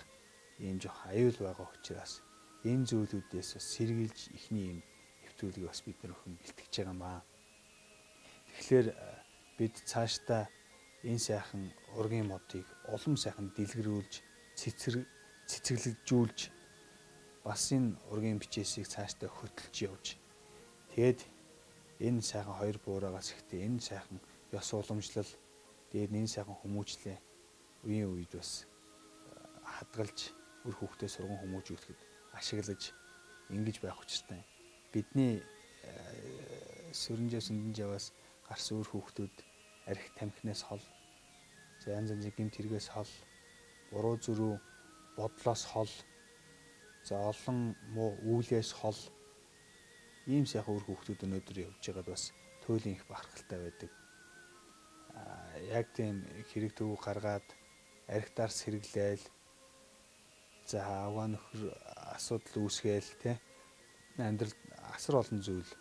ийм жоох аюул байгаа учраас энэ зүйлүүдээс бас сэргийлж ихний юм нэвтрүүлгийг бас бид нар өхөн бэлтгэж байгаа юм аа. Тэгэхээр бид цаашдаа энэ сайхан ургийн модыг улам сайхан дэлгэрүүлж, цэцэглэжүүлж бас энэ ургийн бичээсийг цаашдаа хөтлөж явж тэгээд энэ сайхан хоёр буураагаас ихтэй энэ сайхан ёс уламжлал тэгээд энэ сайхан хүмүүжлээ үеийн үед бас хадгалж өр хүүхдээ сурган хүмүүжүүлэхэд ашиглаж ингэж байх учиртай. Бидний сүрэнжээ сүндэнжаваас гарсан өр хүүхдүүд арх тамхинаас хол, янз янзын гэмт хэрэгээс хол, буруу зүрүү бодлоос хол, за олон муу үүлээс хол ийм сайхан өр хүүхдүүд өнөөдөр явж байгаад бас туйлын их бахархалтай байдаг. Яг тийм хэрэг төв гаргаад архитаар сэргэлээл за аваа нөхөр асуудал үүсгээл те амьдрал асар олон зүйл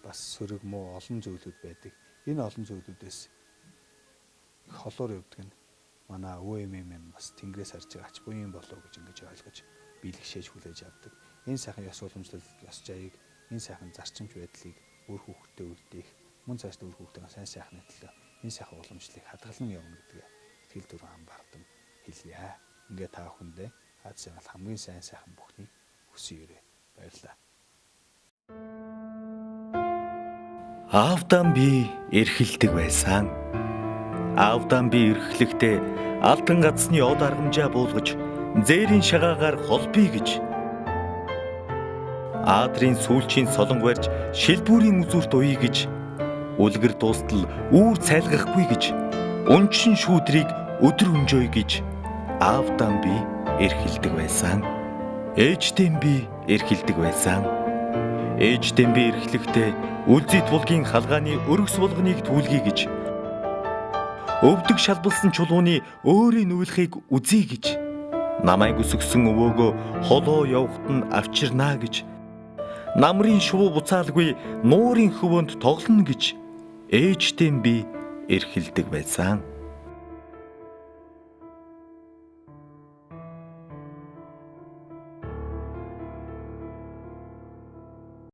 бас сөрөг муу олон зүйлүүд байдаг. Энэ олон зүйлүүдээс холоор явдаг нь манай өвөө эмээ минь бас тэнгэрээс харж байгаа ач буян болов гэж ингэж ойлгож биелгшээж хүлээж авдаг. Энэ сайхан ёс уламжлал, ёс жаяг, энэ сайхан зарчимч байдлыг өр хүүхдэд үлдээх, мөн цаашдаа өр хүүхдийн сайн сайхны төлөө энэ сайхан уламжлалыг хадгалан явна гэдгээ итгэл дөрвөн хамбардам хэлье. Ингээ та бүхэндээ хаад сайхан хамгийн сайн сайхан бүхнийг хүсье. Баярлалаа. Аавдан би эрхэлдэг байсан. Аавдан би эрхлэхдээ алдан газны од аргамжаа буулгаж зээрийн шагаагаар холбъё гэж. Аадрын сүүлчийн солонг барьж шилбүүрийн үзүүрт уйё гэж. Үлгэр дуустал үүр цайлгахгүй гэж. Унчин шүүдрийг өдөр өнжөөй гэж. Аавдан би эрхэлдэг байсан. Ээждэн би эрхэлдэг байсан. Ээждэн би эрхлэхдээ үлзий тулгийн халгааны өргөс булганыг түлхий гэж. Өвдөг шалбалсан чулууны өөрийн нүүлхийг үзье гэж. Намайг өсгсөн өвөөгөө холоо явахт нь авчирнаа гэж. Намрын шувуу буцаалгүй нуурын хөвөнд тоглоно гэж. Ээждэн би эрхэлдэг байсан.